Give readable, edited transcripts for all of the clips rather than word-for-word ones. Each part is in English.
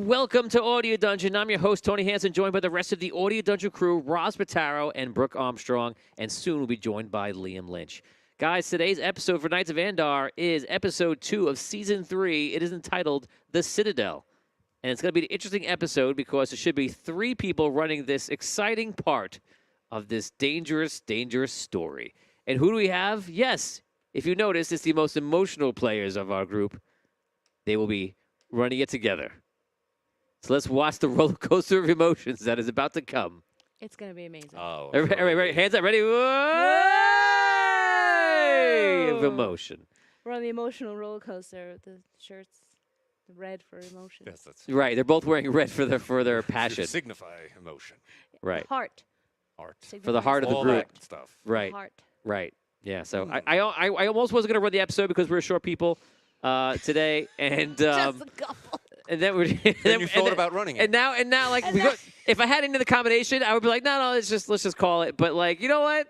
welcome to Audio Dungeon. I'm your host, Tony Hansen, joined by the rest of the Audio Dungeon crew, Roz Pataro and Brooke Armstrong, and soon we'll be joined by Liam Lynch. Guys, today's episode for Knights of Andar is episode 2 of season 3. It is entitled The Citadel. And it's going to be an interesting episode because there should be 3 people running this exciting part of this dangerous, dangerous story. And who do we have? Yes, if you notice, it's the most emotional players of our group. They will be running it together. So let's watch the roller coaster of emotions that is about to come. It's going to be amazing. Oh, everybody, hands up, ready? Whoa! Of emotion. We're on the emotional roller coaster. The shirts, red for emotion. Yes, that's right. They're both wearing red for their passion. to signify emotion. Right. Heart. For the heart of the All group. that stuff. Right. Heart. Right. Yeah. So I almost wasn't going to run the episode because we're short people today, and Just a couple. and then we're Then you thought about running it. And now like if I had into the combination, I would be like, no, let's just call it. But like, you know what?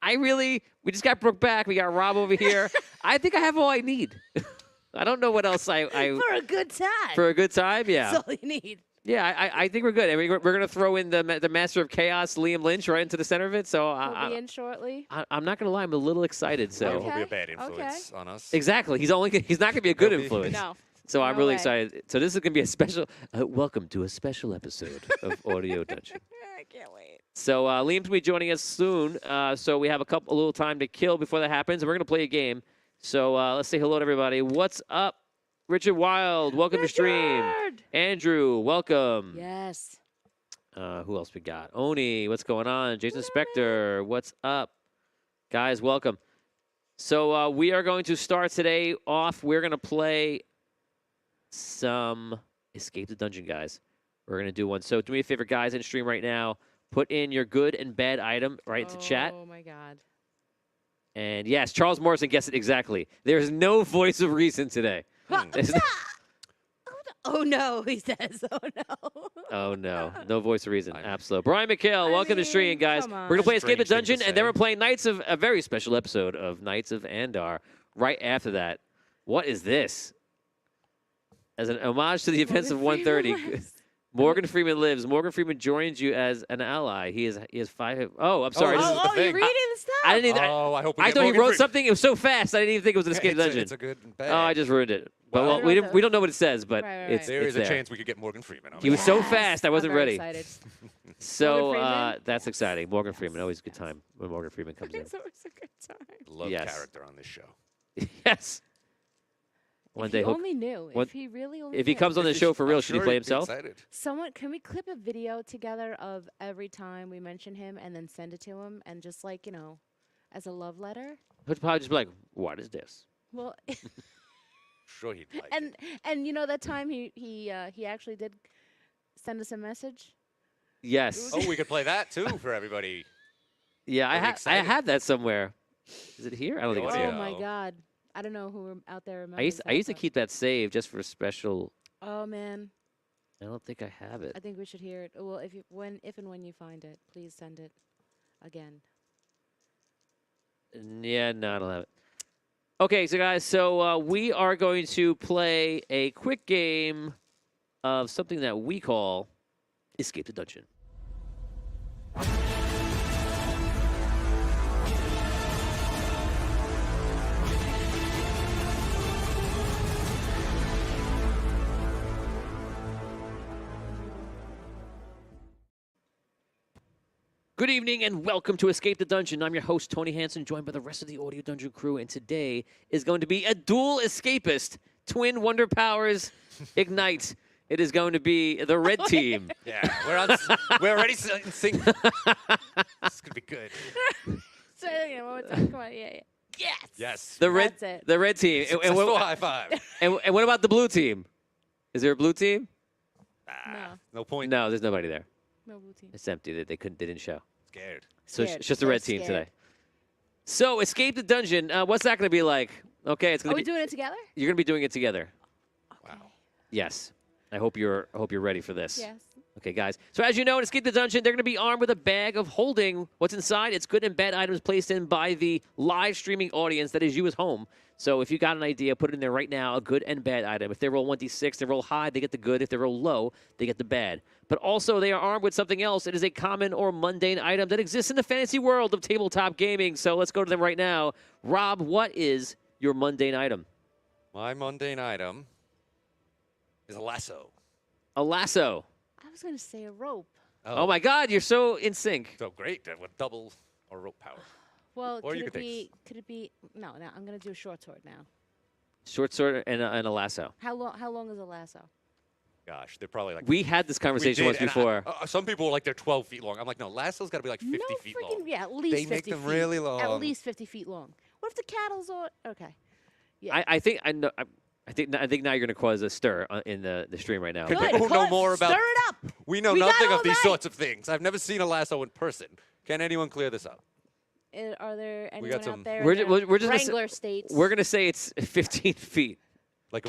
We just got Brooke back. We got Rob over here. I think I have all I need. I don't know what else I For a good time. for a good time. Yeah. That's all you need. Yeah, I think we're good. I mean, we're going to throw in the Master of Chaos, Liam Lynch, right into the center of it. So We'll be in shortly. I'm not going to lie. I'm a little excited. So It won't be a Okay, bad influence on us. exactly, he's not going to be a good He'll be- influence. No. So I'm No really way. excited. So this is going to be a special. Welcome to a special episode of Audio Dungeon. I can't wait. So Liam's going to be joining us soon. So we have a little time to kill before that happens, and we're going to play a game. So let's say hello to everybody. What's up? Richard Wild, welcome to stream. Andrew, welcome. Yes. Who else we got? Oni, what's going on? Jason Spector, what's up? Guys, welcome. So we are going to start today off. We're going to play some Escape the Dungeon, guys. We're going to do one. So do me a favor, guys, in stream right now. Put in your good and bad item right into chat. Oh, my God. And yes, Charles Morrison gets it exactly. There's no voice of reason today. Oh, no, he says. Oh, no. Oh, no. No voice of reason. Absolutely. Brian McHale, welcome to stream, guys. come We're going to play Escape the Strange thing Dungeon, to and then say. we're playing a very special episode of Knights of Andar right after that. What is this? As an homage to the events of 130, Morgan Freeman lives. Morgan Freeman joins you as an ally. He has 5. Oh, I'm sorry. this is the You're thing. reading the stuff. I didn't even. I hope we I get thought he Morgan wrote Freeman. something. It was so fast. I didn't even think it was an Escape the Dungeon. It's a good and bad. Oh, I just ruined it. But Well, well, we don't know what it says, but Right. it's There it's is a there. chance we could get Morgan Freeman on He was it. so fast, I wasn't I'm very ready. excited. So Morgan Freeman? that's exciting. Morgan Freeman, always a good time when Morgan Freeman comes in. It's always a good time. Love Yes. character on this show. Yes. One If day, he hope, only knew. one- If he really only if he knew. comes on the show for real, should he play he'd be himself? excited. Someone, can we clip a video together of every time we mention him and then send it to him and just like, as a love letter? He'd probably just be like, "What is this?" Well, Sure he'd like it. and that time he actually did send us a message. Yes. Oh, we could play that too for everybody. Yeah, Are we I excited? have that somewhere. Is it here? I don't think it's Oh, here. Oh my Yeah. God. I don't know who out there remembers I used to that, keep that saved just for a special. but- Oh man, I don't think I have it. I think we should hear it. Well, if and when you find it, please send it again. Yeah, no, I don't have it. Okay, so guys, we are going to play a quick game of something that we call Escape the Dungeon. Good evening and welcome to Escape the Dungeon. I'm your host, Tony Hansen, joined by the rest of the Audio Dungeon crew, and today is going to be a dual escapist. Twin Wonder Powers ignite. It is going to be the red team. Yeah, we're already in sync. This is gonna be good. So one more time. Come on, yeah. Yes. Yes. The red, That's it. the red team. And, Successful what, high five. and what about the blue team? Is there a blue team? No point. No, there's nobody there. No blue team. It's empty. They didn't show. Scared. So Scared. it's just the They're red team scared. today. So Escape the Dungeon. What's that going to be like? Okay, it's Are going we to be. doing it together? You're going to be doing it together. Wow. Yes. I hope you're ready for this. Yes. Okay, guys. So as you know, in Escape the Dungeon, they're going to be armed with a bag of holding. What's inside? It's good and bad items placed in by the live streaming audience that is you at home. So if you got an idea, put it in there right now, a good and bad item. If they roll 1d6, they roll high, they get the good. If they roll low, they get the bad. But also, they are armed with something else. It is a common or mundane item that exists in the fantasy world of tabletop gaming. So let's go to them right now. Rob, what is your mundane item? My mundane item is a lasso. A lasso. I was going to say a rope. Oh, my God, you're so in sync. So great, with double or rope power. Well, Or could you it could be? Could it be? No, I'm going to do a short sword now. Short sword and a lasso. How long is a lasso? Gosh, they're probably like. We had this conversation once and before. Some people were like they're 12 feet long. I'm like, no, lasso's got to be like 50 no feet freaking long. yeah, at least They 50 make them feet. really long. At least 50 feet long. What if the cattle's on? Okay. Yeah. I think I know. I think now you're going to cause a stir in the stream right now. Good. Okay. People who know more about- Stir it up. We know We got nothing all of these night. sorts of things. I've never seen a lasso in person. Can anyone clear this up? Are there We anyone got out some- there? We're in ju- the we're just gonna s- Wrangler states. We're going to say it's 15 feet. Like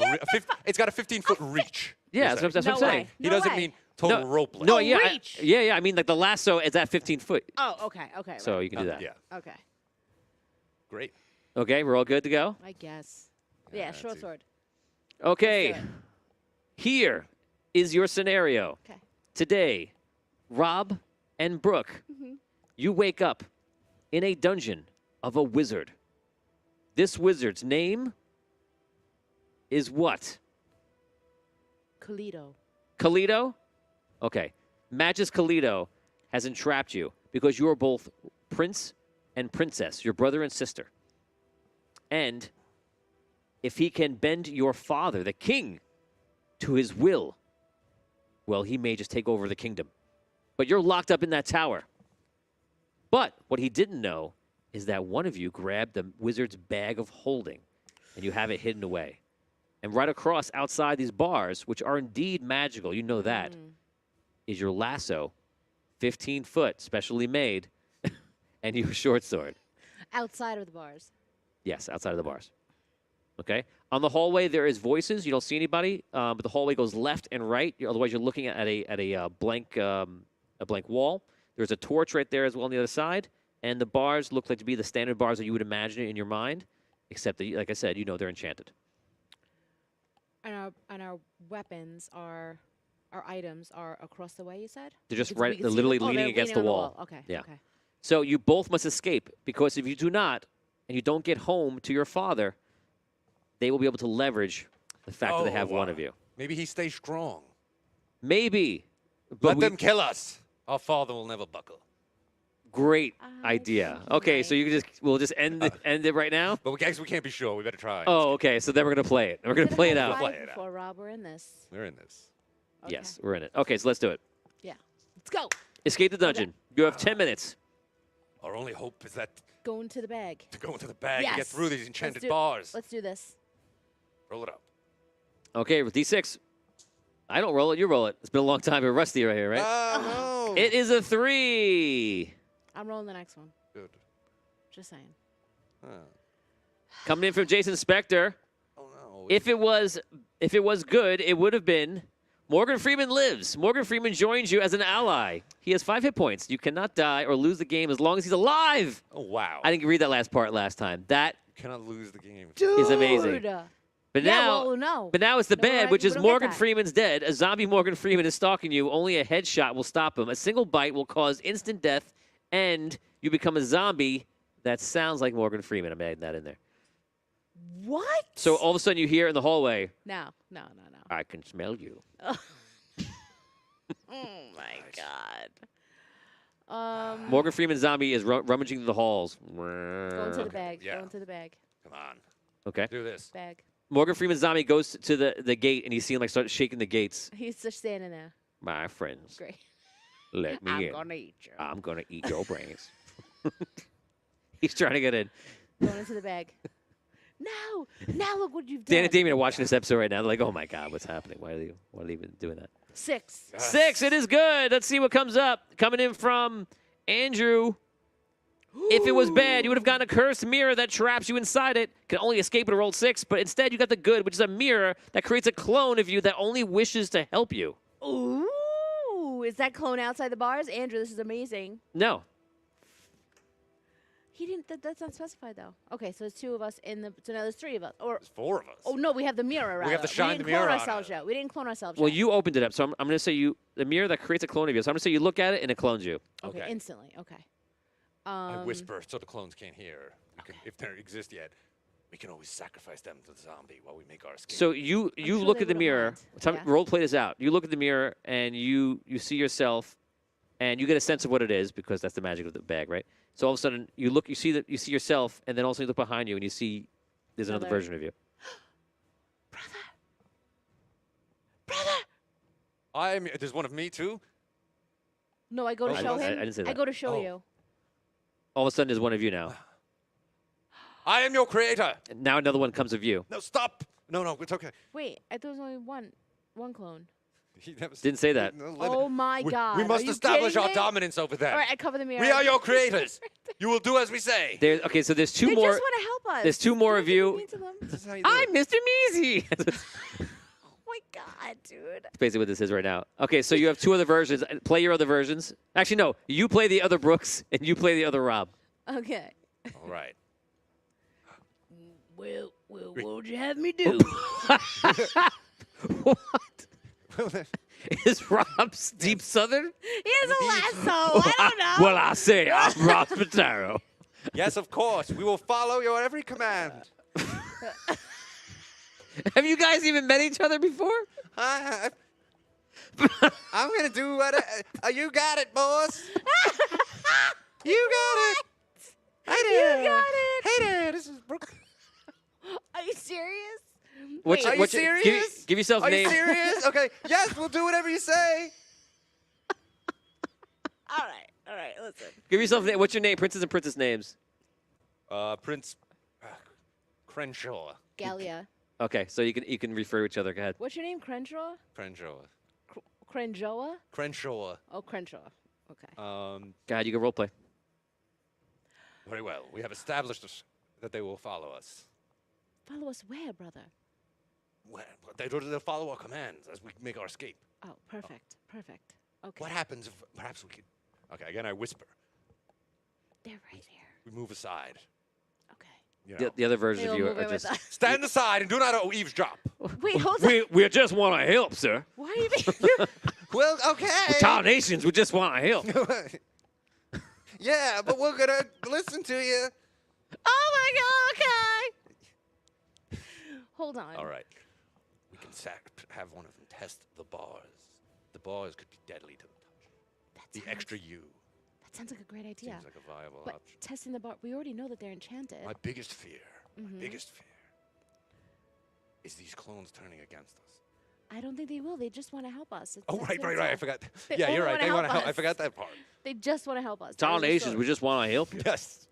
it's got a 15-foot reach. Yeah, you're that's saying. what I'm No saying. way. He No doesn't way. mean total No, rope length. No, Oh, yeah, reach. yeah. I mean, like the lasso is at 15 foot, Oh, okay. Okay. so right. you can do that. Yeah, Okay. great. Okay, we're all good to go. I guess. Yeah, that's short it. sword. Okay, do it. here is your scenario. Okay. Today, Rob and Brooke, you wake up in a dungeon of a wizard. This wizard's name is what? Colito. Colito? Okay. Magus Colito has entrapped you because you are both prince and princess, your brother and sister. And if he can bend your father, the king, to his will, well, he may just take over the kingdom. But you're locked up in that tower. But what he didn't know is that one of you grabbed the wizard's bag of holding, and you have it hidden away. And right across outside these bars, which are indeed magical, you know that, is your lasso, 15 foot, specially made, and your short sword. Outside of the bars. Yes, outside of the bars. Okay? On the hallway, there is voices. You don't see anybody, but the hallway goes left and right. Otherwise, you're looking at a blank wall. There's a torch right there as well on the other side. And the bars look like to be the standard bars that you would imagine in your mind, except that, like I said, you know they're enchanted. And our weapons our items are across the way, you said? They're just We right, can they're see literally them? Oh, leaning they're against the leaning on wall. Okay. Yeah. Okay. So you both must escape, because if you do not, and you don't get home to your father, they will be able to leverage the fact that they have one of you. Maybe he stays strong. Maybe. But Let them kill us. Our father will never buckle. Great I idea. think you're Okay, right. so we'll just end it right now. But we can't be sure. We better try. Oh, okay. So then we're gonna play it. We're gonna play it out. Play it out. Before Rob, we're in this. We're in this. Okay. Yes, we're in it. Okay, so let's do it. Yeah. Let's go. Escape the dungeon. You have 10 minutes. Our only hope is that Go into the bag. to go into the bag and get Yes. through these Let's enchanted do- bars. Let's do this. Roll it up. Okay, with D6. I don't roll it. You roll it. It's been a long time. We're rusty right here, right? Oh, no. It is a 3. I'm rolling the next one. Good. Just saying. Huh. Coming in from Jason Spector. Oh, no. If it was good, it would have been Morgan Freeman lives. Morgan Freeman joins you as an ally. He has 5 hit points. You cannot die or lose the game as long as he's alive. Oh, wow. I didn't read that last part last time. That You cannot lose the game. is amazing. Dude. But Yeah, now, well, no. but now it's the No, we're bad, not- which we is don't get Morgan that. Freeman's dead. A zombie Morgan Freeman is stalking you. Only a headshot will stop him. A single bite will cause instant death, and you become a zombie. That sounds like Morgan Freeman. I'm adding that in there. What? So all of a sudden you hear in the hallway, No. I can smell you. Oh my God. Morgan Freeman zombie is rummaging through the halls. Go into the bag. yeah. Go into the bag. Come on. Okay. Do this. Bag. Morgan Freeman zombie goes to the gate, and you see him like start shaking the gates. He's just standing there. My friends, Great. let me I'm in. gonna eat you. I'm gonna eat your brains. He's trying to get in. Going into the bag. No. Now look what you've done. Dan and Damien are watching this episode right now. They're like, "Oh my God, what's happening? Why are they even doing that?" 6. 6. It is good. Let's see what comes up. Coming in from Andrew. If it was bad, you would have gotten a cursed mirror that traps you inside it. Can only escape at a rolled 6, but instead you got the good, which is a mirror that creates a clone of you that only wishes to help you. Ooh, is that clone outside the bars? Andrew, this is amazing. No. He didn't. That's not specified though. Okay, so there's 2 of us in the. So now there's 3 of us. Or There's 4 of us. oh no, we have the mirror. We have to rather. shine we didn't the mirror clone on ourselves it. yet. We didn't clone ourselves Well, yet. you opened it up, so I'm going to say the mirror that creates a clone of you. So I'm going to say you look at it and it clones you. Okay, Okay. instantly. Okay. I whisper so the clones can't hear. If they exist yet, we can always sacrifice them to the zombie while we make our escape. So you sure look they at the wouldn't mirror. mind. Yeah. Role play this out. You look at the mirror and you see yourself, and you get a sense of what it is because that's the magic of the bag, right? So all of a sudden you look, you see yourself, and then also you look behind you and you see there's another Another- version of you. Brother. There's one of me too. No, I go to Oh, show I him. didn't say I that. go to show Oh. you. All of a sudden there's one of you now. I am your creator. And now another one comes of you. No, stop. No, it's okay. Wait, I thought there was only one clone. He never Didn't say that. No, let Oh it- my God! We Are must you establish kidding our me? dominance over them. All right, I cover the mirror. We are your creators. You will do as we say. Okay, so there's 2 They more. just want to help us. There's 2 more Don't of be you. mean to them. This is how you do I'm it. Mr. Measy. Oh my God, dude. That's basically what this is right now. Okay, so you have 2 other versions. Play your other versions. Actually, no. You play the other Brooks, and you play the other Rob. Okay. All right. Well, what would you have me do? What? Is Rob's deep Southern? He has a lasso. I don't know. Well, I say I'm Rob Spataro. Yes, of course. We will follow your every command. Have you guys even met each other before? I'm gonna do what. You got it, boss. You got it. Hey there. You got it. Hey there. This is Brooke. Are you serious? What's Wait, Are you serious? Give yourself Are you names. serious? Okay. Yes, we'll do whatever you say. all right, listen. Give yourself. What's your name? Princess and princess names. Prince Crenshaw. Gallia. Okay, so you can refer to each other. Go ahead. What's your name? Crenshaw? Crenshaw. Crenjoa? Crenshaw. Oh, Crenshaw. Okay. Go ahead. You can role play. Very well. We have established that they will follow us. Follow us where, brother? Well, they'll follow our commands as we make our escape. Oh, perfect. Perfect. Okay. What happens if perhaps we could? Okay, again I whisper. They're right here. We move aside. Okay. You know. The other versions They of will you move are in with just. us. Stand aside and do not eavesdrop. Wait, hold on. We just want to help, sir. Why are you being... Well, okay. Tarnations, we just want to help. Yeah, but we're gonna listen to you. Oh, my God. Okay. Hold on. All right. We can have one of them test the bars. The bars could be deadly to the touch. That The sounds, extra you That sounds like a great idea. seems like a viable But option. testing the bar, we already know that they're enchanted. My biggest fear is these clones turning against us. I don't think they will. They just want to help us. Oh, That's right. what it I says. forgot. They Yeah, you're only right. They wanna want to help help. I us. forgot that part. They just want to help us. That was the Tarnations, story. we just want to help you. Yes.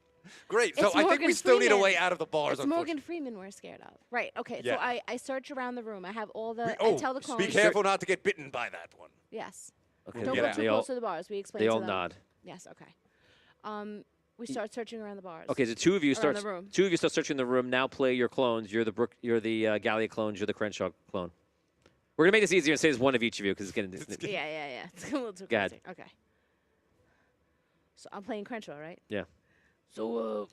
Great. So It's I think we Morgan still need a Freeman. way out of the bars, It's Morgan Freeman we're scared of. Right. Okay. Yeah. So I search around the room. I have all the. Oh, I tell the clones. be careful not to get bitten by that one. Yes. Okay. Don't get go out. too close to the bars. We explain They to all them. nod. Yes. Okay. We start searching around the bars. Okay, so 2 of you Around start. the room. 2 of you start searching the room. Now play your clones. You're the Gallia clones. You're the Crenshaw clone. We're gonna make this easier and say there's one of each of you because it's getting. Yeah. It's a little too Go ahead. crazy. Okay. So I'm playing Crenshaw, right? Yeah. So,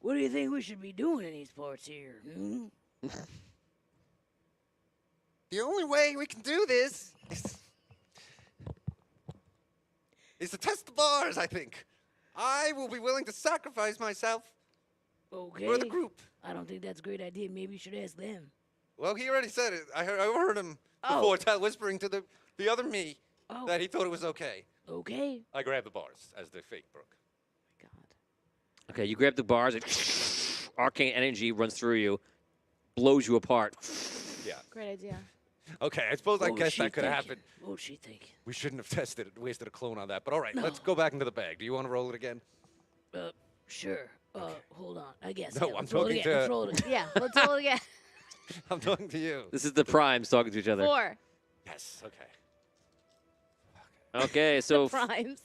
what do you think we should be doing in these parts here? The only way we can do this is to test the bars, I think. I will be willing to sacrifice myself Okay. for the group. I don't think that's a great idea. Maybe you should ask them. Well, he already said it. I heard him Oh. before whispering to the other me Oh. that he thought it was okay. Okay. I grabbed the bars as the fake Brooke. God. Okay, you grab the bars. And arcane energy runs through you, blows you apart. Yeah. Great idea. Okay, I suppose I What was guess she that could have thinking? happened. What was she thinking? We shouldn't have wasted a clone on that. But all right, No. let's go back into the bag. Do you want to roll it again? Sure. Hold on. I guess. No, yeah, I'm let's roll it talking again. Let's to- roll it again. Yeah. Let's roll it again. I'm talking to you. This is the primes talking to each other. 4. Yes. Okay. Okay, so Primes.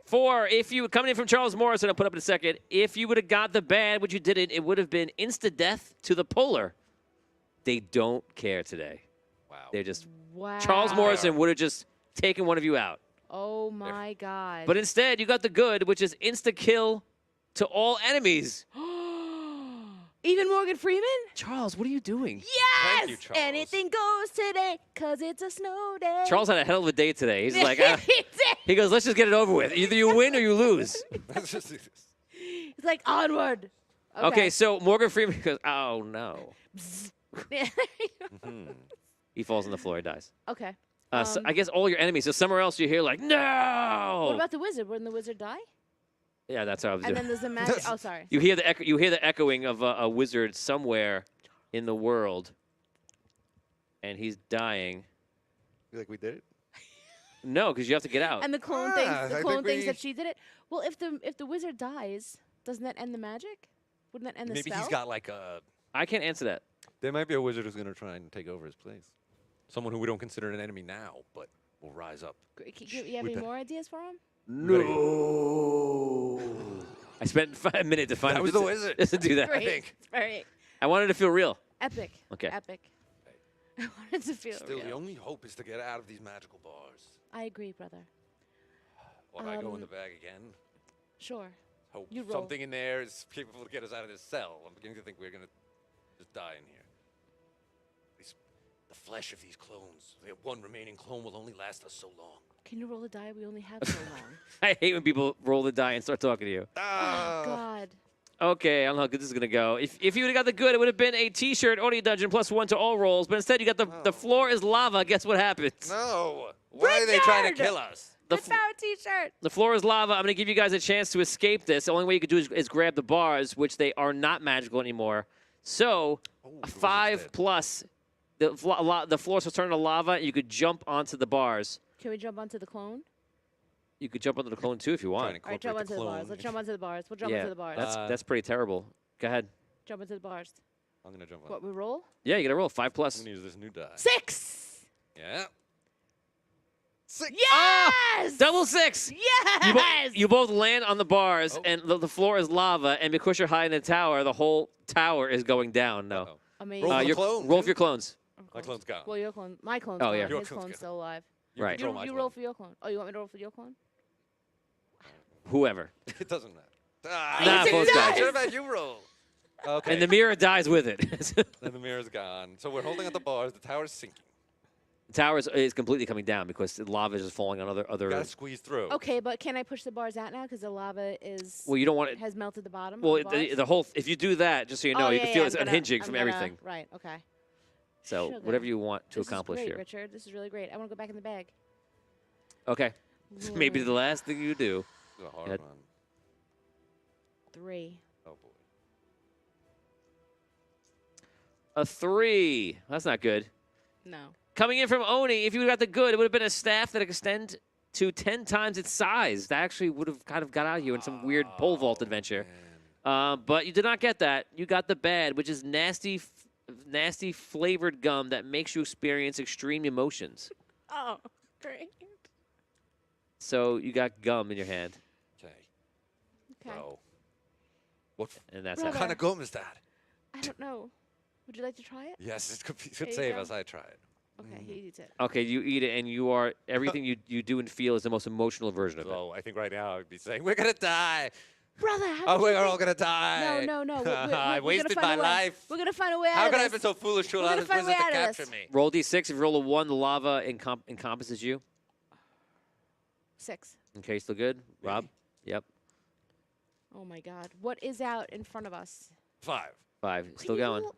4. If you coming in from Charles Morrison, I'll put up in a second. If you would have got the bad, which you didn't, it would have been insta death to the polar. They don't care today. Wow. They're just Wow. Charles Morrison would have just taken one of you out. Oh my God. But instead, you got the good, which is insta-kill to all enemies. Even Morgan Freeman? Charles, what are you doing? Yes! Thank you, Charles. Anything goes today, because it's a snow day. Charles had a hell of a day today. He's like, He did. he goes, let's just get it over with. Either you win or you lose. He's like, onward. Okay, so Morgan Freeman goes, oh, no. He falls on the floor, he dies. Okay. So I guess all your enemies. So somewhere else you hear like, no! What about the wizard? Wouldn't the wizard die? Yeah, that's what I was And doing. then there's the magic. Oh, sorry. You hear the echoing of a wizard somewhere in the world, and he's dying. You like we did it? No, because you have to get out. And the clone I thinks the think clone thinks we- that she did it. Well, if the wizard dies, doesn't that end the magic? Wouldn't that end the Maybe spell? he's got like a. I can't answer that. There might be a wizard who's going to try and take over his place. Someone who we don't consider an enemy now, but will rise up. You have any more ideas for him? No. I spent 5 minutes to find That out was this- the wizard. Just to do that. Great. think. Great. I wanted to feel real. Epic. Okay. Epic. I wanted to feel Still, the real. only hope is to get out of these magical bars. I agree, brother. Or I go in the bag again. Sure. Hope You roll. something in there is capable to get us out of this cell. I'm beginning to think we're going to just die in here. The flesh of these clones, the one remaining clone will only last us so long. Can you roll a die? We only have so long. I hate when people roll the die and start talking to you. Oh, God. Okay, I don't know how good this is going to go. If you would have got the good, it would have been a T-shirt, Audio Dungeon, +1 to all rolls. But instead, you got the floor is lava. Guess what happens? No! Why are they trying to Richard! kill us? The Good power T-shirt. The floor is lava. I'm going to give you guys a chance to escape this. The only way you could do is grab the bars, which they are not magical anymore. So, Oh, a the wizard's 5 dead. plus, the floor will turn to lava, and you could jump onto the bars. Can we jump onto the clone? You could jump onto the clone, too, if you Trying want. to All right, jump incorporate onto the bars. clone. Let's jump onto the bars. We'll jump Yeah, onto the bars. that's pretty terrible. Go ahead. Jump into the bars. I'm going to jump on. What, we roll? Yeah, you got to roll 5 I'm plus. going to use this new die. 6! Yeah. 6! Yes! Double 6! Yes! You both land on the bars, Oh. and the floor is lava, and because you're high in the tower, the whole tower is going down. No. Uh-oh. Amazing. Roll for the your- clone, roll too. for your clones. My clone's gone. Well, your clone. My clone's Oh, gone. yeah. Your His clone's clone's gone. still alive. You Right. control my You clone. roll for your clone. Oh, you want me to roll for your clone? Whoever. It doesn't matter. Nah, both guys. What about you roll? Okay. And the mirror dies with it. Then the mirror's gone. So we're holding at the bars. The tower's sinking. The tower is completely coming down because the lava is just falling on other. Gotta squeeze through. Okay, but can I push the bars out now because the lava is Well, you don't want it. has melted the bottom? Well, of the, bars? the whole. If you do that, just so you know, Oh, you yeah, can feel yeah, it's I'm gonna- unhinging I'm from gonna- everything. Right. Okay. So Sugar. whatever you want to This accomplish is great, here. Richard. This is really great. I want to go back in the bag. Okay. Maybe the last thing you do. This is a hard That- one. 3. Oh boy. A 3. That's not good. No. Coming in from Oni, if you got the good, it would have been a staff that extend to 10 times its size. That actually would have kind of got out of you in some weird pole vault adventure. Man. But you did not get that. You got the bad, which is nasty flavored gum that makes you experience extreme emotions. Oh, great. So you got gum in your hand, Okay. Okay. So, what and that's Brother. how. kind of gum is that? I don't know. Would you like to try it? Yes, it could, There could you save go. us. I try it. Okay, he eats it. Okay, you eat it, and you are everything you do and feel is the most emotional version of it. So I think right now I would be saying, we're going to die. Brother, how Oh, could you we're all think- going to die. No. I we're gonna wasted find my a way. life. We're gonna find a way out How of could I this. have been so foolish to We're allow gonna this find a wizard way to out of capture this. me? Roll d6. If you roll a 1, the lava encompasses you. 6. Okay, still good. Rob? Yep. Oh my God. What is out in front of us? 5. 5. Still Can you going. roll-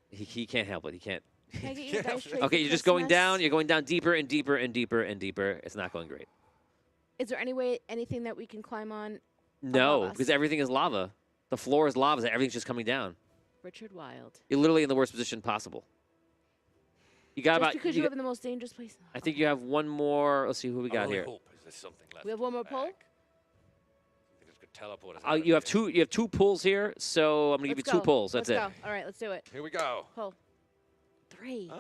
He can't help it. He can't. Can I get you a dice tray Okay, for you're just going Christmas? down. You're going down deeper and deeper and deeper and deeper. It's not going great. Is there anything that we can climb on? No, us. because everything is lava. The floor is lava. So everything's just coming down. Richard Wild. You're literally in the worst position possible. You got Just about. because you live in the most dangerous place. I think you have one more. Let's see who we got here. Hope is there's something left We have in one the more pull? bag. Something that could teleport us out of You have here. two. You have 2 pulls here, so I'm gonna give you Let's 2 go. pulls. That's Let's it. go. All right, let's do it. Here we go. Pull. 3.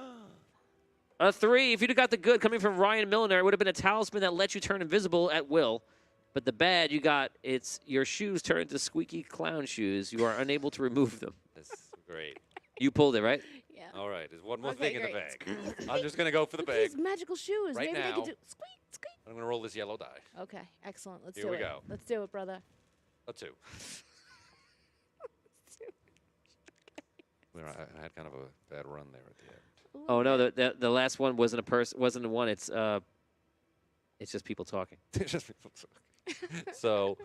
A 3. If you'd have got the good coming from Ryan Milner, it would have been a talisman that lets you turn invisible at will. But the bad, you got it's your shoes turn to squeaky clown shoes. You are unable to remove them. That's great. You pulled it, right? Yeah. All right, there's one more Okay, thing in the great. bag. I'm just gonna go for the Look at bag. these magical shoes. Right Maybe they now. could do squeak, squeak. I'm gonna roll this yellow die. Okay, excellent. Let's Here do we it. go. Let's do it, brother. A 2. I had kind of a bad run there at the end. Oh no, the last one wasn't a person, wasn't a one. It's just people talking. Just people talking. So,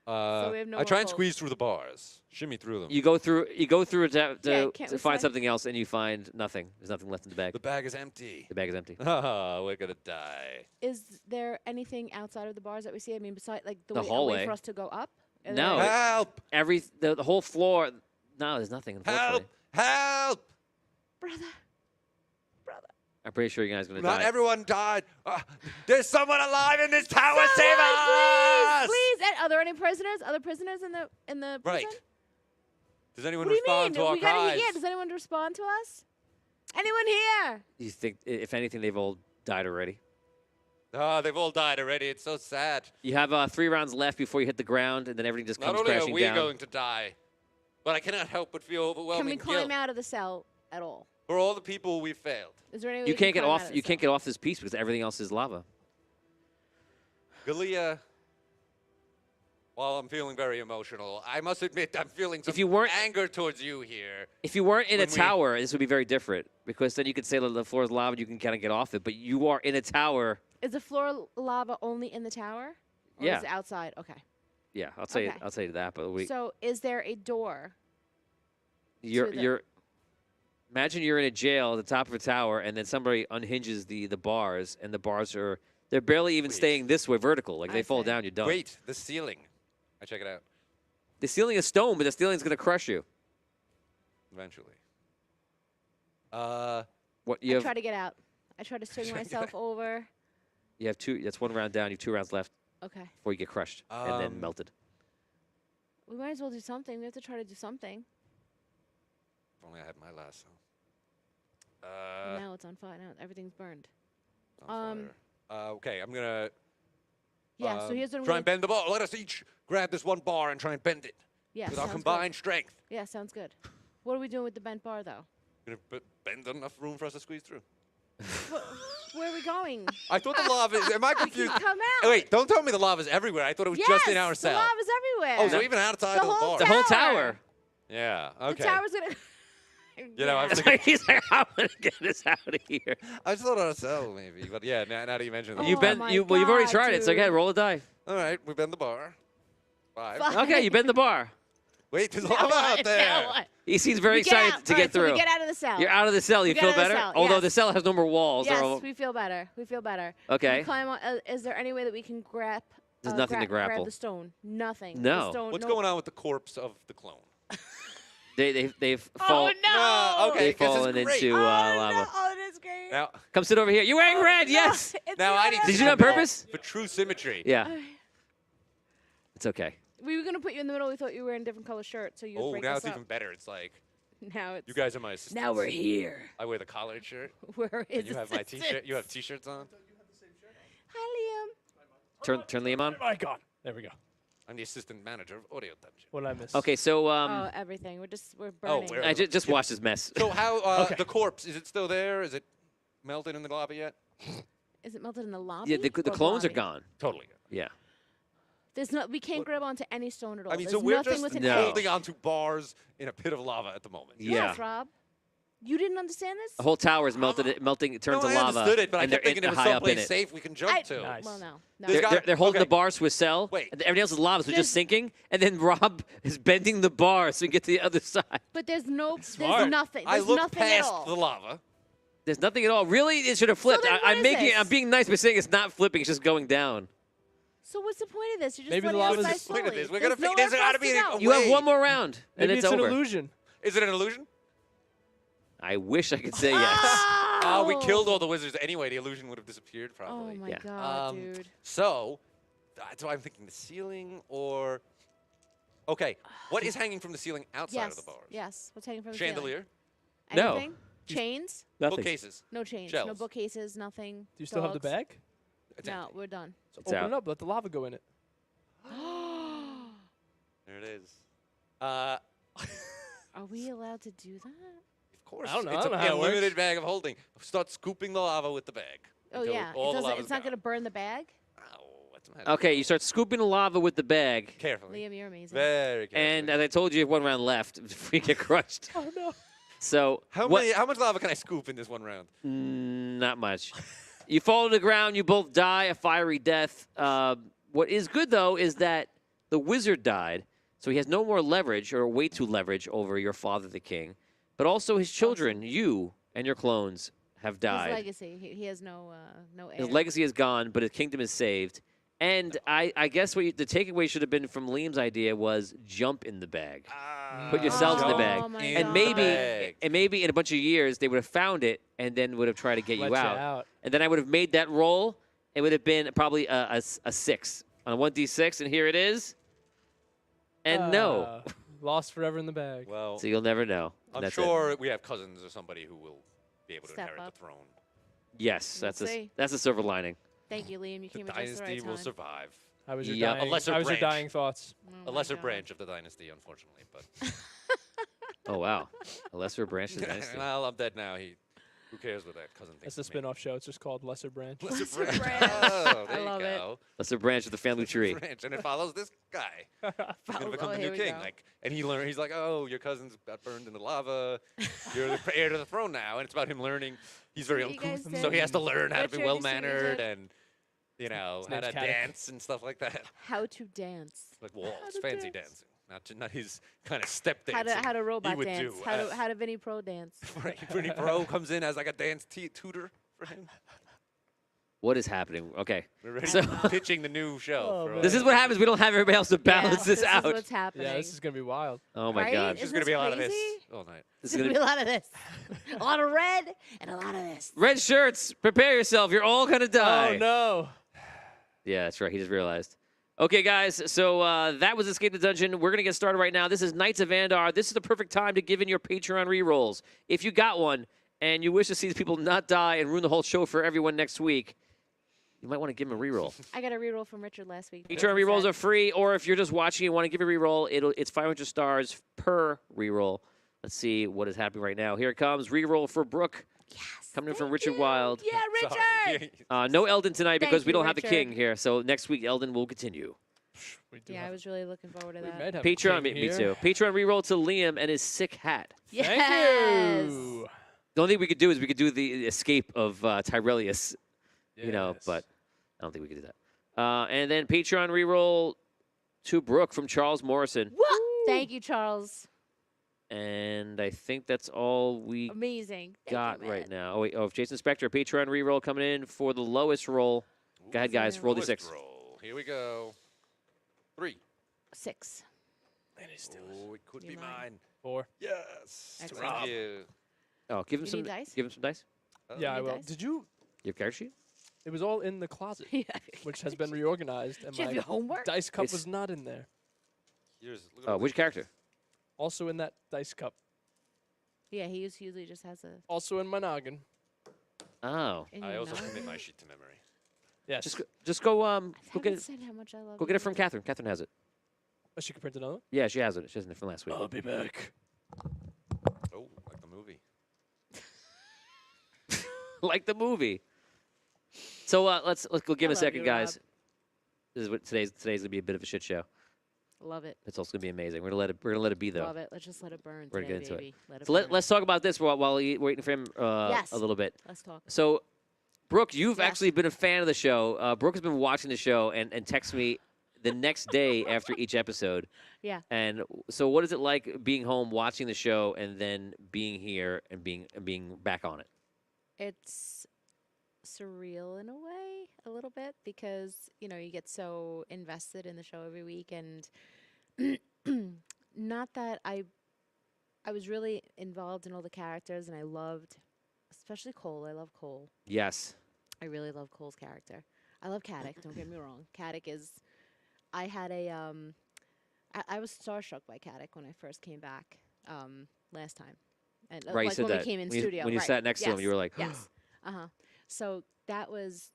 we have no I try and hope. squeeze through the bars, shimmy through them. You go through it Yeah, to can't we find find- something else, and you find nothing. There's nothing left in the bag. The bag is empty. The bag is empty. Ah, we're gonna die. Is there anything outside of the bars that we see? I mean, besides like the The way, a hallway. way for us to go up? Are No. there- Help! The whole floor. No, there's nothing. Unfortunately, Help! Help! brother, brother. I'm pretty sure you guys are gonna Not die. everyone died. There's someone alive in this tower. Save Someone, us! please. And are there any prisoners? Other prisoners in the Right. prison? Does anyone What do you respond mean? to our We gotta cries? hear. Does anyone respond to us? Anyone here? You think, if anything, they've all died already? Oh, they've all died already. It's so sad. You have 3 rounds left before you hit the ground, and then everything just Not comes only are crashing we down. going to die, but I cannot help but feel Can overwhelming we climb guilt out of the cell at all? for all the people we failed. Is there any way You we can can't get climb off. out of You the can't cell? get off this piece because everything else is lava. Galia, while I'm feeling very emotional, I must admit I'm feeling some If you weren't- anger towards you here. If you weren't in a When we- tower, this would be very different because then you could say that the floor is lava and you can kind of get off it. But you are in a tower. Is the floor lava only in the tower? Or Yeah. Is it outside? Okay. Yeah, I'll tell you. Okay. I'll tell you that. But So is there a door? you're to the- you're. Imagine you're in a jail at the top of a tower, and then somebody unhinges the bars, and the bars they're barely even Wait. staying this way vertical. Like I they fall see. down, you're done. Wait, the ceiling. I check it out The ceiling is stone, but the ceiling's gonna crush you. eventually. What you I have? try to get out. I try to swing Try to get myself over. You have 2. That's 1 round down. You have 2 rounds left Okay. before you get crushed and then Um, melted. We might as well do something. We have to try to do something. If only I had my lasso. And now it's on fire. Now everything's burned. On fire. Okay, I'm gonna Yeah. So here's what I'm try gonna. and bend the bar. Let us each grab this one bar and try and bend it Yeah. with our sounds combined strength. Good. Yeah. Sounds good. What are we doing with the bent bar though? Gonna bend enough room for us to squeeze through. Where are we going? I thought the lava. Am I We can confused? come out. Oh, wait, don't tell me the lava's everywhere. I thought it was Yes, just in our the cell. lava's everywhere. Oh, so even outside The of the whole bar. The whole tower. tower. Yeah. Okay. The tower's gonna. You know, I was That's thinking, why he's like, I'm gonna get us out of here. I just thought on a cell maybe, but yeah. Now that you mention Oh that. You've been, my well, you've already God, tried it. So go ahead, dude. roll a die. All right, we bend the bar. 5. Fuck. Okay, you bend the bar. Wait, there's Now lava out what? there. Now what? He seems very We get excited out. to All get right, so through. we get out of the cell. You're out of the cell. You get feel out of the better? cell, Although yes. the cell has no more walls. Yes, or, we feel better. We feel better. Okay. We climb on, is there any way that we can grab? There's nothing to grab grapple. the stone. Nothing. No. The stone, What's no. going on with the corpse of the clone? They've Oh fallen. no! Okay, They've 'cause it's fallen great. into Oh, lava. no. Oh, that's great. Now, Come sit over here. You're wearing Oh, red. no, Yes. it's now not I need to Did you step do it on back purpose? for true symmetry. Yeah. It's okay. We were gonna put you in the middle. We thought you were in a different color shirt, so you would Oh, break now us it's up. even better. It's like Now it's you guys are my assistants. Now we're here. I wear the collared shirt. where is And you have my assistance? t-shirt. You have t-shirts on. Hi, Turn Liam on. My God. There we go. I'm the assistant manager of Audio Dungeon. What did I miss? Okay, so Liam. Oh, everything. We're burning. where- I just watch this mess. So how Okay. the corpse, is it still there? Is it melted in the lava yet? Is it melted in the lobby? Yeah, the or clones are lobby? gone. Totally. Yeah. There's no. We can't What- grab onto any stone at all. I mean, There's so we're nothing just with an No. edge. holding onto bars in a pit of lava at the moment. Yeah. Yes, Rob. You didn't understand this? The whole tower is melting. It turns no, to I lava. understood it, but I and kept they're thinking it was high up in someplace it. safe we can jump to. Nice. Well, no. No. There's got- They're holding okay. the bars to a cell. Wait. and everything else is lava, so it's just There's- sinking. And then Rob is bending the bar so we get to the other side. But there's no. Smart. There's nothing. I There's looked nothing at past all. the lava. There's nothing at all. Really, it should have flipped. then what I'm is making. this? I'm being nice by saying it's not flipping. It's just going down. So what's the point of this? You're just Maybe the letting us lava's die just- Look at slowly. this. We're There's gonna figure- nowhere there's for gotta us be to a go. You have Wait. one more round, and Maybe it's it's an over. illusion. Is it an illusion? I wish I could say yes. Oh, we killed all the wizards anyway. The illusion would have disappeared Oh probably. my Yeah. god, dude. So, that's why I'm thinking the ceiling or... Okay, what is hanging from the ceiling outside Yes. of the bars? Yes. What's hanging from the ceiling? Chandelier? No. Anything? Chains? Nothing. Bookcases? No chains. No Shelves. bookcases. Nothing. Do you still have the Dogs. bag? It's No, empty. we're done. So It's open out. it up. Let the lava go in it. There it is. Are we allowed to do that? Of course. I don't know. It's I don't know a how it unlimited works. bag of holding. Start scooping the lava with the bag. Oh until yeah, all it the doesn't. lava's It's not gone. gonna burn the bag. Oh, what's the matter? Okay, you start scooping the lava with the bag, carefully. Liam, you're amazing. Very carefully. and as I told you, you have 1 round left before you get crushed. Oh no. So How much lava can I scoop in this one round? Not much. You fall to the ground. You both die a fiery death. What is good though is that the wizard died, so he has no more leverage or way to leverage over your father, the king. But also his children, you and your clones, have died. His legacy. He has no heir. His legacy is gone, but his kingdom is saved. And I guess the takeaway should have been from Liam's idea was jump in the bag. Put yourselves in the bag. Oh my In And God. maybe in a bunch of years they would have found it and then would have tried to get Let you out. out. And then I would have made that roll. It would have been probably a 6 on a 1d6, and here it is. And no. Lost forever in the bag. Well, So you'll never know. And I'm that's sure we have cousins or somebody who will be able to Step inherit up. the throne. it. Yes, We'll see. that's a silver lining. Thank you, Liam. You The came at just the dynasty right will time. survive. How was your Yeah, a dying? lesser How was your branch. dying thoughts? Oh A my lesser God. branch of the dynasty, unfortunately, but Oh, wow. A lesser branch of the dynasty. well, I'm dead now. Who cares what that cousin thinks? That's the of me? spin-off show. It's just called Lesser Branch. Lesser Lesser branch. branch. Oh, I there love you it. go. Lesser branch of the family tree. Branch, and it follows this guy. He's gonna Follows- become oh, the here new we king. go. And he's like, oh, your cousin's got burned in the lava. You're the heir to the throne now, and it's about him learning. He's very What you guys uncouth, so he has to learn how to be Richard, you see well-mannered Richard? and how name's to Caddick. dance and stuff like that. How to dance. Like waltz, to fancy dance. dancing, not his kind of step How dancing. to he robot would dance. do. How to Vinnie Pro dance. Right, Vinnie Pro comes in as like a dance tutor for him. What is happening? Okay. We're ready So- pitching the new show. Oh, for man. This is what happens. We don't have everybody else to balance Yeah, this out. Is what's happening. Yeah, this is gonna be wild. Oh, my Right? God. There's Isn't going to be a lot of crazy? this all night. This There's is gonna gonna be a lot of this. A lot of red and a lot of this. Red shirts, prepare yourself. You're all going to die. Oh no. Yeah, that's right. He just realized. Okay, guys. So that was Escape the Dungeon. We're going to get started right now. This is Knights of Andar. This is the perfect time to give in your Patreon rerolls. If you got one and you wish to see these people not die and ruin the whole show for everyone next week, you might want to give them a reroll. I got a reroll from Richard last week. Patreon rerolls are free, or if you're just watching and want to give a reroll, it's 500 stars per reroll. Let's see what is happening right now. Here it comes. Reroll for Brooke. Yes. Coming in from thank Richard you. Wild. Yeah, Richard. Sorry. No Eldon tonight Thank because we you, don't have the Richard. king here. So next week, Eldon will continue. We do Yeah, I have- was really looking forward to we that. might have a Patreon, king me here. too. Patreon reroll to Liam and his sick hat. Yes. Thank you. The only thing we could do is we could do the escape of Tyrellius, you know, Yes. but I don't think we could do that. And then Patreon reroll to Brooke from Charles Morrison. What? Thank you, Charles. And I think that's all we Amazing. Thank got you, right man. now. Oh, wait. Oh, Jason Spector, Patreon reroll coming in for the lowest roll. Go ahead, guys. Roll Lowest d6. roll. Here we go. 3. 6. Oh, it could Be be mine. mine. 4. Yes. Excellent. Thank you. Oh, give him You some need dice? Give him some dice. Yeah, I Any will. dice? Did you? Your character sheet? It was all in the closet, Yeah. which has been reorganized, and Did you have my your homework? dice cup It's- was not in there. Here's, look at all Which these character? Also in that dice cup. Yeah, he usually just has a. Also in my noggin. Oh. In I your also commit noggin. my sheet to memory. Yes. Just go I go haven't get it. said how much I love Go you. get it from Catherine. Catherine has it. Oh, she could print another one? Yeah, she has it. She has it from last week. I'll be back. Oh, like the movie. Like the movie. So let's go give I him a love second, you, guys. This is what today's gonna be a bit of a shit show. Love it. It's also gonna be amazing. We're gonna let it be though. Love it. Let's just let it burn. We're gonna today, get into it. baby. Let it So burn. let's talk about this while we're waiting for him Yes. a little bit. Let's talk. So, Brooke, you've Yes. actually been a fan of the show. Brooke has been watching the show and texts me the next day after each episode. Yeah. And so, what is it like being home, watching the show, and then being here and being back on it? It's surreal in a way, a little bit, because you get so invested in the show every week, and not that I was really involved in all the characters, and I loved, especially Cole. I love Cole. Yes. I really love Cole's character. I love Caddick. Don't get me wrong. Caddick is. I had a I was starstruck by Caddick when I first came back last time, and Right, you like said when that. we came in When you- studio. when you right. sat next to him, Yes. you were like, yes, So that was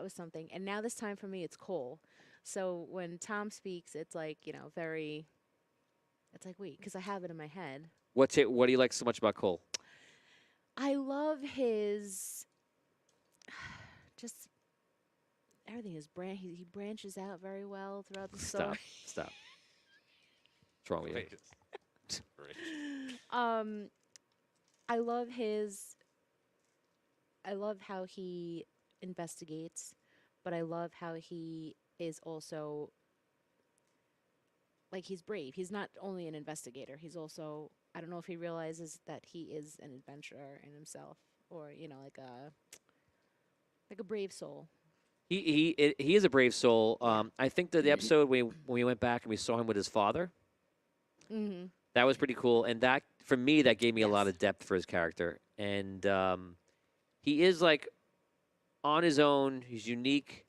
something. And now this time for me, it's Cole. So when Tom speaks, it's like very. It's like wait, because I have it in my head. What do you like so much about Cole? I love his just everything. He branches out very well throughout the Stop. story. Stop. What's wrong with you? Great. I love his. I love how he investigates, but I love how he is also like he's brave. He's not only an investigator. He's also I don't know if he realizes that he is an adventurer in himself, or like a brave soul. He is a brave soul. I think that the episode when we went back and we saw him with his father, Mm-hmm. that was pretty cool. And that for me, that gave me a lot Yes. of depth for his character. And he is like on his own. He's unique.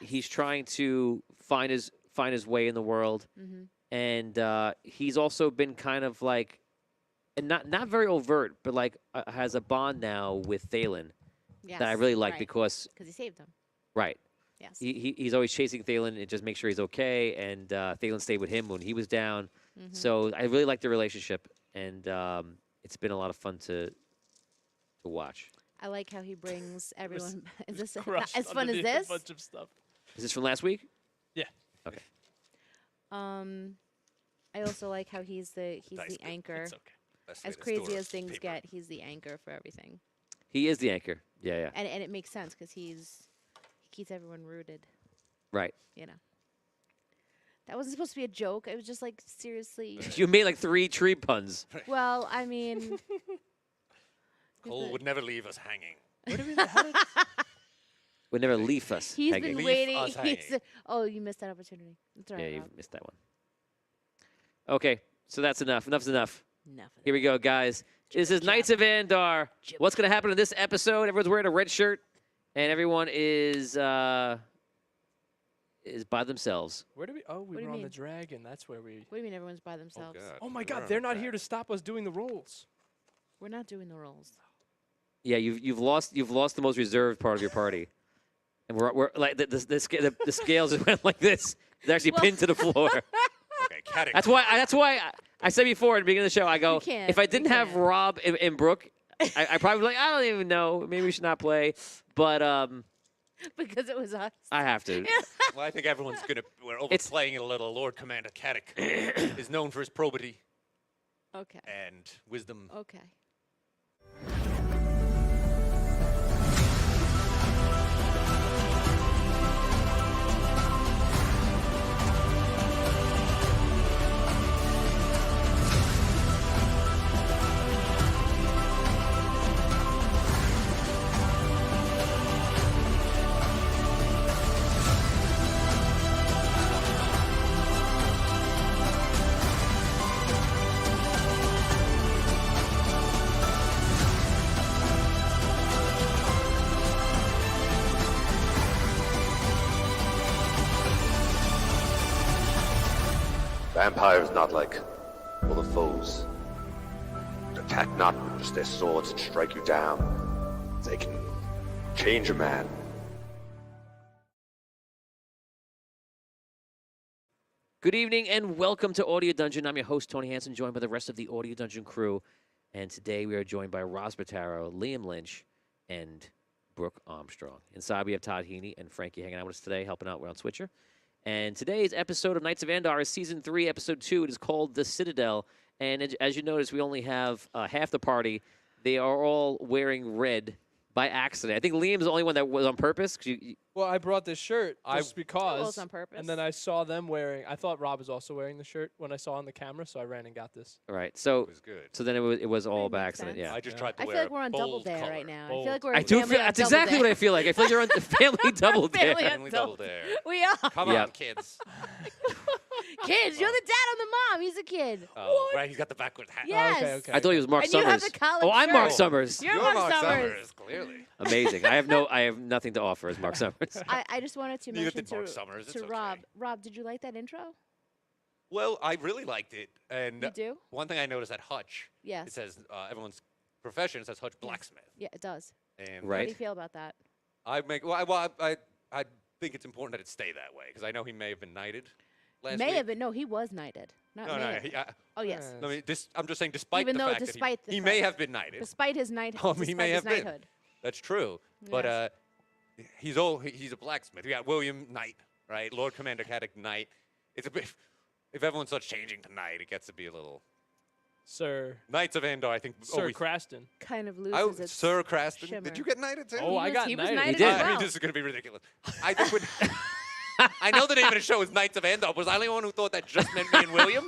He's trying to find his way in the world. Mm-hmm. And he's also been kind of like, and not very overt, but like has a bond now with Thalen Yes. that I really like right. because Because he saved him. right. Yes. He's always chasing Thalen and just make sure he's okay. And Thalen stayed with him when he was down. Mm-hmm. So I really like the relationship, and it's been a lot of fun to watch. I like how he brings everyone. Is this Crushed as fun as underneath this? A bunch of stuff. Is this from last week? Yeah. Okay. I also like how he's the Dice bit. anchor. It's okay. Best way As to crazy store as things paper. get, he's the anchor for everything. He is the anchor. Yeah. And it makes sense because he keeps everyone rooted. Right. You know. That wasn't supposed to be a joke. It was just like seriously. You made like 3 tree puns. Well, I mean. Cole would never leave us hanging. What do we how did, Would never leave us He's hanging. been Leave waiting. us hanging. Oh, you missed that opportunity. That's all Yeah, right, you Rob. missed that one. Okay, so that's enough. Enough's enough. Enough of Here we go, guys. This is Knights of Andar. Jibber What's going to happen in this episode? Everyone's wearing a red shirt, and everyone is by themselves. where do we? Oh, we do you were on the mean? dragon. That's where we. What do you mean everyone's by themselves? God. Oh my We're God! on They're the not track. here to stop us doing the rolls. We're not doing the rolls. Yeah, you've lost the most reserved part of your party, and we're like the scales went like this. They're actually Well- pinned to the floor. Okay, Caddick. That's why I said before at the beginning of the show. I go, You can't, if I you didn't have can't. Rob and Brooke, I probably be like, I don't even know. Maybe we should not play. But Because it was us. I have to. Well, I think everyone's we're It's- overplaying it a little. Lord Commander Caddick is known for his probity Okay. and wisdom. Okay. Vampires not like other foes. Attack not with just their swords and strike you down. They can change a man. Good evening and welcome to Audio Dungeon. I'm your host, Tony Hansen, joined by the rest of the Audio Dungeon crew. And today we are joined by Roz Bataro, Liam Lynch, and Brooke Armstrong. Inside we have Todd Heaney and Frankie hanging out with us today, helping out. We're on Switcher. And today's episode of Knights of Andar is Season 3, Episode 2. It is called The Citadel. And as you notice, we only have half the party. They are all wearing red by accident. I think Liam's the only one that was on purpose. 'Cause Well, I brought this shirt I- just because. Well, it's on purpose. And then I saw them wearing. I thought Rob was also wearing the shirt when I saw on the camera, so I ran and got this. all right, It so was good. so then it was all That by makes accident. sense. Yeah. I just Yeah. tried to I wear feel like a we're on Double bold Dare color. right now. I Bold. feel like we're I do family feel on that's Double exactly Dare. what I feel like. I feel like you're on the family double dare. Family on Family double dare. We are. Come Yeah. on, kids. Kids, you're the dad on the mom. He's a kid. Oh, right, he's got the backward hat. Yes. okay, okay. I thought he was Mark And you Summers. have the collared Oh, I'm Mark shirt. Summers. You're Mark Summers. clearly. Amazing. I have nothing to offer as Mark Summers. I just wanted to Neither mention did Mark to, Summers. to It's okay. Rob. Rob, did you like that intro? Well, I really liked it. And You do? one thing I noticed at Hutch, Yes. it says everyone's profession says Hutch blacksmith. Yeah, it does. And How Right. do you feel about that? I think it's important that it stay that way because I know he may have been knighted. last May week? have been. No, he was knighted. Not No, may no. have been. Oh, yes. I mean, I'm just saying, despite Even the though fact that despite the he fact- may have been knighted. Despite his knighthood. Oh, he may despite his have been. knighthood. That's true. But Yes. he's he's a blacksmith. We got William Knight, right? Lord Commander Caddick Knight. It's a bit. If everyone starts changing to Knight, it gets to be a little. Sir Knights of Andar, I think. Sir Craston. Kind of loses its Sir Craston. shimmer. Did you get knighted too? Oh, He I was- got he was knighted. knighted He did. as I mean, well. this is going to be ridiculous. I think when, I know the name of the show is Knights of Andar. Was I the only one who thought that just meant me and William?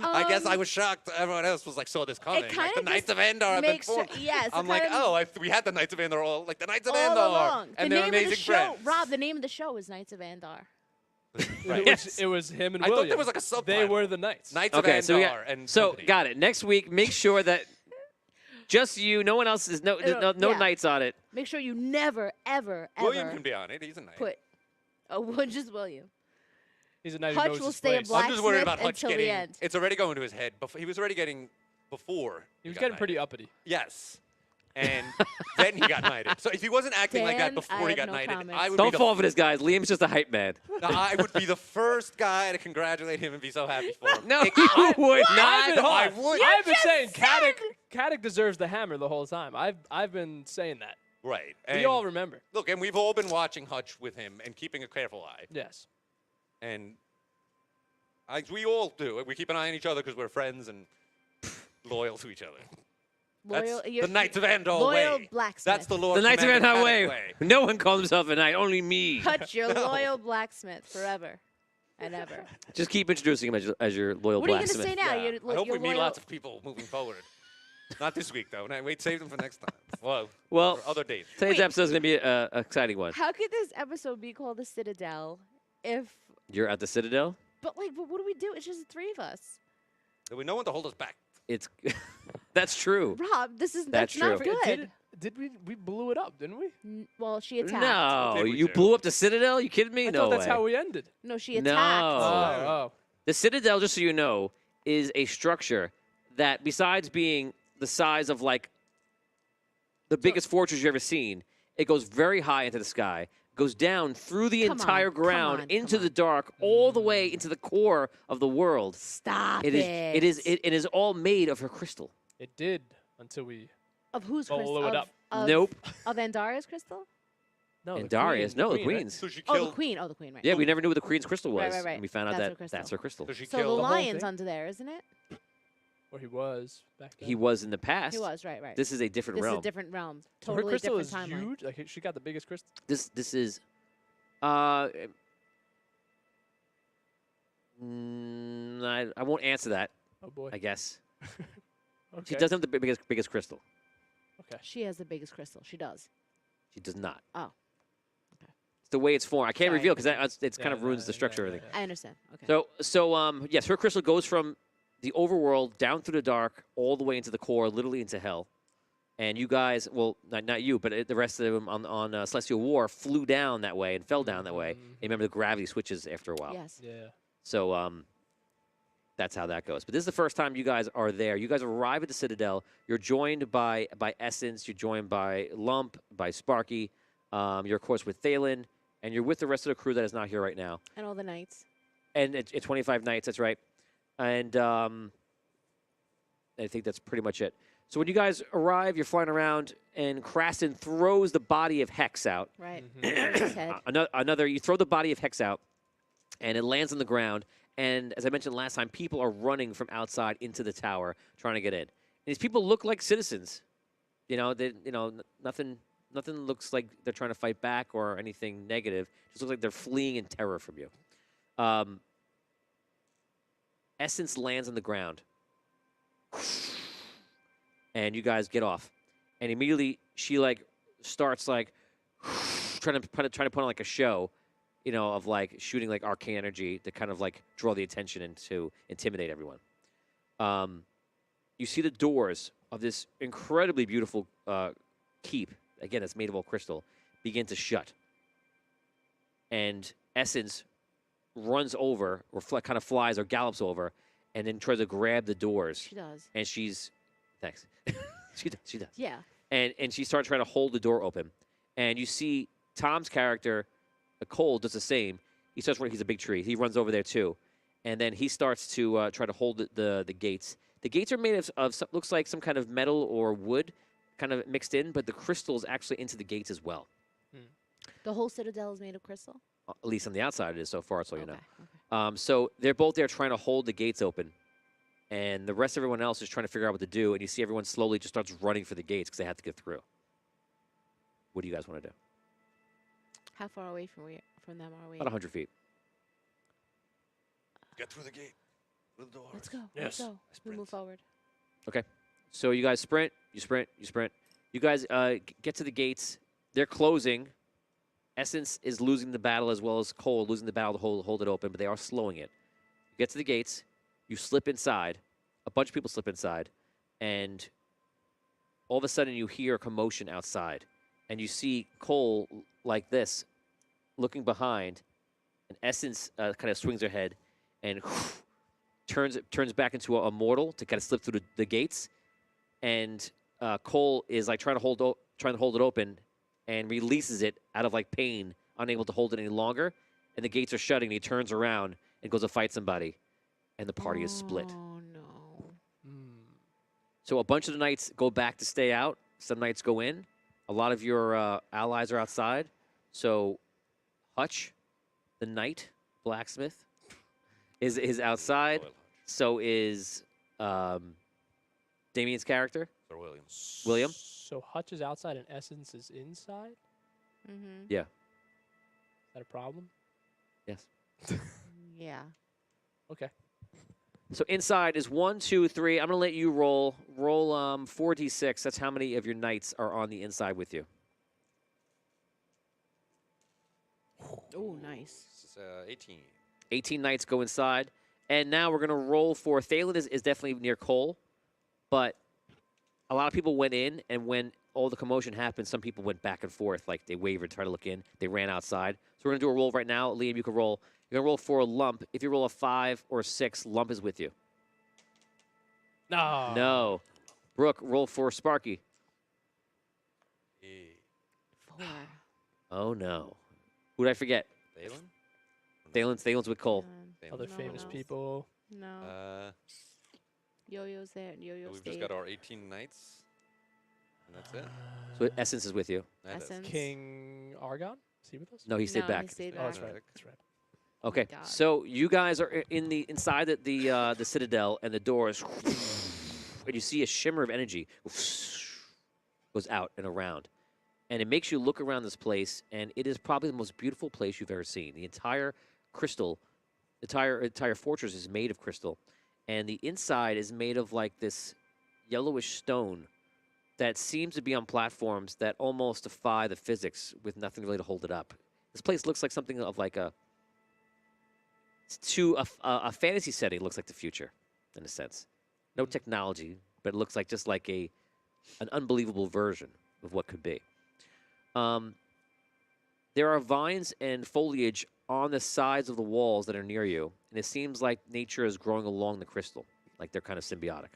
I guess I was shocked. Everyone else was like, saw this coming. Like, kinda the Knights just of Andar have been makes sure- formed. yes, I'm it like, kind of- oh, we had the Knights of Andar all, like the Knights of all Andar. along. And the they're name amazing of the show, friends. Rob. The name of the show is Knights of Andar. Right. It was him and I thought William. there was like a They subtitle. were the knights. Knights of Okay, Andar so we and so company. got it. Next week, make sure that just you, no one else is no Yeah. knights on it. Make sure you never, ever, William ever can be on it. He's a knight. put. Just William. He's a knight who Hutch knows will his stay a place. black- I'm just worried blacksmith about Hutch until the getting. end. It's already going to his head. He was already getting before. He was got getting pretty knighted. uppity. Yes. And then he got knighted. So if he wasn't acting like that Dan, before I he have got no knighted, comments. I would Don't be fall for this, guys. Liam's just a hype man. I would be the first guy to congratulate him and be so happy for him. No, you would I've been, not. I would. I've been just saying said- Caddick deserves the hammer the whole time. I've been saying that. Right. We And all remember. look, and we've all been watching Hutch with him and keeping a careful eye. Yes. And we all do. We keep an eye on each other because we're friends and loyal to each other. Loyal. That's the Knights of Andar loyal way. blacksmith. That's the Lord The Knights of Commander Andar Caddick way. No one calls himself a knight. Only me. Hutch, your loyal blacksmith forever and ever. Just keep introducing him as your loyal What are you blacksmith. gonna say now? Yeah. You're, I hope you're we meet loyal. lots of people moving forward. Not this week, though. No, wait, save them for next time. Well, for other dates. today's Wait. episode is going to be an exciting one. How could this episode be called the Citadel if? You're at the Citadel. But what do we do? It's just the three of us. There'll be no one to hold us back. It's that's true. Rob, that's That's not true. good. Did we blew it up, didn't we? Well, she attacked. No, Did we you do? blew up the Citadel. You kidding me? I no thought that's way. how we ended. No, she attacked. No. Oh. The Citadel, just so you know, is a structure that, besides being the size of like the biggest fortress you've ever seen, it goes very high into the sky, goes down through the Come on, entire come ground on, into come the on. dark, all the way into the core of the world. Stop It is. It is all made of her crystal. It did until we. Of whose Blew crystal? it up. Nope. Of Andaria's crystal? No. And the Darius, queen, no, the queen, right? Queen's. So she Oh, killed. the queen. Oh, the queen, right. Yeah, we never knew what the Queen's crystal was, Right, right, right. and we found out That's her that crystal. that's her crystal. So she So the killed. whole lion's thing? under there, isn't it? Where he was back then. He was in the past. He was, right. This is a different This realm. is a different realm. So her Totally crystal different is timeline. huge. Like she got the biggest crystal. This is. I won't answer that. Oh boy. I guess Okay. she doesn't have the biggest crystal. Okay. She has the biggest crystal. She does. She does not. Oh. It's the way it's formed. I can't Sorry. reveal because it's kind of Yeah, ruins yeah, the structure yeah, of everything. I understand. Okay. So yes, her crystal goes from the overworld down through the dark, all the way into the core, literally into hell. And you guys, well, not you, but the rest of them on Celestial War flew down that way and fell down that way. And remember, the gravity switches after a while. Yes. Yeah. So that's how that goes. But this is the first time you guys are there. You guys arrive at the Citadel. You're joined by Essence. You're joined by Lump, by Sparky. You're, of course, with Thalen. And you're with the rest of the crew that is not here right now. And all the knights. And it's 25 nights, that's right. And I think that's pretty much it. So when you guys arrive, you're flying around, and Kraston throws the body of Hex out. Right. Mm-hmm. Over his head. You throw the body of Hex out, and it lands on the ground. And as I mentioned last time, people are running from outside into the tower trying to get in. And these people look like citizens. Nothing looks like they're trying to fight back or anything negative. It just looks like they're fleeing in terror from you. Essence lands on the ground. And you guys get off. And immediately she starts trying to put on like a show, of like shooting like arcane energy to kind of like draw the attention and to intimidate everyone. You see the doors of this incredibly beautiful keep, again, it's made of all crystal, begin to shut. And Essence runs over, or kind of flies or gallops over, and then tries to grab the doors. She does. And thanks. She does. Yeah. And she starts trying to hold the door open. And you see Tom's character Cole does the same. He starts running. He's a big tree. He runs over there too, and then he starts to try to hold the gates. The gates are made of looks like some kind of metal or wood, kind of mixed in, but the crystal is actually into the gates as well. The whole citadel is made of crystal. At least on the outside it is so far, so you know. Okay. So they're both there trying to hold the gates open, and the rest of everyone else is trying to figure out what to do. And you see everyone slowly just starts running for the gates because they have to get through. What do you guys want to do? How far away from them are we? About 100 feet. Get through the gate. Through the doors. Let's go. Yes. Let's go. We move forward. Okay. So you guys sprint. You sprint. You sprint. You guys get to the gates. They're closing. Essence is losing the battle as well as Cole losing the battle to hold it open, but they are slowing it. You get to the gates. You slip inside. A bunch of people slip inside. And all of a sudden you hear a commotion outside. And you see Cole like this, looking behind. And Essence kind of swings her head and turns back into a mortal to kind of slip through the gates. And Cole is like trying to hold it open and releases it out of like pain, unable to hold it any longer. And the gates are shutting. And he turns around and goes to fight somebody. And the party is split. Oh, no. So a bunch of the knights go back to stay out. Some knights go in. A lot of your allies are outside. So Hutch, the knight, blacksmith, is outside. Loyal. So is Damien's character, Sir William. William. So Hutch is outside and Essence is inside? Mm-hmm. Yeah. Is that a problem? Yes. Yeah. Okay. So inside is 1, 2, 3. I'm gonna let you roll. Roll 4d6. That's how many of your knights are on the inside with you. Oh, nice. This is 18. 18 knights go inside. And now we're gonna roll for Thalen is definitely near Cole, but a lot of people went in, and when all the commotion happened, some people went back and forth, like they wavered, tried to look in, they ran outside. So we're gonna do a roll right now. Liam, you can roll. You're gonna roll for a lump. If you roll a 5 or a 6, lump is with you. No. No. Brooke, roll for Sparky. Hey. 4. Oh no. Who did I forget? Thalen? Talen's with Cole. Other No famous one else. people. No. Yo-Yo's there. Yo-Yo We've stayed. just got our 18 knights. And that's it. So Essence is with you. That is. Essence. King Argon? Is he with us? No, he stayed No, back. he stayed Oh, that's back. right. That's right. Okay, God. so you guys are inside the Citadel, and the doors, and you see a shimmer of energy goes out and around, and it makes you look around this place, and it is probably the most beautiful place you've ever seen. The entire crystal, the entire fortress is made of crystal, and the inside is made of like this yellowish stone that seems to be on platforms that almost defy the physics, with nothing really to hold it up. This place looks like something of like a fantasy setting. Looks like the future, in a sense. No technology, but it looks like just like an unbelievable version of what could be. There are vines and foliage on the sides of the walls that are near you, and it seems like nature is growing along the crystal, like they're kind of symbiotic.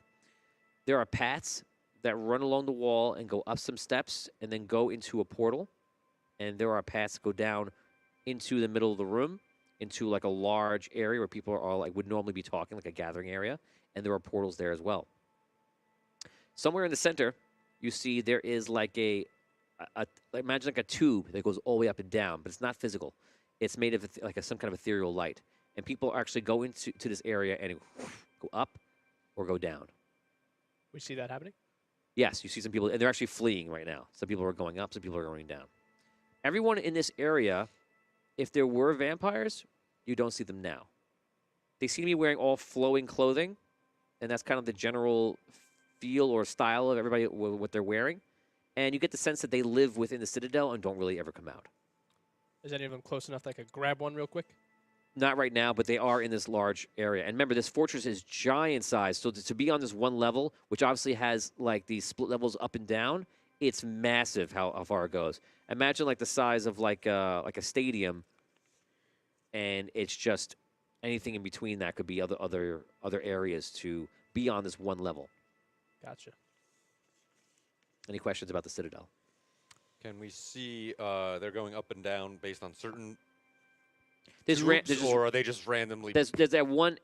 There are paths that run along the wall and go up some steps and then go into a portal, and there are paths that go down into the middle of the room, into like a large area where people are like would normally be talking, like a gathering area, and there are portals there as well. Somewhere in the center, you see there is like imagine like a tube that goes all the way up and down, but it's not physical. It's made of some kind of ethereal light, and people actually go into this area and go up or go down. We see that happening? Yes, you see some people, and they're actually fleeing right now. Some people are going up, some people are going down. Everyone in this area, if there were vampires, you don't see them now. They seem to be wearing all flowing clothing, and that's kind of the general feel or style of everybody, what they're wearing. And you get the sense that they live within the Citadel and don't really ever come out. Is any of them close enough that I could grab one real quick? Not right now, but they are in this large area. And remember, this fortress is giant size. So to be on this one level, which obviously has like these split levels up and down, it's massive how far it goes. Imagine like the size of like a stadium, and it's just anything in between that could be other areas to be on this one level. Gotcha. Any questions about the Citadel? Can we see they're going up and down based on certain tubes, or are they just randomly? there's that one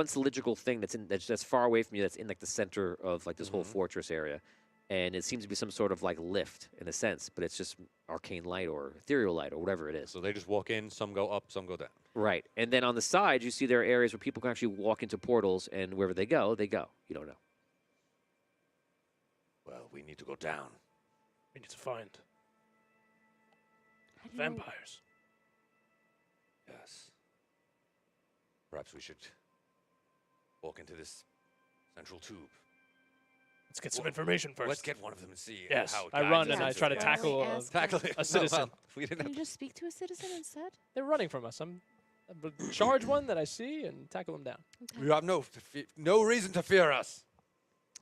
cylindrical thing that's far away from you that's in like the center of like this whole fortress area, and it seems to be some sort of like lift in a sense, but it's just arcane light or ethereal light or whatever it is. So they just walk in. Some go up, some go down. Right, and then on the side you see there are areas where people can actually walk into portals, and wherever they go, they go. You don't know. Well, we need to go down. We need to find How do you know- vampires. Yes. Perhaps we should walk into this central tube. Let's get some information first. Let's get one of them and see Yes, how it I guides run us and I into try to the- tackle Can I a, ask tackle them- it. citizen. No, well, we didn't Can have you just speak to a citizen instead? They're running from us. I'm charge one that I see and tackle them down. Okay. You have no reason to fear us.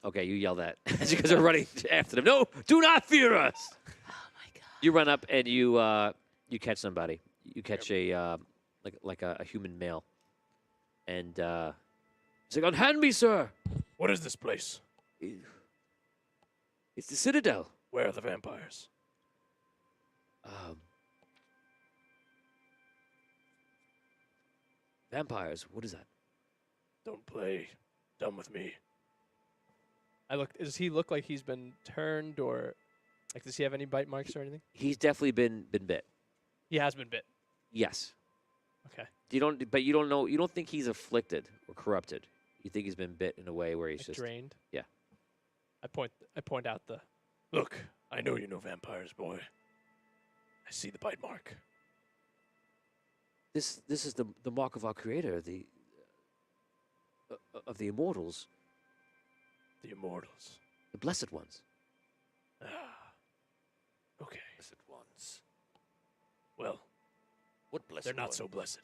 Okay, you yell that as you guys are running after them. No, do not fear us. Oh my god. You run up and you catch somebody. You catch a like a human male, and he's like, "Unhand me, sir." What is this place? It's the Citadel. Where are the vampires? Vampires. What is that? Don't play dumb with me. Does he look like he's been turned, or like does he have any bite marks or anything? He's definitely been bit. He has been bit. Yes. Okay. You don't know. You don't think he's afflicted or corrupted. You think he's been bit in a way where he's Like just drained. yeah. I point out the look. I know you know vampires, boy. I see the bite mark. This is the mark of our creator, the of the immortals, The immortals. the blessed ones. Ah. Okay. Blessed ones. Well, What blessed they're not one? so blessed.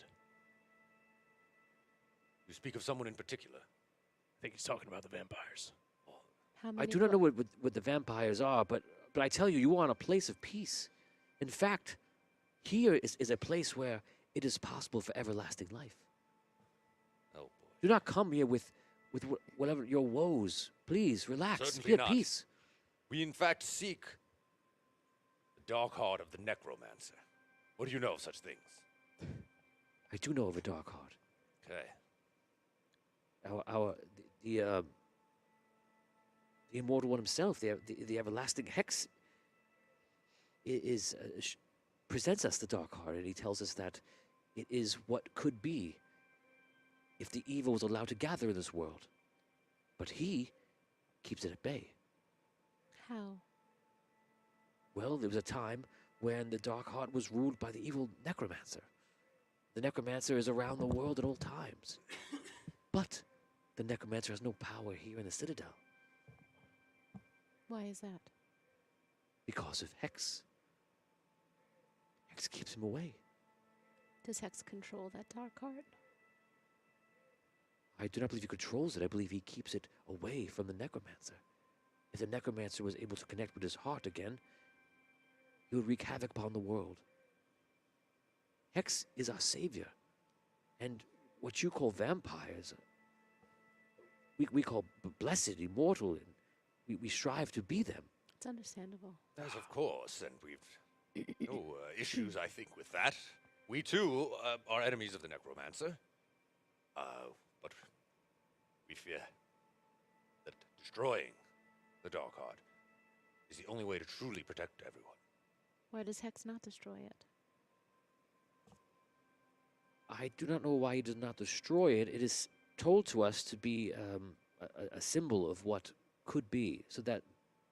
You speak of someone in particular. I think he's talking about the vampires. How many I do not know blo- what the vampires are, but I tell you, you are in a place of peace. In fact, here is a place where it is possible for everlasting life. Oh boy. Do not come here with whatever your woes. Please relax. Certainly Be at not. peace. We in fact seek the dark heart of the necromancer. What do you know of such things? I do know of a dark heart. Okay. The immortal one himself, the everlasting hex, presents us the dark heart, and he tells us that it is what could be if the evil was allowed to gather in this world. But he keeps it at bay. How? Well, there was a time when the dark heart was ruled by the evil necromancer. The necromancer is around the world at all times. But the necromancer has no power here in the Citadel Why is that? because of Hex. Hex keeps him away. Does Hex control that dark heart? I do not believe he controls it. I believe he keeps it away from the necromancer. If the necromancer was able to connect with his heart again, he would wreak havoc upon the world. Hex is our savior. And what you call vampires, we call blessed, immortal, and we strive to be them. It's understandable. Yes, of course, and we've no issues, I think, with that. We too are enemies of the necromancer, but we fear that destroying the dark heart is the only way to truly protect everyone. Why does Hex not destroy it? I do not know why he does not destroy it. It is told to us to be a symbol of what could be, so that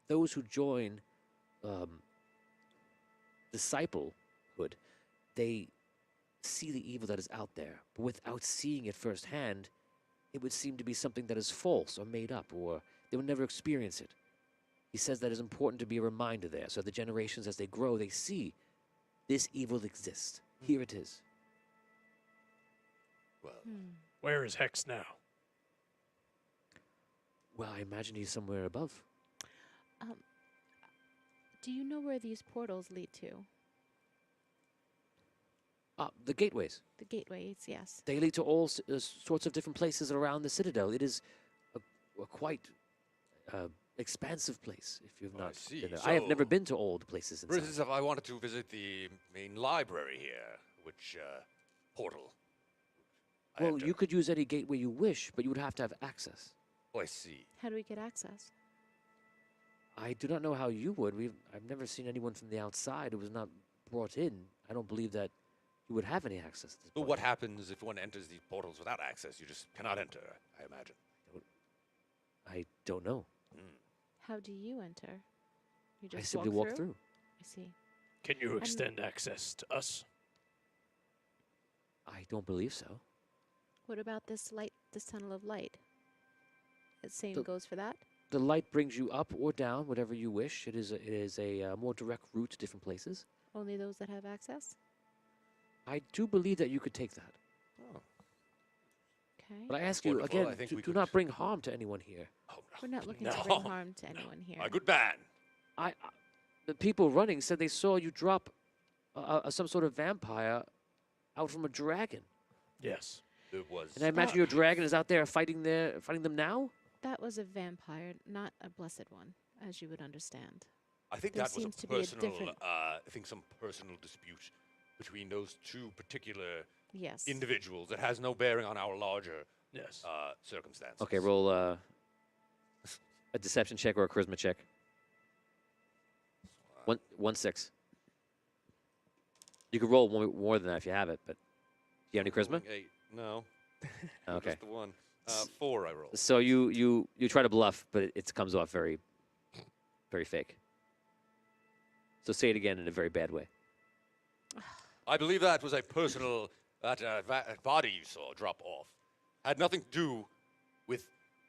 those who join disciplehood, they see the evil that is out there, but without seeing it firsthand, it would seem to be something that is false or made up, or they would never experience it. He says that it's important to be a reminder there, so the generations, as they grow, they see this evil exists. Here it is. Well, Where is Hex now? Well, I imagine he's somewhere above. Do you know where these portals lead to? The gateways. The gateways, yes. They lead to all sorts of different places around the Citadel. It is a quite expansive place, if you've I not see. been there. I have never So- been to all the places for inside. instance, if I wanted to visit the main library here, which portal. I Well, enter. you could use any gateway you wish, but you would have to have access. Oh, I see. How do we get access? I do not know how you would. I've never seen anyone from the outside who was not brought in. I don't believe that you would have any access to this But place. what happens if one enters these portals without access? You just cannot enter, I imagine. I don't know. How do you enter? You just I simply walk through. I see. Can you extend access to us? I don't believe so. What about this light, this tunnel of light? The same The- goes for that? The light brings you up or down, whatever you wish. It is a more direct route to different places. Only those that have access? I do believe that you could take that. Oh. But Okay. I ask you Wonderful. again, I think do, we do could- not bring harm to anyone here. Oh, We're not looking no. to bring harm to anyone here. A good man. The people running said they saw you drop some sort of vampire out from a dragon, Yes. It was. and I imagine your dragon is out there fighting them now. That was a vampire, not a blessed one, as you would understand. I think there that was seems a to be a personal. different- I think some personal dispute between those two particular Yes. individuals that has no bearing on our larger Yes. circumstances. Okay, roll a deception check or a charisma check. 1-6. You could roll more than that if you have it, but do you have any charisma? Eight. No. Okay. Just the one. 4 I rolled. So you try to bluff, but it comes off very, very fake. So say it again in a very bad way. I believe that was a personal. That body you saw drop off had nothing to do with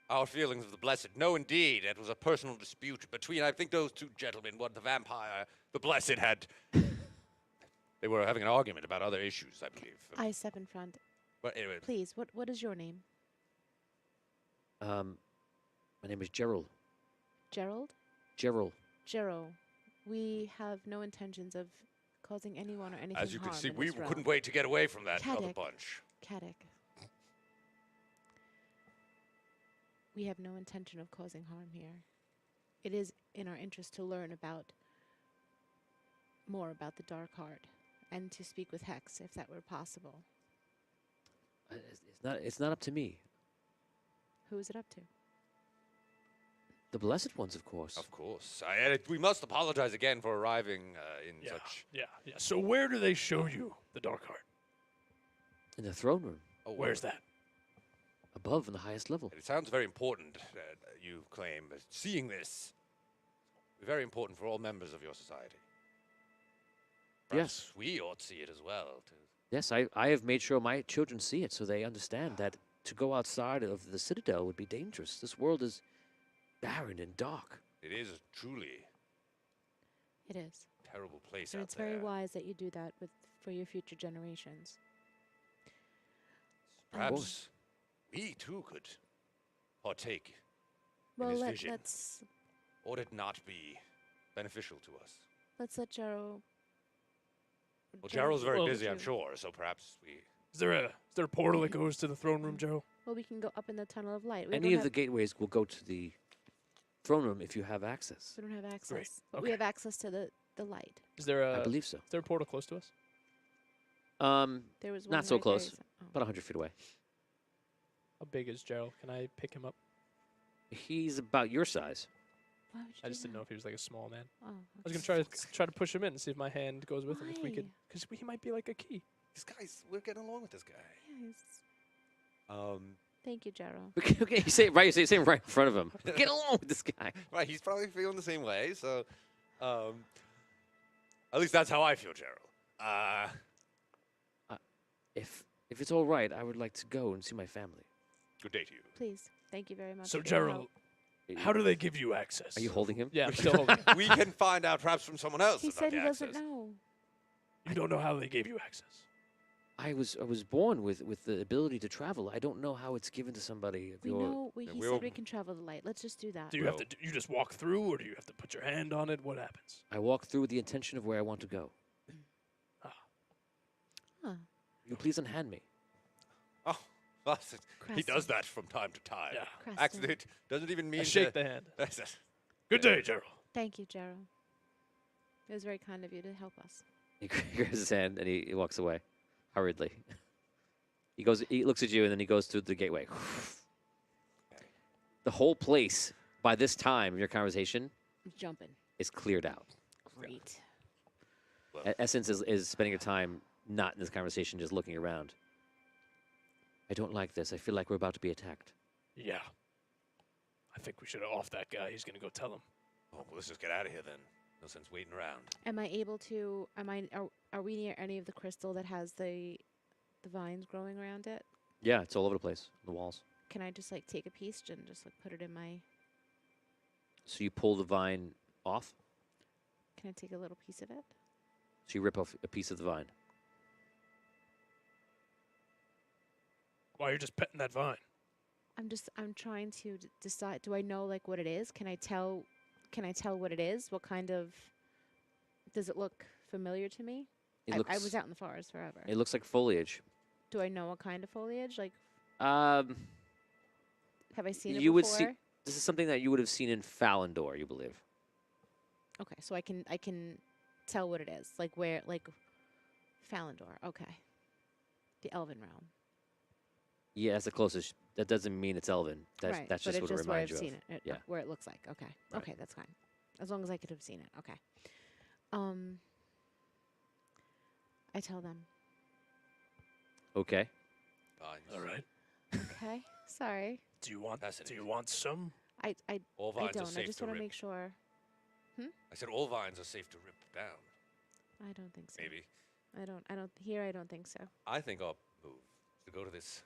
our feelings of the blessed. No, indeed, it was a personal dispute between, I think, those two gentlemen. What the vampire, the blessed had. They were having an argument about other issues, I believe. I step in front. But anyway, Please, what is your name? My name is Gerald. Gerald? Gerald. Gerald. We have no intentions of causing anyone or anything as you can harm see, in we this realm. couldn't wait to get away from that other Caddick. bunch. Caddick. We have no intention of causing harm here. It is in our interest to learn more about the Dark Heart and to speak with Hex if that were possible. It's not up to me. Who is it up to? The blessed ones, of course. Of course. We must apologize again for arriving in Yeah. such. Yeah. Yeah. So where do they show you the Dark Heart? In the throne room, Oh, Where's that? above in the highest level. It sounds very important, you claim. Seeing this, very important for all members of your society. Yes. Perhaps we ought to see it as well. Yes, I have made sure my children see it so they understand that to go outside of the Citadel would be dangerous. This world is barren and dark. It is truly It is. a terrible place And out it's there. very wise that you do that for your future generations. Perhaps we too could partake Well, in his vision. let's Or it not be beneficial to us. let Gerald. Well, Gerald's very Well, busy, I'm you- sure, so perhaps we. Is there a portal that goes to the throne room, Joe? Well, we can go up in the tunnel of light. We Any don't of the gateways will go to the throne room if you have access. We don't have access, but we Okay. have access to the light. Is there I believe so. is there a portal close to us? There was one Not so right there, close. oh. About 100 feet away. How big is Gerald? Can I pick him up? He's about your size. Why would you I do just didn't know that? if he was like a small man. Oh, I was gonna try to push him in and see if my hand goes with him. If we could, Why? because he might be like a key. This guy's. We're getting along with this guy. Yes. Um, Thank you, Gerald. Okay, you say it right. You say it right in front of him. Get along with this guy. right, he's probably feeling the same way, so. At least that's how I feel, Gerald. If it's all right, I would like to go and see my family. Good day to you. Please, thank you very much. So for your Gerald, help. how do they give you access? Are you holding him? Yeah, I'm still holding. him. We can find out perhaps from someone else. He about said the he doesn't access. know. You don't know how they gave you access. I was born with the ability to travel. I don't know how it's given to somebody of We your. know. Yeah, He we'll- said we can travel the light. Let's just do that. Do you have to? Well- You just walk through, or do you have to put your hand on it? What happens? I walk through with the intention of where I want to go. Huh. You please unhand me. Oh, well, he does Crescent. that from time to time. Yeah. Crescent. Accident doesn't even mean I shake to- the hand. That's it. Good day, Gerald. Thank you, Gerald. It was very kind of you to help us. He grabs his hand and he walks away hurriedly. He goes. He looks at you, and then he goes through the gateway. The whole place, by this time of your conversation, Jumping. is cleared out. Great. Essence is spending her time not in this conversation, just looking around. I don't like this. I feel like we're about to be attacked. Yeah. I think we should have off that guy. He's gonna go tell him. Oh, well, let's just get out of here then. No sense waiting around. Am I able to? Are we near any of the crystal that has the vines growing around it? Yeah, it's all over the place, the walls. Can I just like take a piece and just like put it in my? So you pull the vine off. Can I take a little piece of it? So you rip off a piece of the vine. Why you're just petting that vine? I'm trying to decide. Do I know like what it is? Can I tell what it is? What kind of? Does it look familiar to me? It I looks. was out in the forest forever. It looks like foliage. Do I know what kind of foliage? Like, Um, have I seen it you before? would see. This is something that you would have seen in Falindor, you believe. Okay, so I can tell what it is. Like where, like Falindor. Okay, the Elven realm. Yeah, that's the closest. That doesn't mean it's Elven. That's Right, that's but just it's what it just where reminds I've you seen of. it. Yeah. Where it looks like. Okay. Right. Okay, that's fine. As long as I could have seen it. Okay. I tell them. Okay. Vines. All right. Okay. Sorry. Do you want Fascinating. some? I All vines are don't. I safe just to want to rip. make sure. I said all vines are safe to rip down. I don't think so. Maybe. I don't think so. I think our move is to go to this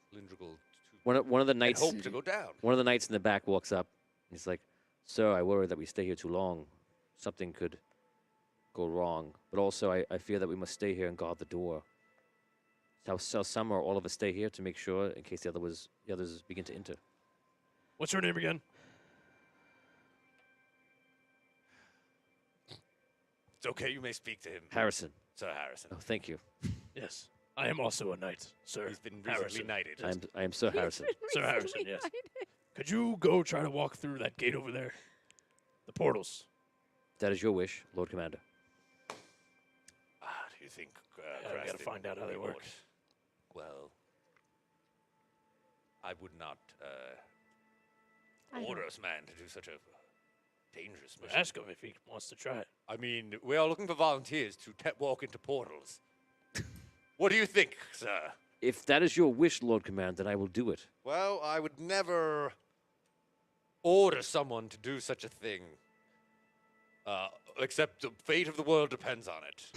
cylindrical tube One of the and knights. hope to go down. One of the knights in the back walks up. He's like, "Sir, I worry that we stay here too long. Something could go wrong. But also, I fear that we must stay here and guard the door. So some or all of us stay here to make sure in case the others begin to enter." What's your name again? It's okay, you may speak to him. Harrison. Sir Harrison. Oh, thank you. Yes. I am also a knight, sir. He's been recently Harrison. knighted. I am Sir Harrison. Sir Harrison, yes. Could you go try to walk through that gate over there? The portals. That is your wish, Lord Commander. Do you think Yeah, we gotta Creston find out how they we work. ought- Well, I would not I order don't- us man to do such a dangerous mission. Ask him if he wants to try it. I mean, we are looking for volunteers to walk into portals. What do you think, sir? If that is your wish, Lord Commander, then I will do it. Well, I would never order someone to do such a thing, except the fate of the world depends on it.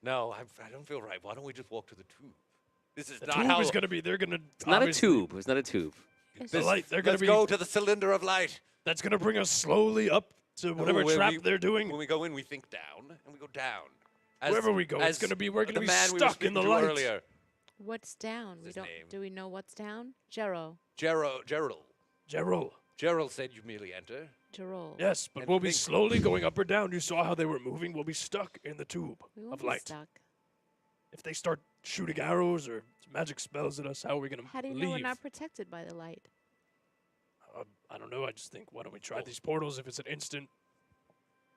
No, I don't feel right. Why don't we just walk to the tube? This is The not tube how. is gonna be. They're gonna. It's not a obviously- tube. It's not a tube. It's The This- light. They're gonna Let's be. go to the cylinder of light. That's gonna bring us slowly up to whatever when trap we- they're doing. When we go in, we think down, and we go down. Wherever we go, it's as gonna be- we're gonna the be man we were stuck in speaking the to light. earlier. What's down? We his don't. name? Do we know what's down? Gerald. Gerald. Gerald. Gerald said you merely enter. Gerald. Yes, but And we'll be think- slowly going up or down. You saw how they were moving. We'll be stuck in the tube We won't of be light. stuck. If they start shooting arrows or magic spells at us, how are we gonna How do you leave? know we're not protected by the light? I don't know. I just think, why don't we try these portals? If it's an instant,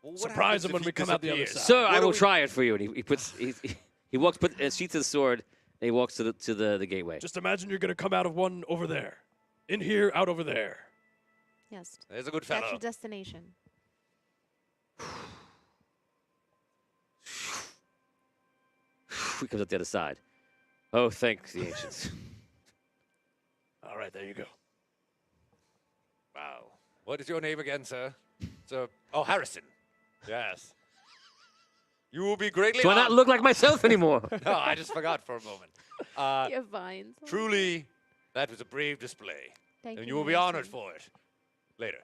Well, what Surprise happens him if when he we come out the other disappears? side. Sir, What I do will we- try it for you. And he puts he walks sheaths his sword and he walks to the gateway. just imagine you're gonna come out of one over there, in here, out over there. Yes. There's a good That's fellow. your destination. He comes up the other side. Oh, thanks, the ancients. All right, there you go. Wow. What is your name again, sir? Sir. Oh, Harrison. Yes. You will be greatly. Do I not honored- look like myself anymore? No, I just forgot for a moment. Your vines. Truly, that was a brave display, Thank and you. you will be honored Harrison. for it. Later.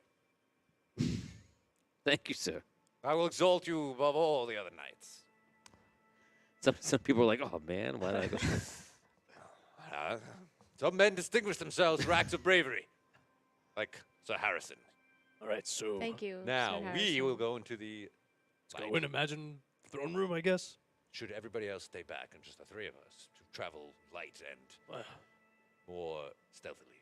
Thank you, sir. I will exalt you above all the other knights. Some people are like, oh man, why did I go? Some men distinguish themselves for acts of bravery, like Sir Harrison. All right, so Thank you. Sir Now we Harrison. will go into the. let's light. go in. Imagine throne room, I guess. Should everybody else stay back and just the three of us to travel light and Well, more stealthily?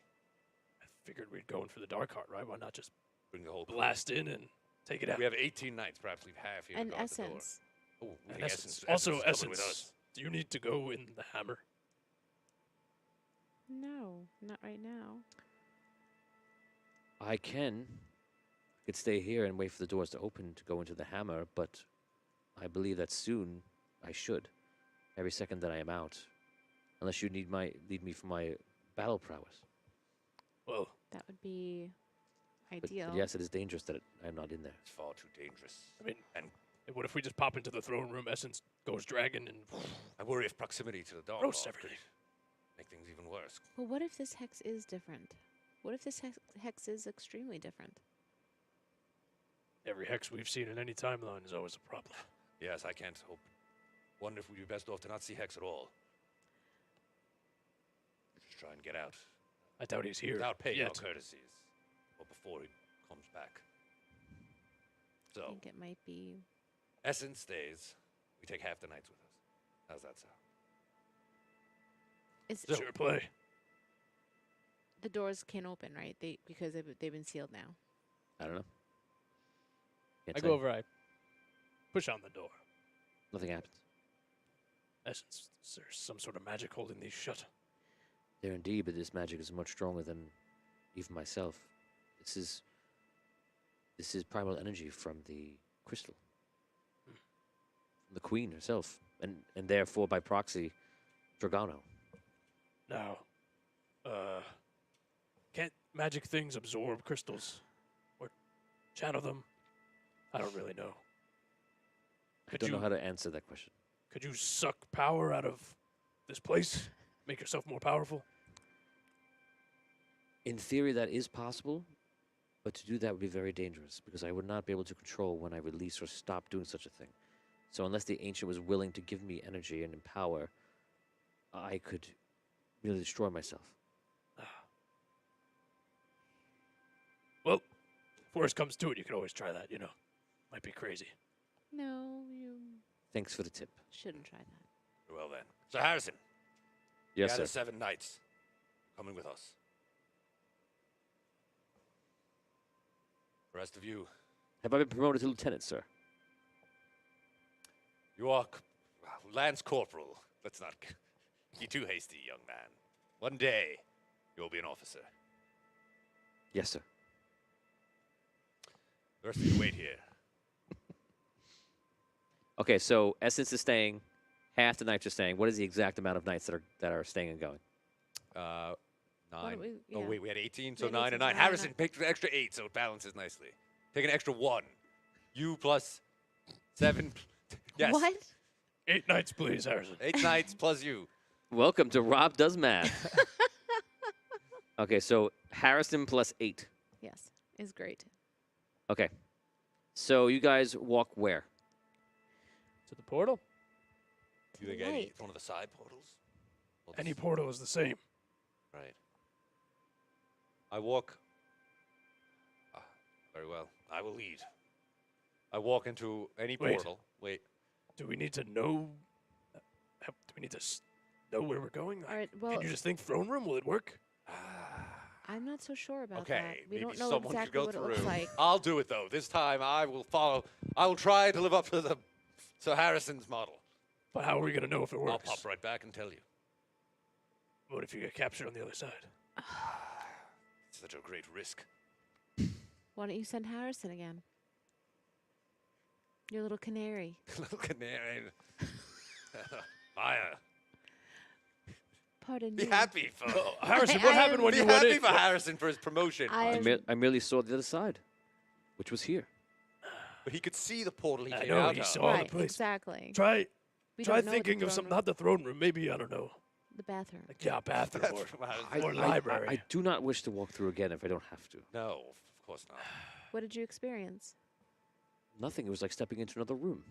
I figured we'd go in for the dark heart, right? Why not just Bring the whole crew. blast in and take it out? We have 18 knights. Perhaps leave half here. to And guard the door. essence. Oh, we And think essence. Essence Also, is coming with essence. us. Do you need to go in the hammer? No, not right now. I could stay here and wait for the doors to open to go into the hammer, but I believe that soon I should. Every second that I am out, unless you need me for my battle prowess. Well, That would be But ideal. yes, it is dangerous that I'm not in there. It's far too dangerous. I mean, And what if we just pop into the throne room, Essence goes dragon, and I worry if proximity to the Dark roast Lord could everything? make things even worse. Well, what if this hex is different? What if this hex is extremely different? Every hex we've seen in any timeline is always a problem. Yes, I can't hope. Wonder if we'd be best off to not see Hex at all. Just try and get out I doubt he's here without paying our yet. courtesies, or before he comes back. I So, think it might be. Essence stays. We take half the nights with us. How's that sound? Is So- Sure play. the doors can't open, right? Because they've been sealed now. I don't know. Can't I say. go over, I push on the door. Nothing happens. Essence, is there some sort of magic holding these shut? There indeed, but this magic is much stronger than even myself. This is primal energy from the crystal. From the queen herself. And therefore by proxy, Dragano. Now, can't magic things absorb crystals? Or channel them? I don't really know. I don't know how to answer that question. Could you suck power out of this place? Make yourself more powerful? In theory, that is possible, but to do that would be very dangerous because I would not be able to control when I release or stop doing such a thing. So unless the ancient was willing to give me energy and power, I could really destroy myself. Well, if worst comes to it, you can always try that, you know. Might be crazy. No, you Thanks for the tip. shouldn't try that. Well then. So Harrison, Yes, gather sir. 7 knights. Coming with us. The rest of you, Have I been promoted to lieutenant, sir? you are Lance Corporal. Let's not be too hasty, young man. One day, you'll be an officer. Yes, sir. The rest of you wait here. Okay, so Essence is staying. Half the knights are staying. What is the exact amount of knights that are staying and going? 9. don't we- Oh, yeah. wait, we had 18, We so had 9 18, and so 9. 9 and Harrison 9. picked an extra 8, so it balances nicely. Take an extra 1. You plus 7. Yes. What? 8 nights, please, Harrison. 8 knights plus you. Welcome to Rob Does Math. Okay, so Harrison plus 8. Yes, is great. Okay. So you guys walk where? To the portal? You To think the any light. one of the side portals? Or the Any s- portal is the same. Right. I walk. Very well. I will lead. I walk into any Wait. portal. Wait. Do we need to know? Do we need to know where we're going? All right. Well, Can you just think throne room? Will it work? I'm not so sure about Okay, that. We maybe don't know someone could exactly go what through. it looks like. I'll do it though. This time I will follow. I will try to live up to Harrison's model. But how are we going to know if it works? I'll pop right back and tell you. What if you get captured on the other side? Such a great risk. Why don't you send Harrison again? Your little canary. Little canary. Maya, Pardon be me. happy for. Harrison, I what am- happened when Be you went happy in? for Harrison for his promotion. I am- I merely saw the other side, which was here. But he could see the portal he I came know, out he of. saw the Right, place. exactly. Try We try don't know what the thinking of throne something, room- not the throne room, maybe, I don't know. The bathroom. Like, yeah, bathroom or library. I do not wish to walk through again if I don't have to. No, of course not. What did you experience? Nothing. It was like stepping into another room.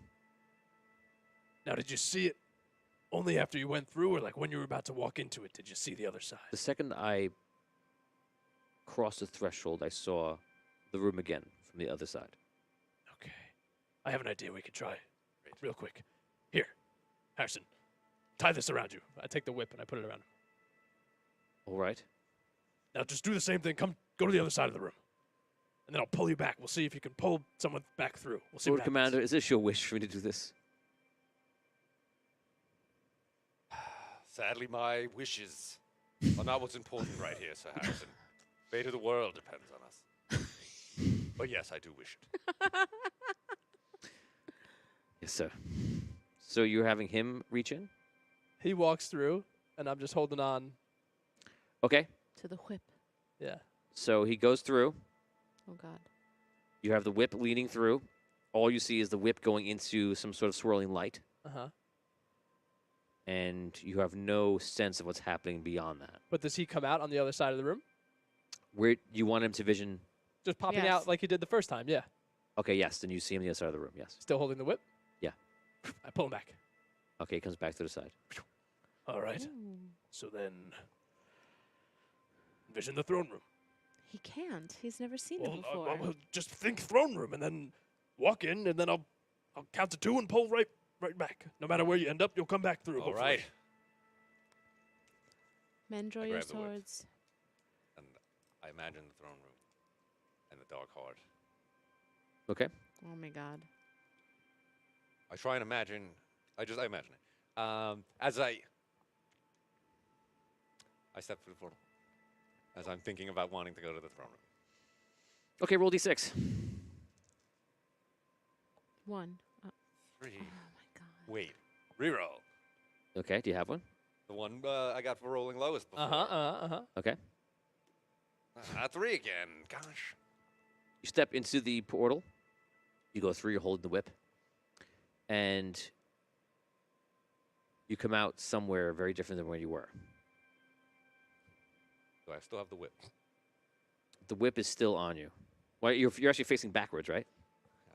Now, did you see it only after you went through, or like when you were about to walk into it, did you see the other side? The second I crossed the threshold, I saw the room again from the other side. Okay. I have an idea we could try. Real quick. Here, Harrison, tie this around you. I take the whip and I put it around him. All right. Now just do the same thing. Go to the other side of the room. And then I'll pull you back. We'll see if you can pull someone back through. We'll see Lord what happens. Commander, is this your wish for me to do this? Sadly, my wishes Well, not what's important right here, Sir Harrison. Fate of the world depends on us. But yes, I do wish it. Yes, sir. So you're having him reach in? He walks through, and I'm just holding on. Okay. To the whip. Yeah. So he goes through. Oh God. You have the whip leading through. All you see is the whip going into some sort of swirling light, Uh-huh. and you have no sense of what's happening beyond that. But does he come out on the other side of the room? Where you want him to vision? Just popping Yes. out like he did the first time, yeah. Okay, yes. Then you see him on the other side of the room. Yes. Still holding the whip? Yeah. I pull him back. Okay, he comes back to the side. All right. So then, envision the throne room. He can't. He's never seen Well, it before. well, just think throne room, and then walk in, and then I'll count to 2 and pull right back. No matter where you end up, you'll come back through. All hopefully. right. Men, draw I your grab the whip. swords. And I imagine the throne room and the dark heart. Okay. Oh my God. I try and imagine. I imagine it. As I step through the portal. As I'm thinking about wanting to go to the throne room. Okay, roll d6. 1. 3. Oh my God. Wait. Reroll. Okay, do you have one? The one I got for rolling lowest before. Uh-huh. Okay. 3 again. Gosh. You step into the portal. You go through, you're holding the whip. And you come out somewhere very different than where you were. Do I still have the whip? The whip is still on you. Well, you're actually facing backwards, right?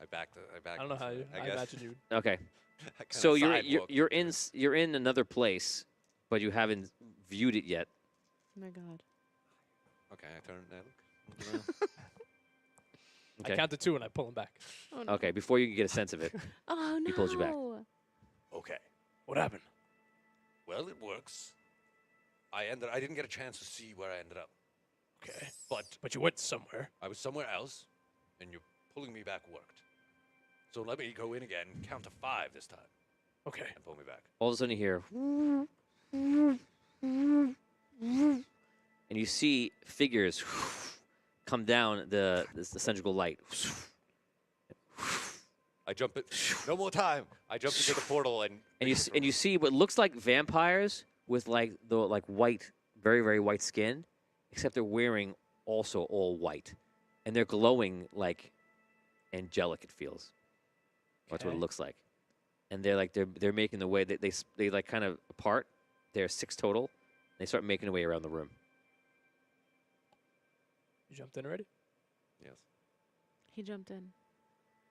I backed. I don't know how you. I guess. imagine you. Okay. I kinda So sidewalked you're through. you're in another place, but you haven't viewed it yet. Oh my God. Okay, I turn and look. around. Okay. I count to 2 and I pull him back. Oh no. Okay, before you can get a sense of it. Oh no. He pulls you back. Okay. What happened? Well, it works. I didn't get a chance to see where I ended up. Okay. But But you went somewhere. I was somewhere else, and you pulling me back worked. So let me go in again, count to 5 this time, Okay. and pull me back. All of a sudden you hear, and you see figures come down the cylindrical light. I jump it. No more time. I jump into the portal and And you see what looks like vampires with like white, very very white skin, except they're wearing also all white, and they're glowing like angelic. It feels. That's what it Okay. looks like, and they're making the way that they like kind of apart. There are 6 total. They start making their way around the room. You jumped in already? yes. He jumped in.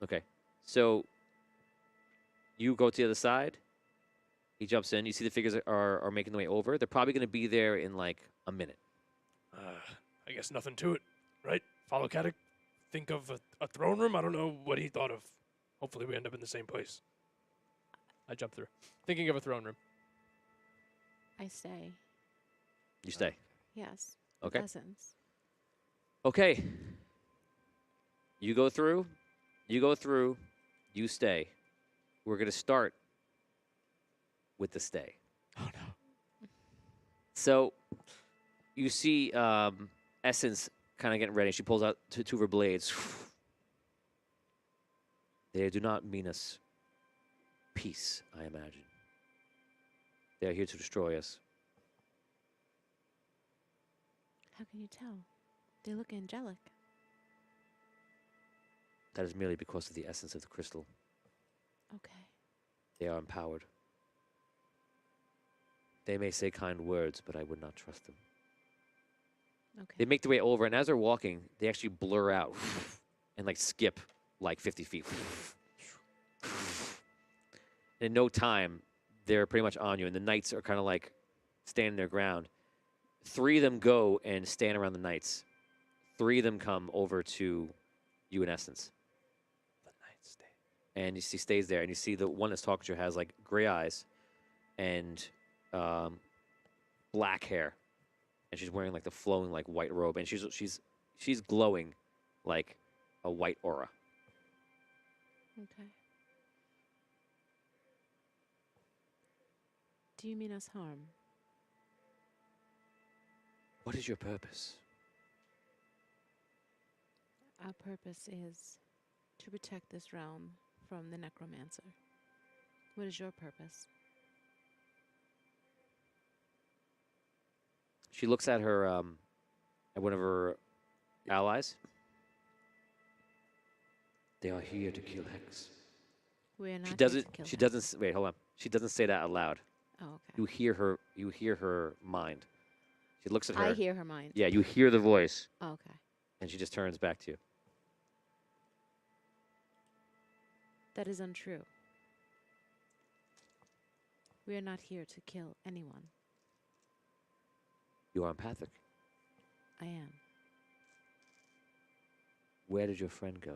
Okay, so you go to the other side. He jumps in. You see the figures are making their way over. They're probably going to be there in like a minute. I guess nothing to it, right? Follow Caddick. Think of a throne room. I don't know what he thought of. Hopefully we end up in the same place. I jump through. Thinking of a throne room. I stay. You stay. Yes. Okay. Essence. Okay. You go through. You go through. You stay. We're going to start with the stay. Oh no. So you see Essence kind of getting ready. She pulls out two of her blades. They do not mean us peace, I imagine. They are here to destroy us. How can you tell? They look angelic. That is merely because of the essence of the crystal. Okay. They are empowered. They may say kind words, but I would not trust them. Okay. They make their way over, and as they're walking, they actually blur out and like skip like 50 feet. In no time, they're pretty much on you, and the knights are kind of like standing their ground. 3 of them go and stand around the knights. 3 of them come over to you in essence. The night stay. And you see stays there, and you see the one that's talking to you has like gray eyes and black hair, and she's wearing like the flowing like white robe, and she's glowing like a white aura. Okay. Do you mean us harm? What is your purpose? Our purpose is to protect this realm from the necromancer. What is your purpose? She looks at her, at one of her allies. They are here to kill Hex. We are not She here doesn't. to kill She him. doesn't. Wait, hold on. She doesn't say that out loud. Oh, okay. You hear her. You hear her mind. She looks at her. I hear her mind. Yeah, you hear the voice, Oh, okay. and she just turns back to you. That is untrue. We are not here to kill anyone. You are empathic. I am. Where did your friend go?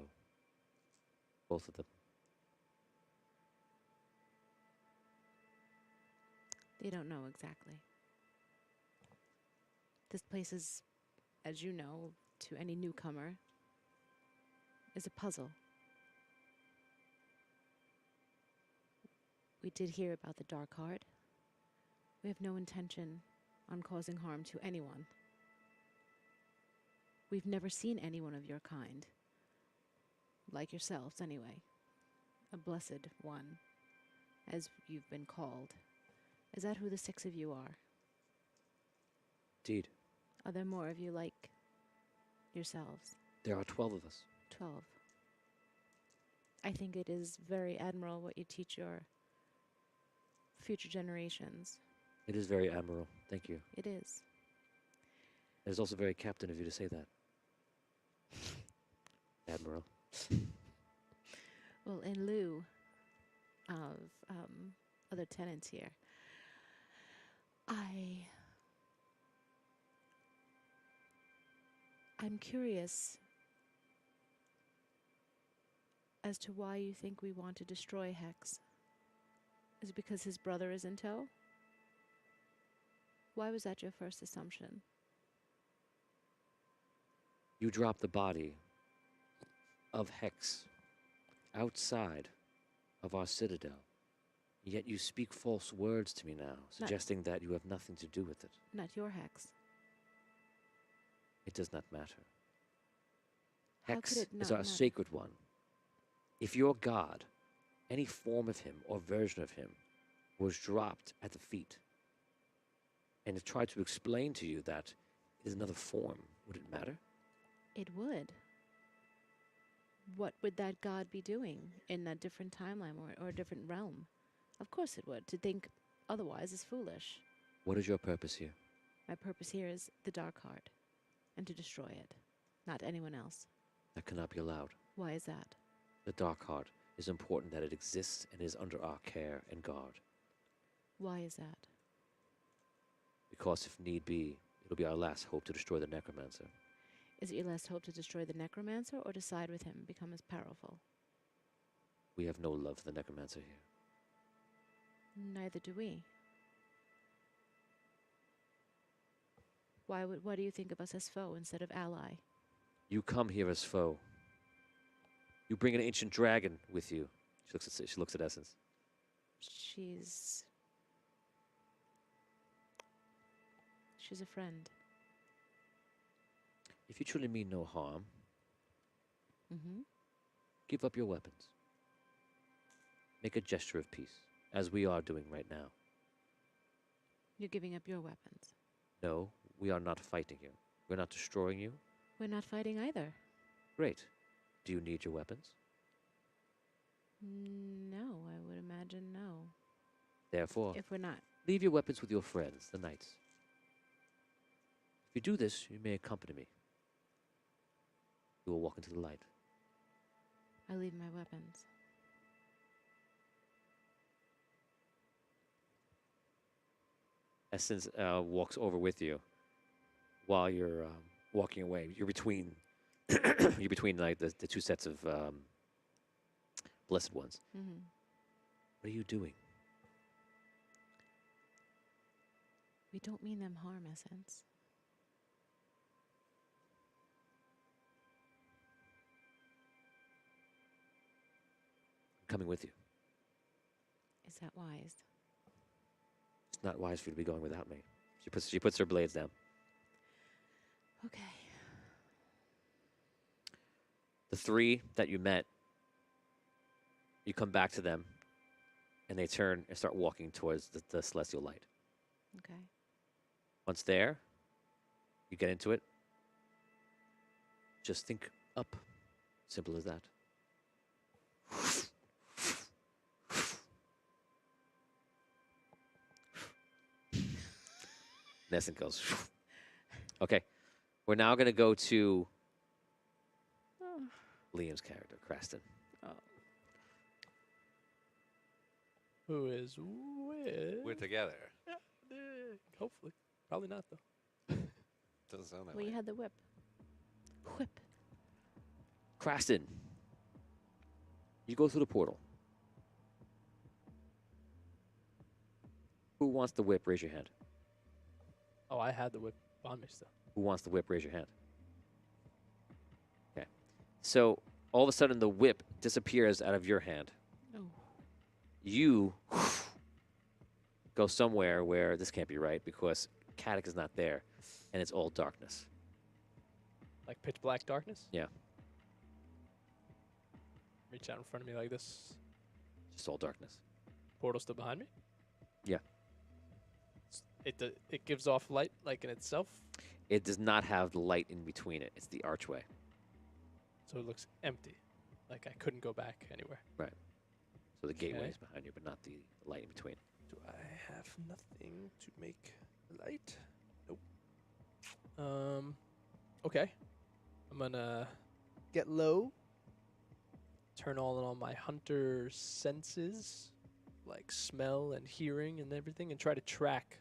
Both of them. They don't know exactly. This place is, as you know, to any newcomer, is a puzzle. We did hear about the Dark Heart. We have no intention on causing harm to anyone. We've never seen anyone of your kind. Like yourselves, anyway. A blessed one, as you've been called. Is that who the 6 of you are? Indeed. Are there more of you like yourselves? There are 12 of us. 12. I think it is very admirable what you teach your future generations. It is very admirable. Thank you. It is. It is also very captain of you to say that. Admiral. Well, in lieu of other tenants here, I'm curious as to why you think we want to destroy Hex. Is it because his brother is in tow? Why was that your first assumption? You dropped the body of Hex outside of our citadel. Yet you speak false words to me now, suggesting that you have nothing to do with it. Not your Hex. It does not matter. How Hex could it is not our matter? sacred one. If your god, any form of him or version of him, was dropped at the feet, and it tried to explain to you that it is another form, would it matter? It would. What would that god be doing in a different timeline or a different realm? Of course it would. To think otherwise is foolish. What is your purpose here? My purpose here is the Dark Heart, and to destroy it, not anyone else. That cannot be allowed. Why is that? The Dark Heart is important that it exists and is under our care and guard. Why is that? Because if need be, it'll be our last hope to destroy the Necromancer. Is it your last hope to destroy the Necromancer or to side with him and become as powerful? We have no love for the Necromancer here. Neither do we. Why do you think of us as foe instead of ally? You come here as foe. You bring an ancient dragon with you. She looks at Essence. She's a friend. If you truly mean no harm, Mm-hmm. give up your weapons. Make a gesture of peace, as we are doing right now. You're giving up your weapons. No, we are not fighting you. We're not destroying you. We're not fighting either. Great. Do you need your weapons? No, I would imagine no. Therefore, If we're not. leave your weapons with your friends, the knights. If you do this, you may accompany me. We will walk into the light. I leave my weapons. Essence walks over with you while you're walking away. You're between you're between like the two sets of blessed ones. Mm-hmm. What are you doing? We don't mean them harm, Essence. I'm coming with you. Is that wise? It's not wise for you to be going without me. She puts her blades down. Okay. The three that you met, you come back to them, and they turn and start walking towards the celestial light. Okay. Once there, you get into it. Just think up. Simple as that. Nesson goes. Okay. We're now going to go to Oh. Liam's character, Creston. Who is with? We're together. Hopefully. Probably not, though. Doesn't sound that Well, way. you had the whip. Whip. Creston. You go through the portal. Who wants the whip? Raise your hand. Oh, I had the whip on me still. Who wants the whip? Raise your hand. Okay. So all of a sudden, the whip disappears out of your hand. Oh. You go somewhere where this can't be right because Caddick is not there, and it's all darkness. Like pitch black darkness? Yeah. Reach out in front of me like this. Just all darkness. Portal still behind me? Yeah. It gives off light like in itself, It does not have the light in between it. It's the archway. so it looks empty. Like I couldn't go back anywhere. So the gateway Okay. is behind you, but not the light in between. Do I have nothing to make light? Nope. Okay. I'm gonna get low. Turn on all my hunter senses, like smell and hearing and everything, and try to track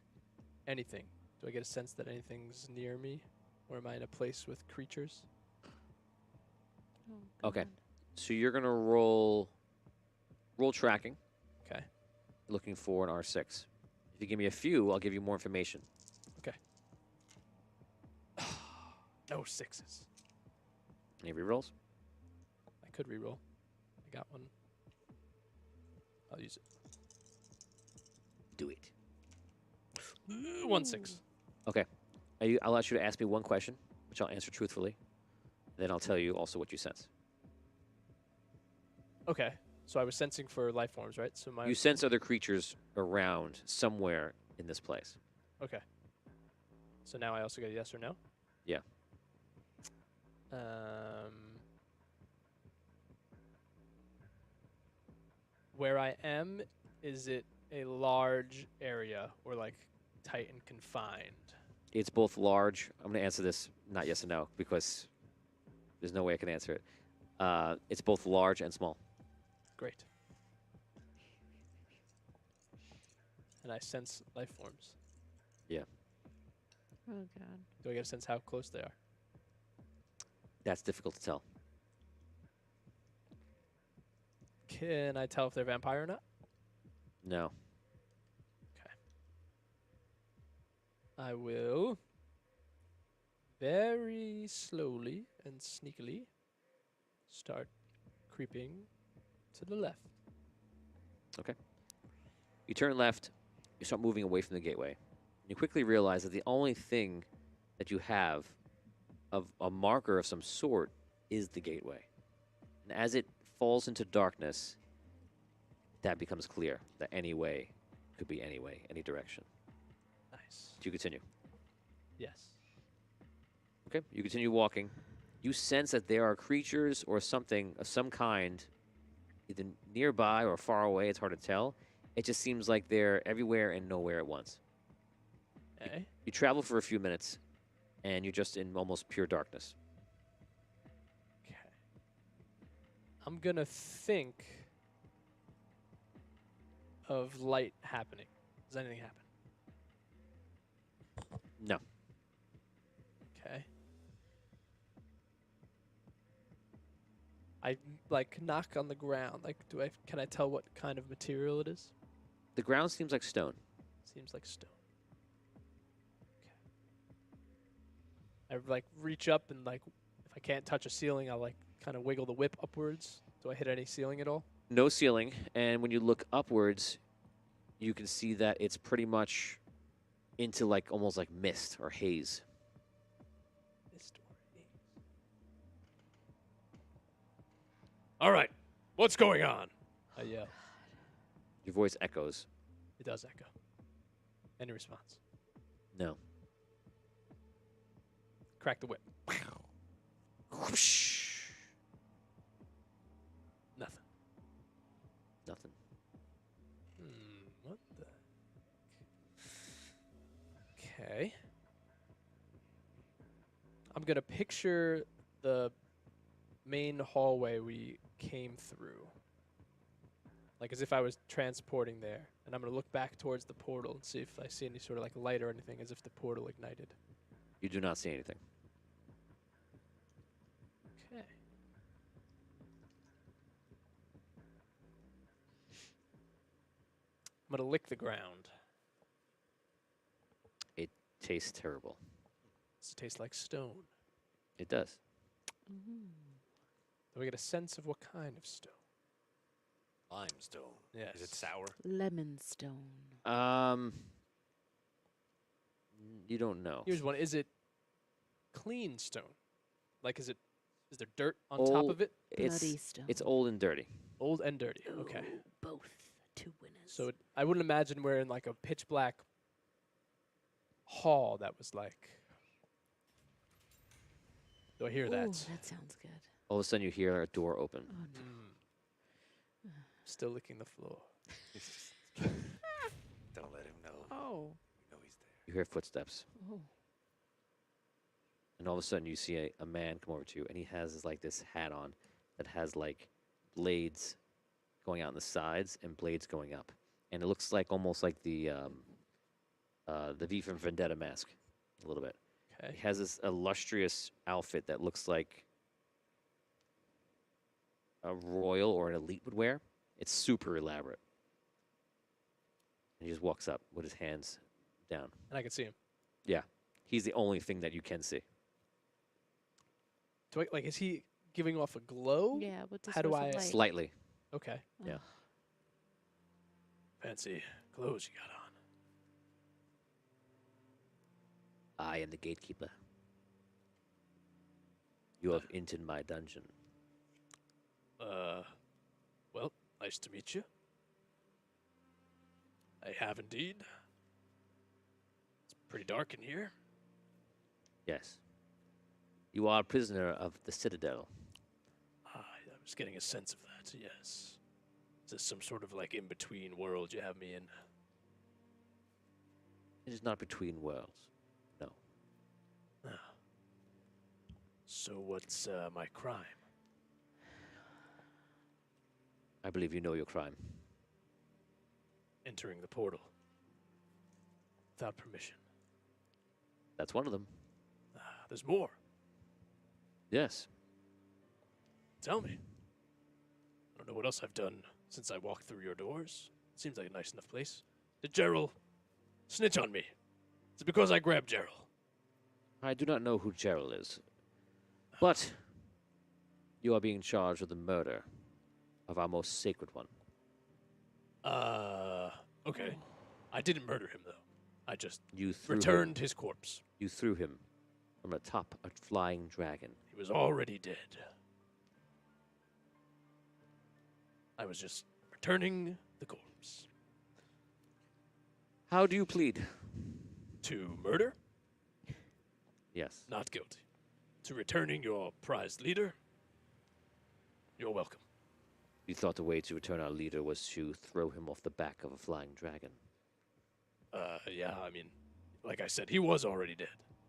anything. Do I get a sense that anything's near me? Or am I in a place with creatures? Oh, Okay. God. So you're gonna roll tracking, Okay. looking for an R6. If you give me a few, I'll give you more information. No sixes. Any rerolls? I could reroll. I got one. I'll use it. Do it. 1 6. I'll ask you to ask me one question, which I'll answer truthfully. Then I'll tell you also what you sense. Okay. So I was sensing for life forms, right? So my You sense other creatures around somewhere in this place. Okay. So now I also get a yes or no? Yeah. Where I am, is it a large area or like tight and confined? It's both large. I'm going to answer this not yes or no because there's no way I can answer it. It's both large and small. Great. And I sense life forms. Oh, God. Do I get a sense how close they are? That's difficult to tell. Can I tell if they're vampire or not? No. I will very slowly and sneakily start creeping to the left. You turn left. You start moving away from the gateway. You quickly realize that the only thing that you have of a marker of some sort is the gateway. And as it falls into darkness, that becomes clear that any way could be any way, any direction. Nice. Do you continue? Yes. Okay. You continue walking. You sense that there are creatures or something of some kind, either nearby or far away. It's hard to tell. It just seems like they're everywhere and nowhere at once. Okay. You travel for a few minutes, and you're just in almost pure darkness. Okay. I'm gonna think of light happening. Does anything happen? No. Okay. I like knock on the ground. Like, can I tell what kind of material it is? The ground seems like stone. Seems like stone. Okay. I like reach up and like, if I can't touch a ceiling, I'll like kind of wiggle the whip upwards. Do I hit any ceiling at all? No ceiling, and when you look upwards, you can see that it's pretty much into like almost like mist or haze. All right, what's going on? I yell. Your voice echoes. It does echo. Any response? No. Crack the whip. Whoosh. Nothing. Nothing. What the? Okay. I'm gonna picture the main hallway we came through, like as if I was transporting there, and I'm gonna look back towards the portal and see if I see any sort of like light or anything, as if the portal ignited. You do not see anything. Okay. I'm gonna lick the ground. It tastes terrible. Does it taste like stone? It does. Do we get a sense of what kind of stone? Limestone. Yes. Is it sour? Lemon stone. You don't know. Here's one. Is it clean stone? Like, is there dirt on top of it? Bloody stone. It's old and dirty. Old and dirty. Okay. Ooh, both. Two winners. So I wouldn't imagine we're in like a pitch black hall that was like. Do I hear Ooh, that? that sounds good. All of a sudden, you hear a door open. Oh no. Still licking the floor. Don't let him know. Oh. You know he's there. You hear footsteps. Oh. And all of a sudden, you see a man come over to you, and he has this hat on that has like blades going out on the sides and blades going up, and it looks like almost like the V from Vendetta mask, a little bit. Okay. He has this illustrious outfit that looks like a royal or an elite would wear. It's super elaborate. And he just walks up with his hands down. And I can see him. Yeah, he's the only thing that you can see. Do I, like, is he giving off a glow? Yeah, what does How do source I- of light? Slightly. Okay. Yeah. Ugh. Fancy clothes you got on. I am the gatekeeper. You have entered my dungeon. Well, nice to meet you. I have indeed. It's pretty dark in here. Yes. You are a prisoner of the Citadel. I was getting a sense of that, yes. Is this some sort of like in-between world you have me in? It is not between worlds. No. So what's my crime? I believe you know your crime. Entering the portal. Without permission. That's one of them. There's more. Yes. Tell me. I don't know what else I've done since I walked through your doors. Seems like a nice enough place. Did Gerald snitch on me? Is it because I grabbed Gerald? I do not know who Gerald is. But you are being charged with the murder of our most sacred one. Okay. I didn't murder him, though. I just You threw returned his corpse. You threw him from atop a flying dragon. He was already dead. I was just returning the corpse. How do you plead? To murder? Yes. Not guilty. To returning your prized leader? You're welcome. You thought the way to return our leader was to throw him off the back of a flying dragon. Yeah, I mean, like I said, he was already dead.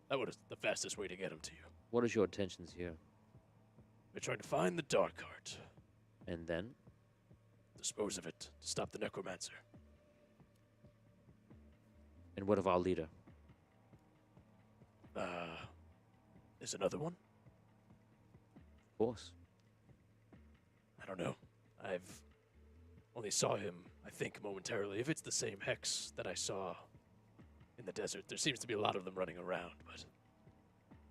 That was the fastest way to get him to you. What is your intentions here? We're trying to find the Dark Heart, And then? dispose of it, to stop the Necromancer. And what of our leader? Is another one? Of course. I don't know. I've only saw him, I think, momentarily. If it's the same hex that I saw in the desert, there seems to be a lot of them running around, but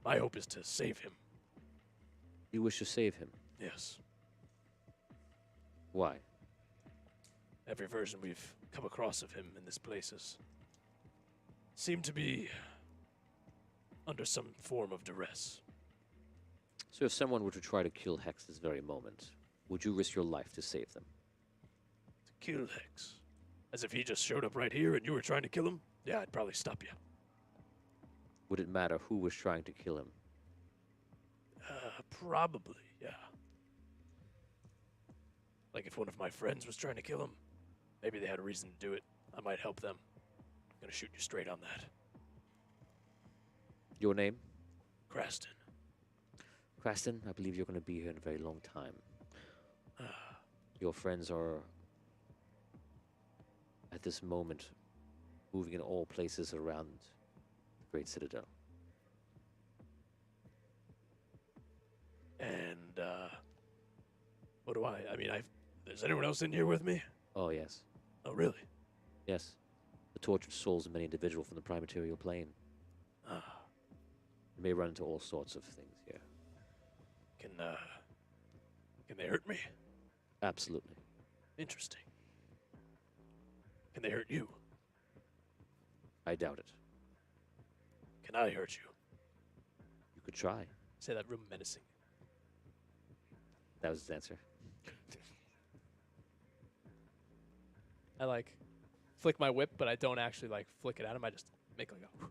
my hope is to save him. You wish to save him. Yes. Why? Every version we've come across of him in this place has seemed to be under some form of duress. So if someone were to try to kill Hex this very moment, would you risk your life to save them? To kill Hex. As if he just showed up right here and you were trying to kill him? Yeah, I'd probably stop you. Would it matter who was trying to kill him? Probably, yeah. Like if one of my friends was trying to kill him, maybe they had a reason to do it. I might help them. I'm gonna shoot you straight on that. Your name? Craston. Creston, I believe you're going to be here in a very long time. Your friends are, at this moment, moving in all places around the Great Citadel. And, what do I mean, is anyone else in here with me? Oh, yes. Oh, really? Yes. The tortured souls of many individuals from the prime material plane. Ah, You may run into all sorts of things here. can they hurt me? Absolutely. Interesting. Can they hurt you? I doubt it. Can I hurt you? You could try. Say that real menacing. That was his answer. I like flick my whip, but I don't actually like flick it at him. I just make like a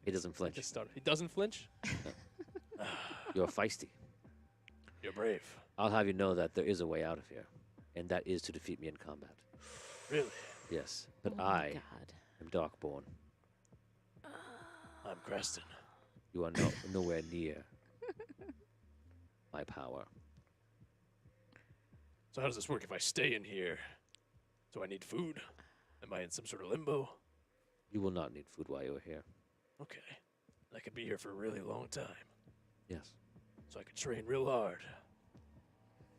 He doesn't flinch. just start. He doesn't flinch. You're feisty. You're brave. I'll have you know that there is a way out of here, and that is to defeat me in combat. Really? Yes, but Oh my I God. am Darkborn. I'm Creston. You are nowhere near my power. So how does this work if I stay in here? Do I need food? Am I in some sort of limbo? You will not need food while you're here. Okay. I could be here for a really long time. Yes. So I could train real hard.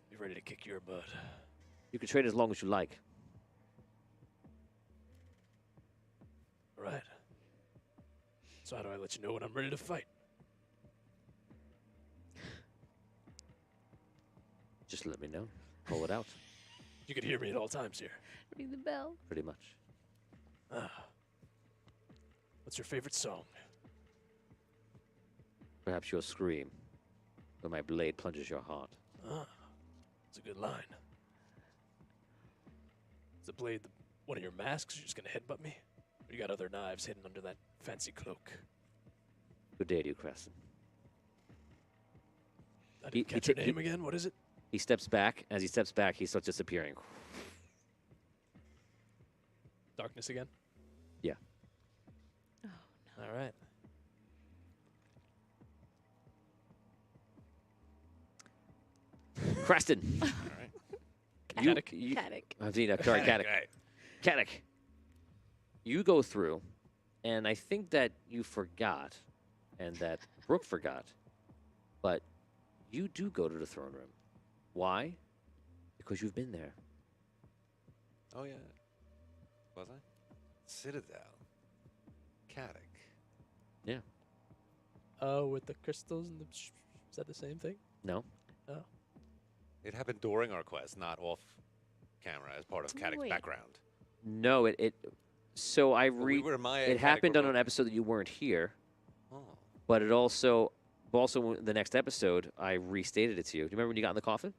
Be ready to kick your butt. You can trade as long as you like. All right. So how do I let you know when I'm ready to fight? Just let me know. Pull it out, You could hear me at all times here. Ring the bell. pretty much. What's your favorite song? Perhaps your scream, where my blade plunges your heart. It's a good line. Is the blade one of your masks? You're just gonna headbutt me? Or you got other knives hidden under that fancy cloak? Good day to you, Creston. I He- didn't he catch your ta- he- name again. What is it? He steps back. As he steps back, he starts disappearing. Darkness again? Yeah. Oh, All right. Creston! All right. you, Caddick. you, Caddick. sorry, Caddick. Right. Caddick. You go through, and I think that you forgot, and that Brooke forgot, but you do go to the throne room. Why? Because you've been there. Oh, yeah. Was I? Citadel. Caddick. Oh, with the crystals and the. Is that the same thing? No? Oh. It happened during our quest, not off camera, as part of Caddick's Wait. background. No, so I But we read. were Maya It and Caddick happened were on an both- episode that you weren't here, Oh. but it also the next episode I restated it to you. Do you remember when you got in the coffin?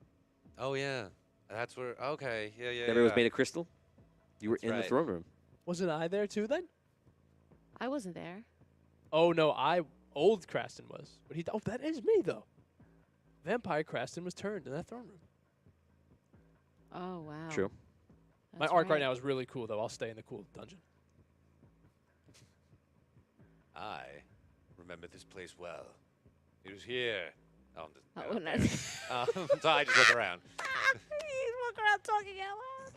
Oh, yeah. That's where. Okay. Yeah, yeah. That it was yeah. made of crystal. You were That's in the right. throne room. Wasn't I there too then? I wasn't there. Oh no, old Craston was. But oh, that is me though. Vampire Craston was turned in that throne room. Oh, wow. True. My That's arc right now is really cool though. I'll stay in the cool dungeon. I remember this place well. It was here. Oh, Oh, no. so I just look around. He's walking around talking out loud.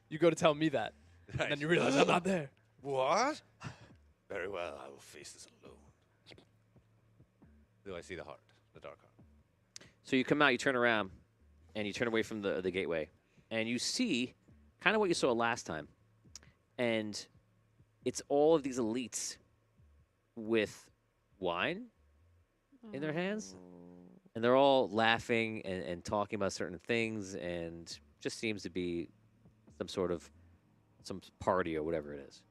You go to tell me that, and then Right. you realize I'm not there. What? Very well, I will face this alone. Do I see the heart, the dark heart? So you come out, you turn around, and you turn away from the gateway, and you see kind of what you saw last time, and it's all of these elites with wine in their hands, and they're all laughing and talking about certain things, and just seems to be some party or whatever it is.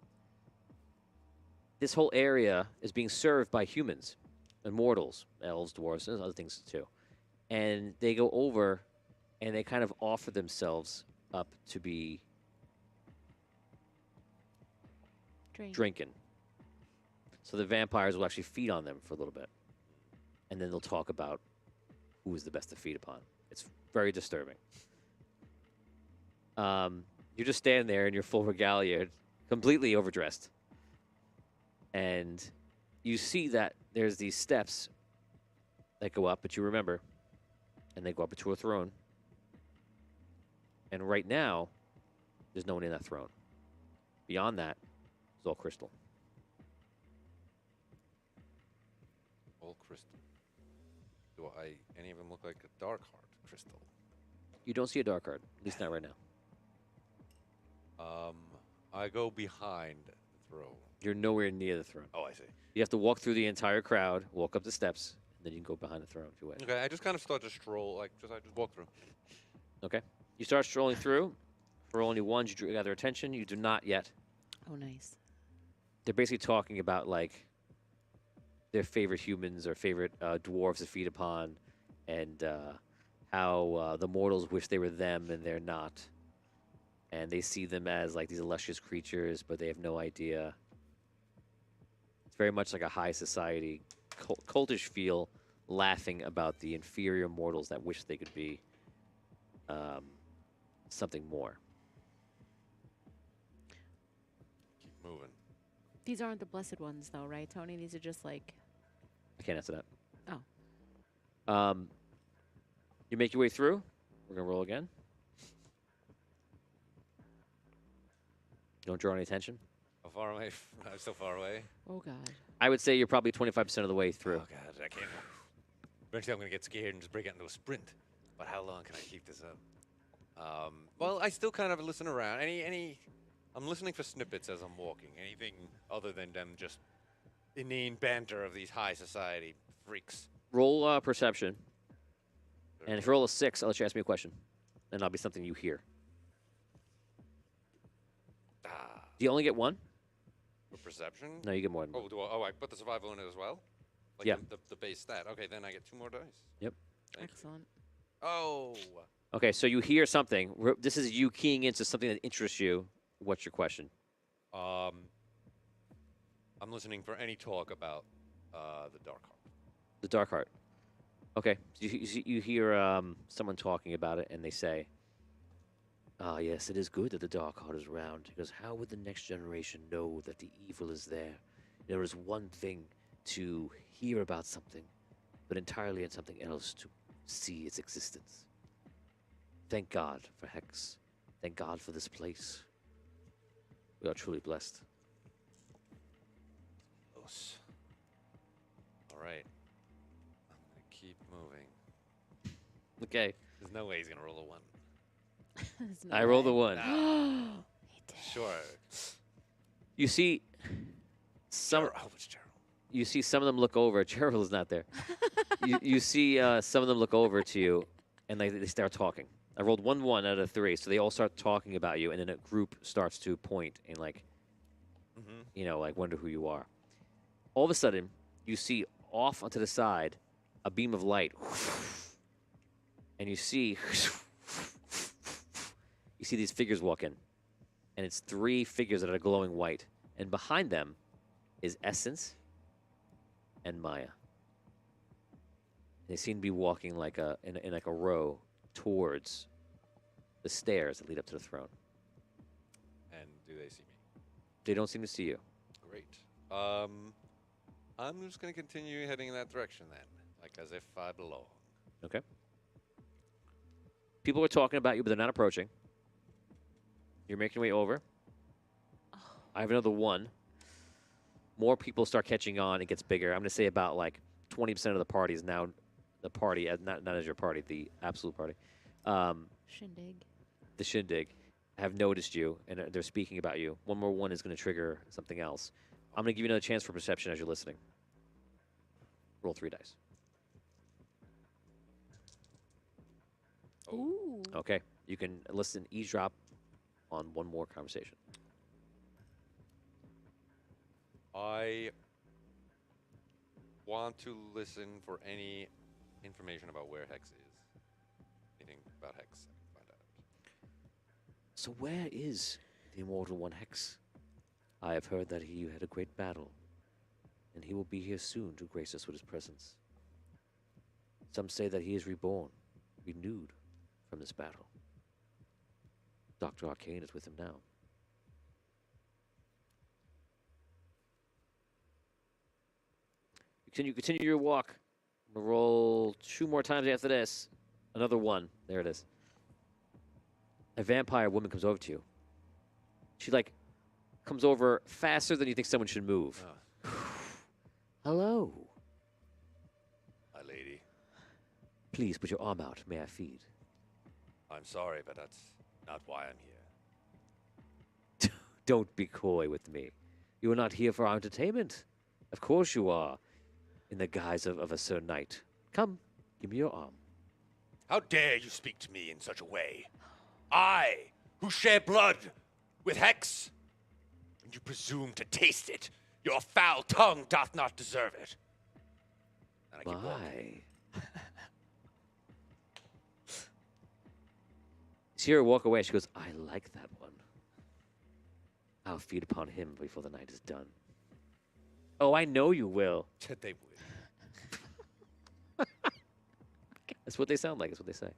This whole area is being served by humans, immortals, elves, dwarves, and other things too. And they go over and they kind of offer themselves up to be drinking. So the vampires will actually feed on them for a little bit, and then they'll talk about who is the best to feed upon. It's very disturbing. You just stand there in your full regalia, completely overdressed, and you see that there's these steps that go up, but you remember, and they go up to a throne. And right now, there's no one in that throne. Beyond that, it's all crystal. All crystal. Do any of them look like a dark heart crystal? You don't see a dark card, at least not right now. I go behind the throne. You're nowhere near the throne. Oh, I see. You have to walk through the entire crowd, walk up the steps, and then you can go behind the throne if you wish. Okay, I just kind of start to stroll, I just walk through. Okay. You start strolling through. For only ones, you got their attention. You do not yet. Oh, nice. They're basically talking about, like, their favorite humans or favorite dwarves to feed upon, and how the mortals wish they were them and they're not. And they see them as, like, these illustrious creatures, but they have no idea. It's very much like a high society, cultish feel, laughing about the inferior mortals that wish they could be something more. Keep moving. These aren't the blessed ones, though, right, Tony? These are just like. I can't answer that. Oh. You make your way through. We're going to roll again. Don't draw any attention. How far away? I'm so far away. Oh, God. I would say you're probably 25% of the way through. Oh, God, I can't. Eventually, I'm going to get scared and just break out into a sprint. But how long can I keep this up? Well, I still kind of listen around. I'm listening for snippets as I'm walking. Anything other than them just inane banter of these high society freaks. Roll perception. And if you roll a 6, I'll let you ask me a question. And that'll be something you hear. Do you only get one? For perception? No, you get more than one. I put the survival in it as well? Like Yeah. The base stat. Okay, then I get 2 more dice. Yep. Thank you. Excellent. Oh. Okay, so you hear something. This is you keying into something that interests you. What's your question? I'm listening for any talk about the Dark Heart. The Dark Heart. Okay, so you hear someone talking about it, and they say, "Ah, yes, it is good that the Dark Heart is around, because how would the next generation know that the evil is there? There is one thing to hear about something, but entirely in something else to see its existence. Thank God for Hex. Thank God for this place. We are truly blessed." Close. All right. I'm going to keep moving. Okay, There's no way he's going to roll a 1. There's no I rolled a way. 1. He did. Sure. You see some. Oh, it's Gerald. You see some of them look over. Gerald is not there. you see some of them look over to you, and they start talking. I rolled 1 out of 3, so they all start talking about you, and then a group starts to point and like, like wonder who you are. All of a sudden, you see off onto the side a beam of light, and you see these figures walk in, and it's 3 figures that are glowing white, and behind them is Essence and Maya. They seem to be walking like in like a row towards the stairs that lead up to the throne. And do they see me? They don't seem to see you. Great. I'm just going to continue heading in that direction then, like as if I belong. Okay. People are talking about you, but they're not approaching. You're making your way over. I have another 1. More people start catching on. It gets bigger. I'm going to say about like 20% of the party is now the party, not as your party, the absolute party. Shindig. The Shindig have noticed you, and they're speaking about you. 1 more 1 is going to trigger something else. I'm going to give you another chance for perception as you're listening. Roll 3 dice. Ooh. Okay. You can listen, eavesdrop on 1 more conversation. I want to listen for any information about where Hex is. Anything about Hex. I can find out. So where is the Immortal One Hex? I have heard that he had a great battle, and he will be here soon to grace us with his presence. Some say that he is reborn, renewed from this battle. Dr. Arcane is with him now. Continue your walk. I'm gonna roll 2 more times after this. Another 1. There it is. A vampire woman comes over to you. She comes over faster than you think someone should move. Hello. My lady, Please put your arm out. May I feed? I'm sorry, but that's not why I'm here. Don't be coy with me. You are not here for our entertainment. Of course you are. In the guise of a Sir Knight. Come, give me your arm. How dare you speak to me in such a way? I, who share blood with Hex, and you presume to taste it. Your foul tongue doth not deserve it. And I keep walking. My. See her walk away. She goes, I like that one. I'll feed upon him before the night is done. Oh, I know you will. They would. That's what they sound like. That's what they say.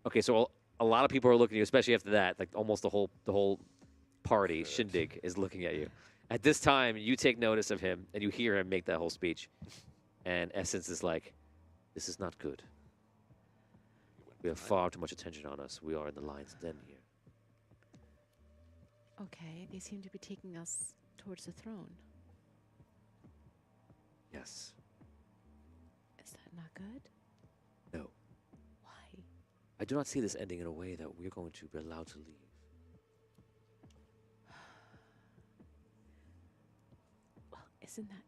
Okay, so a lot of people are looking at you, especially after that. Like almost the whole party shindig is looking at you. At this time, you take notice of him and you hear him make that whole speech. And Essence is like, "This is not good. We have far too much attention on us. We are in the lion's den here." Okay, they seem to be taking us towards the throne. Yes. Is that not good? No. Why? I do not see this ending in a way that we're going to be allowed to leave. Well, isn't that...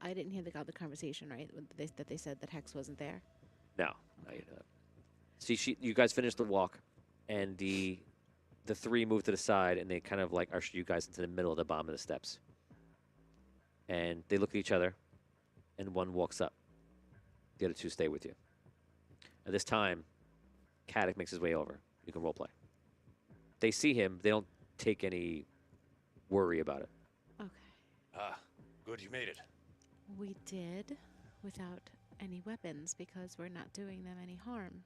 I didn't hear the conversation, right? That they said that Hex wasn't there? No, you're not. See, you guys finished the walk, and the 3 move to the side, and they kind of like usher you guys into the middle of the bottom of the steps. And they look at each other, and one walks up. The other 2 stay with you. At this time, Caddick makes his way over. You can roleplay. They see him. They don't take any worry about it. Okay. Ah, good you made it. We did without any weapons because we're not doing them any harm.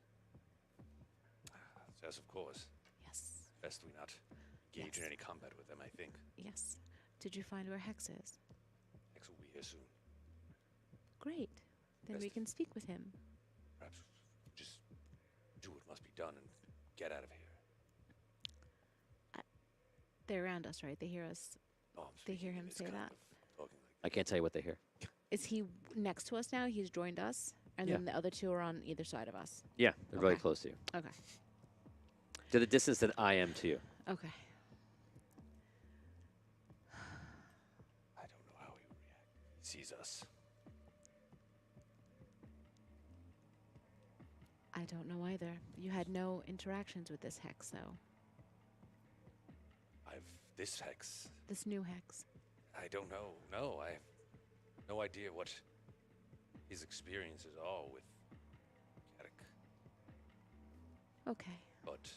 Yes, of course. Yes. Best we not engage in any combat with them, I think. Yes. Did you find where Hex is? Hex will be here soon. Great. Then we Best- can speak with him. Perhaps just do what must be done and get out of here. They're around us, right? They hear us. Oh, I'm They hear speaking in him this say kind that. of talking like I can't tell you what they hear. Is he next to us now? He's joined us? And Yeah. then the other 2 are on either side of us. Yeah, they're really Okay. close to you. Okay. To the distance that I am to you. Okay. I don't know how he would react. He sees us. I don't know either. You had no interactions with this Hex, though. This Hex. This new Hex. I don't know. No, I have no idea what his experiences are with Caddick. Okay. But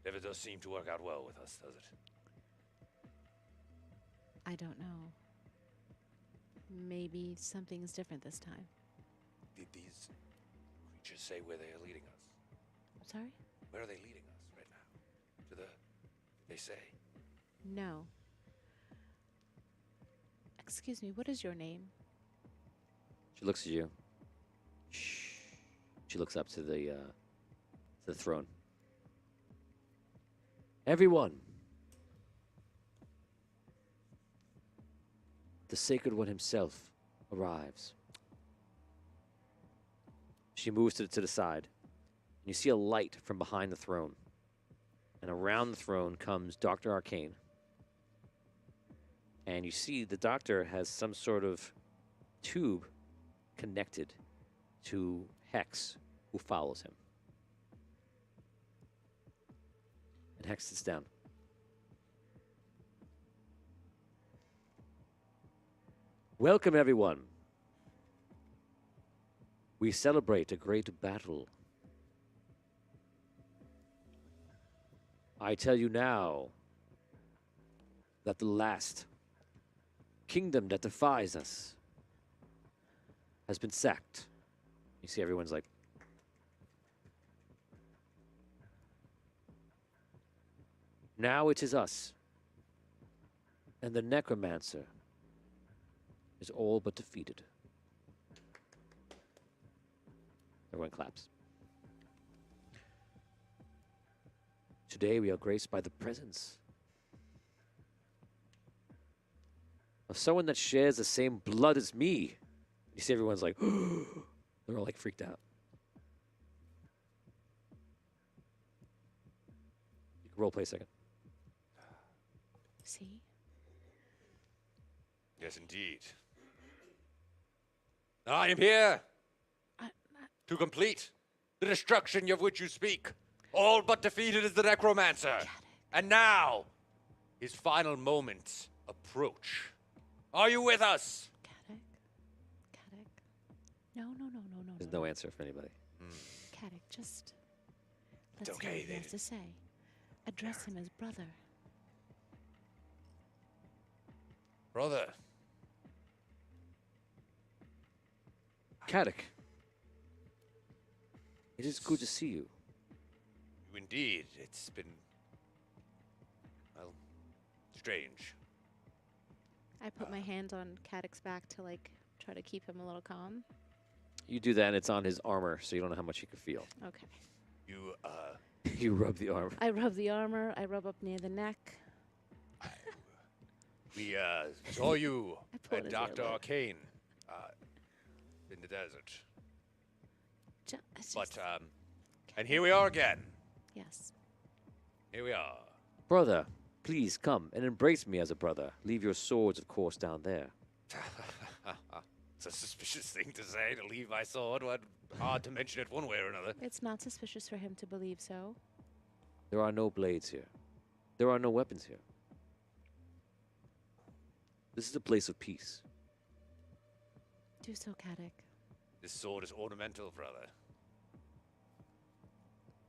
never does seem to work out well with us, does it? I don't know. Maybe something's different this time. Did these creatures say where they are leading us? I'm sorry? Where are they leading us right now? To the... They say. No. Excuse me, what is your name? She looks at you. Shh. She looks up to the throne. Everyone. The Sacred One himself arrives. She moves to the side. And you see a light from behind the throne. And around the throne comes Dr. Arcane. And you see the doctor has some sort of tube connected to Hex, who follows him. And Hex sits down. Welcome, everyone. We celebrate a great battle. I tell you now that the last kingdom that defies us has been sacked. You see everyone's like, now it is us. And the necromancer is all but defeated. Everyone claps. Today we are graced by the presence of someone that shares the same blood as me. You see everyone's like, they're all like freaked out. You can role play a second. See? Yes, indeed. I am here to complete the destruction of which you speak. All but defeated is the necromancer. And now, his final moments approach. Are you with us? Caddick? No, no, no, no, no. There's no. no answer for anybody. Caddick, just It's let's okay, hear what he they has to say. Address him as brother. Brother, Caddick, it is good to see you. indeed, it's been, well, strange. I put my hand on Caddick's back to like try to keep him a little calm. You do that and it's on his armor, so you don't know how much he can feel. Okay. You, You rub the armor. I rub the armor. I rub up near the neck. we, saw you I pulled and his Dr. earbud. Arcane, in the desert. It's But, just- and here we are again. yes. Here we are. Brother, please come and embrace me as a brother. Leave your swords, of course, down there. It's a suspicious thing to say, to leave my sword. What hard to mention it one way or another. It's not suspicious for him to believe so. There are no blades here. There are no weapons here. This is a place of peace. Do so, Caddick. This sword is ornamental, brother.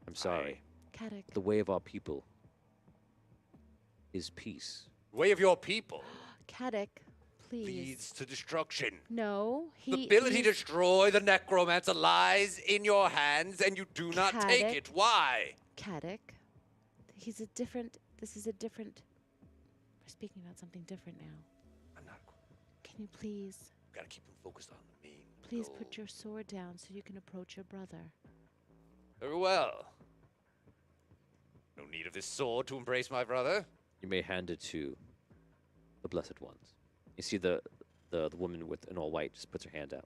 I'm sorry. Caddick. The way of our people is peace. Way of your people Caddick, please. leads to destruction. No, The he. ability to he's- destroy the necromancer lies in your hands, and you do not take Caddick. it. Why? Caddick. He's a different. This is a different. We're speaking about something different now. I'm not. Can you please, Gotta keep him focused on the main please goal. put your sword down so you can approach your brother? Very well. No need of this sword to embrace my brother. You may hand it to the Blessed Ones. You see the woman with an all white just puts her hand out.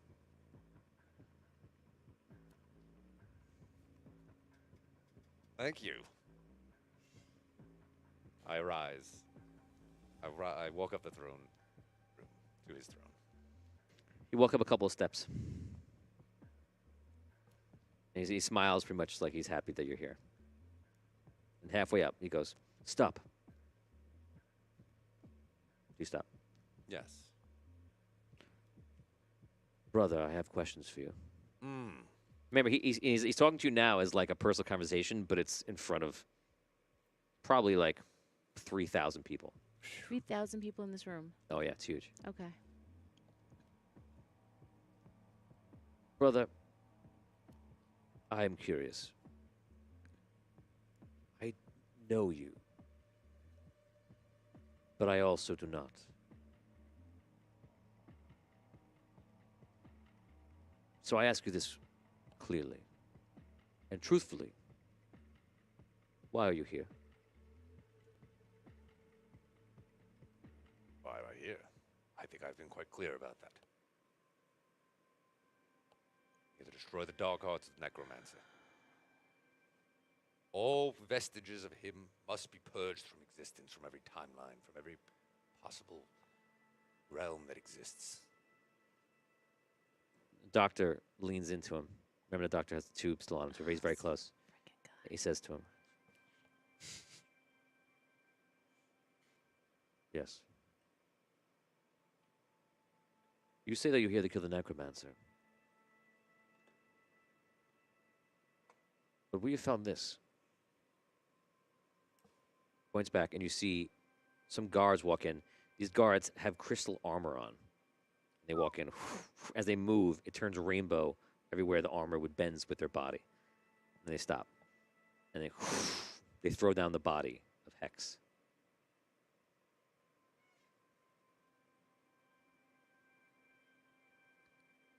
Thank you. I rise. I walk up the throne room to his throne. You walk up a couple of steps. And he smiles pretty much like he's happy that you're here. And halfway up, he goes, "Stop." You stop. Yes. Brother, I have questions for you. Hmm. Remember, he's talking to you now as like a personal conversation, but it's in front of probably like 3,000 people. 3,000 people in this room. Oh, yeah, it's huge. Okay. Brother, I am curious. I know you, but I also do not. So I ask you this clearly and truthfully. Why are you here? Why am I here? I think I've been quite clear about that. Here to destroy the dark arts of the necromancer. All vestiges of him must be purged from existence, from every timeline, from every possible realm that exists. The doctor leans into him. Remember, the doctor has the tube still on him, so he's very close. Freaking God. He says to him, "Yes. You say that you're here to kill the necromancer. But we have found this. Points back, and you see some guards walk in. These guards have crystal armor on. They walk in. As they move, it turns rainbow everywhere the armor would bends with their body. And they stop. And they throw down the body of Hex.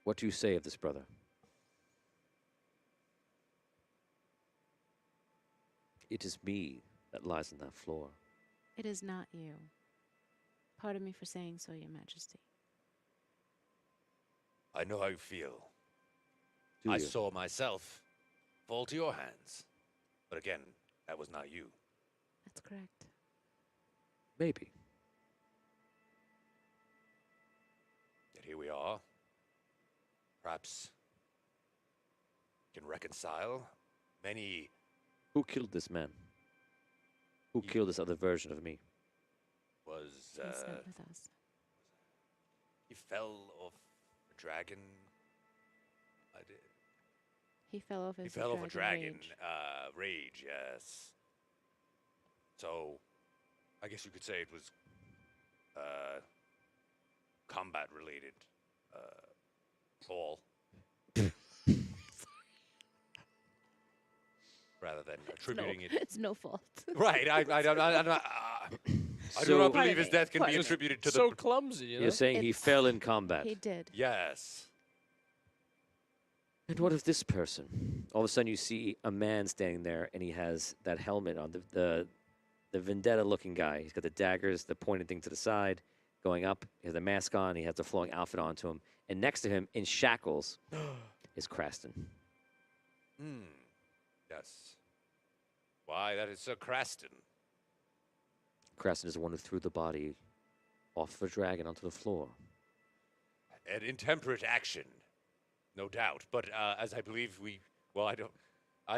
What do you say of this, brother? It is me that lies on that floor. It is not you. Pardon me for saying so, Your Majesty. I know how you feel. Do I you? saw myself fall to your hands. But again, that was not you. That's correct. Maybe. Yet here we are. Perhaps can reconcile many. Who killed this man? Who killed this other version of me? Was He's not with us. he fell off a dragon? I did. He fell off He his fell off a dragon. rage. Rage, yes. So, I guess you could say it was combat related fall. Rather than attributing it. It's no fault. Right. I do So- not believe his Pardon me, death can be pardon me. attributed to So the. clumsy, you know? You're saying he It's- fell in combat. He did. Yes. And what of this person? All of a sudden, you see a man standing there, and he has that helmet on. The vendetta-looking guy. He's got the daggers, the pointed thing to the side, going up. He has the mask on. He has the flowing outfit onto him. And next to him, in shackles, is Craston. Hmm. Yes. Why, that is Sir Craston. Craston is the one who threw the body off the dragon onto the floor. An intemperate action, no doubt. But as I believe I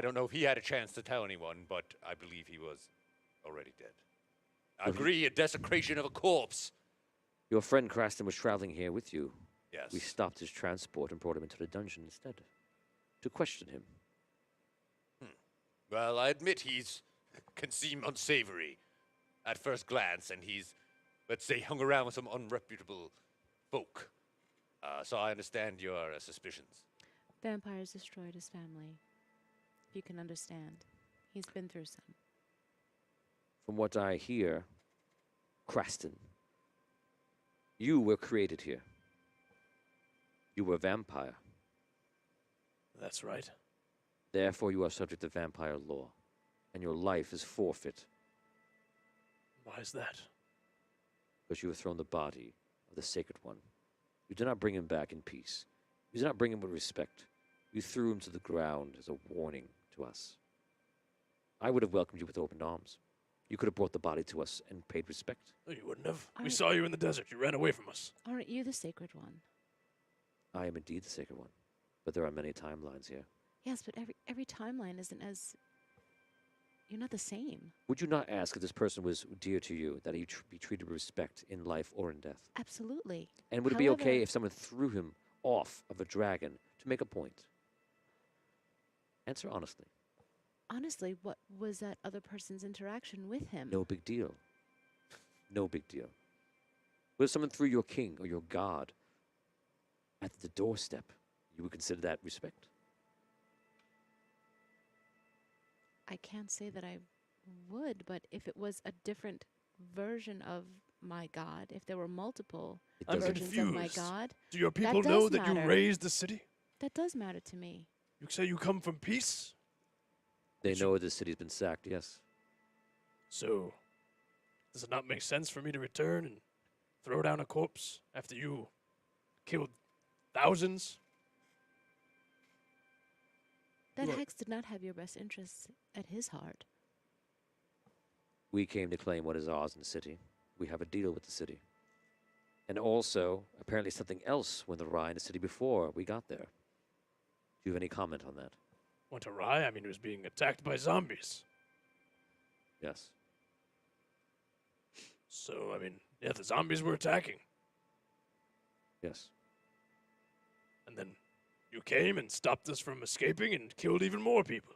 don't know if he had a chance to tell anyone, but I believe he was already dead. I But he- agree, a desecration of a corpse. Your friend Craston was traveling here with you. Yes. We stopped his transport and brought him into the dungeon instead to question him. Well, I admit he's can seem unsavory at first glance, and he's, let's say, hung around with some unreputable folk. So I understand your suspicions. Vampires destroyed his family. If you can understand. He's been through some. From what I hear, Craston, you were created here. You were a vampire. That's right. Therefore, you are subject to vampire law, and your life is forfeit Why is that? because you have thrown the body of the Sacred One. You did not bring him back in peace. You did not bring him with respect. You threw him to the ground as a warning to us. I would have welcomed you with open arms. You could have brought the body to us and paid respect. No, you wouldn't have. We Aren't- saw you in the desert. You ran away from us. Aren't you the sacred one? I am indeed the Sacred One, but there are many timelines here. Yes, but every timeline isn't as. You're not the same. Would you not ask if this person was dear to you, that he be treated with respect in life or in death? Absolutely. And would it be okay However- if someone threw him off of a dragon to make a point? Answer honestly. Honestly, what was that other person's interaction with him? No big deal. No big deal. What if someone threw your king or your god at the doorstep? You would consider that respect? I can't say that I would, but if it was a different version of my god, if there were multiple It I'm doesn't. versions of my confused. god, Do your people know does that you matter. raised the city? that does matter to me. You say you come from peace? They Sure. know the city's been sacked, yes. So, does it not make sense for me to return and throw down a corpse after you killed thousands? That Look. Hex did not have your best interests at his heart. We came to claim what is ours in the city. We have a deal with the city. And also, apparently something else went awry in the city before we got there. Do you have any comment on that? Went awry? I mean, it was being attacked by zombies. Yes. So, I mean, yeah, the zombies were attacking. Yes. And then you came and stopped us from escaping and killed even more people.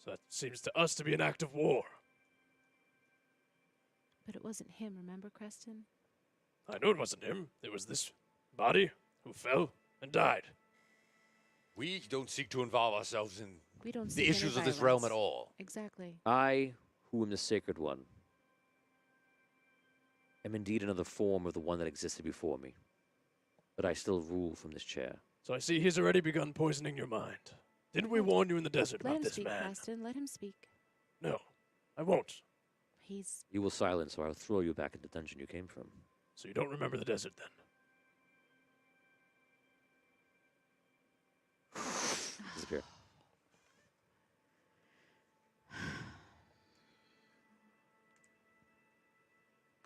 So that seems to us to be an act of war. But it wasn't him, remember, Creston? I know it wasn't him. It was this body who fell and died. We don't seek to involve ourselves in We don't the seek any issues of this realm at violence. all. Exactly. I, who am the Sacred One, am indeed another form of the one that existed before me. But I still rule from this chair. So I see he's already begun poisoning your mind. Didn't we warn you in the desert Let about him this speak, man? Creston. Let him speak. No, I won't. He's You will silence, or I'll throw you back into the dungeon you came from. So you don't remember the desert then? Disappear.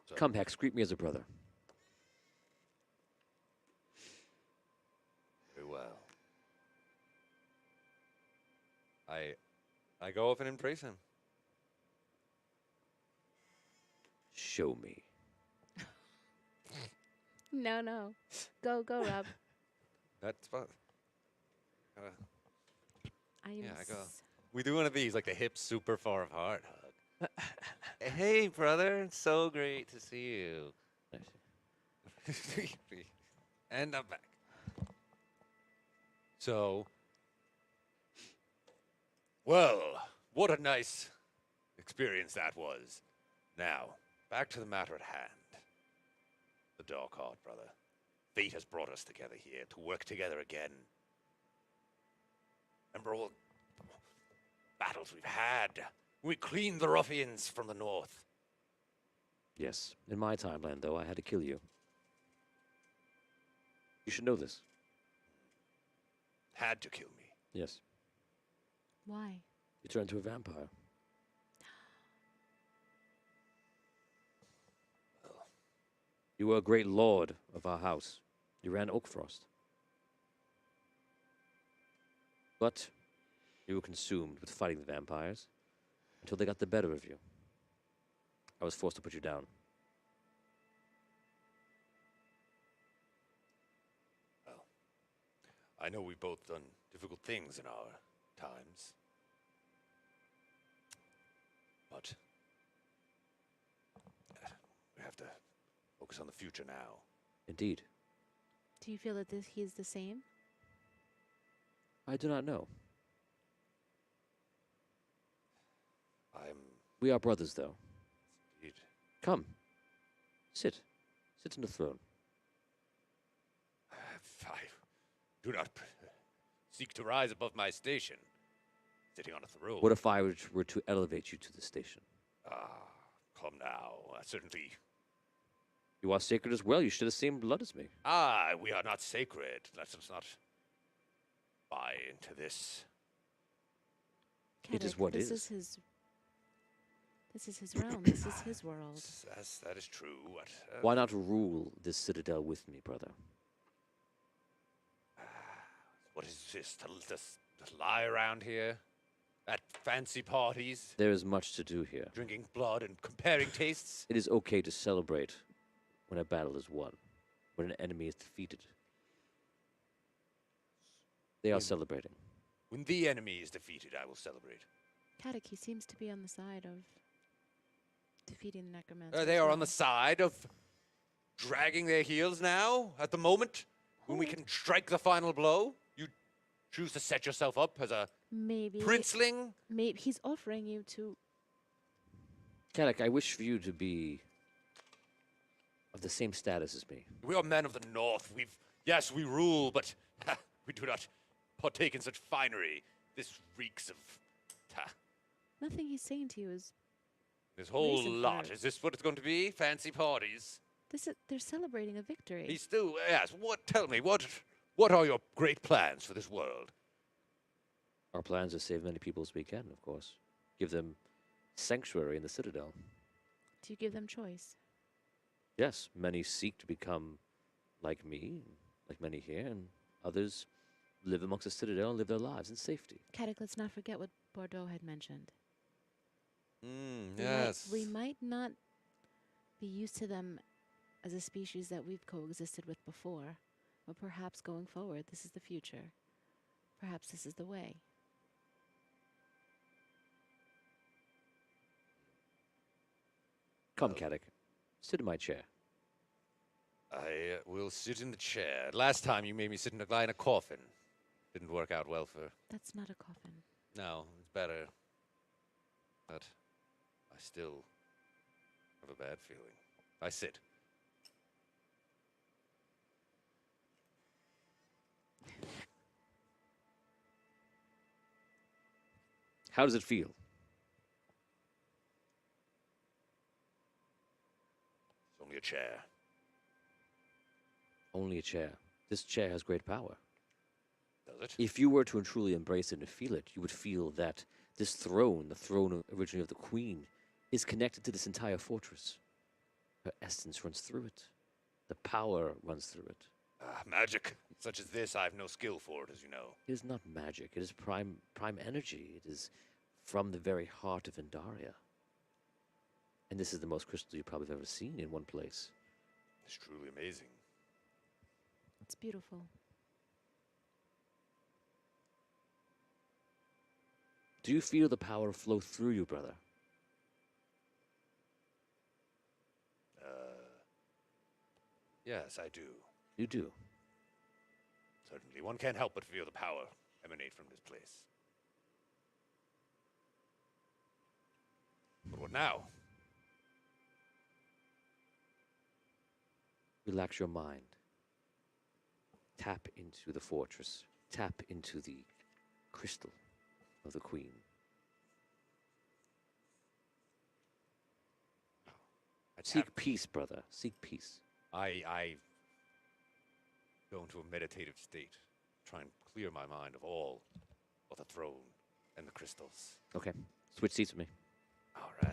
So, Come, Hex, greet me as a brother. very well. I go up and embrace him. Show me. no. Go, Rob. That's fun. I am. Yeah, I go. We do one of these, like the hip, super far apart hug. Hey, brother, it's so great to see you. And I'm back. So, well, what a nice experience that was. Now, back to the matter at hand. The Dark Heart, brother. Fate has brought us together here to work together again. Remember all the battles we've had? We cleaned the ruffians from the north. Yes. In my timeline, though, I had to kill you. You should know this. Had to kill me. Yes. Why? You turned into a vampire. You were a great lord of our house. You ran Oakfrost. But you were consumed with fighting the vampires until they got the better of you. I was forced to put you down. Well, I know we've both done difficult things in our times. But we have to focus on the future now. Indeed. Do you feel that he's the same? I do not know. I'm We are brothers, though. indeed. Come. Sit. Sit on the throne. I do not seek to rise above my station, sitting on a throne. What if I were to elevate you to the station? Come now. Certainly. You are sacred as well. You share the same blood as me. We are not sacred. Let us not buy into this. It is Caddick, what this is. This is his realm. This is his world. Yes, that is true. But, Why not rule this citadel with me, brother? what is this? To lie around here? At fancy parties? There is much to do here. Drinking blood and comparing tastes? It is okay to celebrate when a battle is won, when an enemy is defeated. They are When- celebrating. When the enemy is defeated, I will celebrate. Caddick, he seems to be on the side of defeating the necromancer. They as are on the well. side of dragging their heels now, at the moment, when we can strike the final blow. You choose to set yourself up as a Maybe. princeling? Maybe he's offering you to. Kadek, I wish for you to be of the same status as me. We are men of the north. Yes, we rule, but we do not partake in such finery. This reeks of Nothing he's saying to you is. this whole Reason for lot. it. Is this what it's going to be? Fancy parties? They're celebrating a victory. He's still yes. Tell me what are your great plans for this world? Our plans are to save many people as we can, of course. Give them sanctuary in the Citadel. Do you give them choice? Yes, many seek to become like me, like many here, and others live amongst the Citadel and live their lives in safety. Caddick, let's not forget what Bordeaux had mentioned. Mm, We might not be used to them as a species that we've coexisted with before. But perhaps going forward, this is the future. Perhaps this is the way. Come, Caddick. Sit in my chair. I will sit in the chair. Last time you made me sit in a coffin. Didn't work out well for... That's not a coffin. No, it's better. But I still have a bad feeling. I sit. How does it feel? It's only a chair. Only a chair. This chair has great power. Does it? If you were to truly embrace it and feel it, you would feel that this throne, the throne originally of the queen, is connected to this entire fortress. Her essence runs through it. The power runs through it. Magic. Such as this, I have no skill for it, as you know. It is not magic. It is prime energy. It is from the very heart of Andaria. And this is the most crystal you probably have ever seen in one place. It's truly amazing. It's beautiful. Do you feel the power flow through you, brother? Yes, I do. You do. Certainly. One can't help but feel the power emanate from this place. But what now? Relax your mind. Tap into the fortress. Tap into the crystal of the queen. Seek peace, brother. Seek peace. I go into a meditative state, try and clear my mind of all of the throne and the crystals. Okay. Switch seats with me. All right.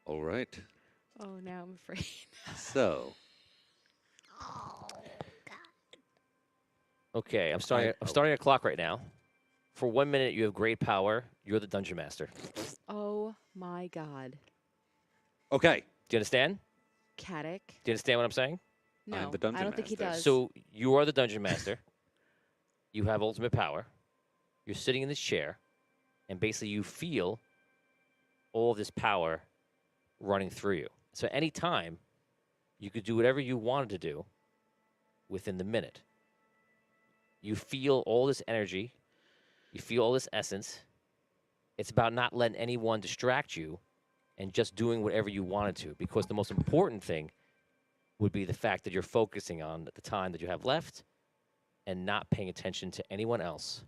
All right. Oh, now I'm afraid. So. Okay, I'm starting a clock right now. For 1 minute, you have great power. You're the dungeon master. Oh my God. Okay. Do you understand? Caddick. Do you understand what I'm saying? No, the dungeon I don't think he master. does. So you are the dungeon master. You have ultimate power. You're sitting in this chair, and basically you feel all this power running through you. So any time, you could do whatever you wanted to do within the minute. You feel all this energy. You feel all this essence. It's about not letting anyone distract you and just doing whatever you wanted to, because the most important thing would be the fact that you're focusing on the time that you have left and not paying attention to anyone else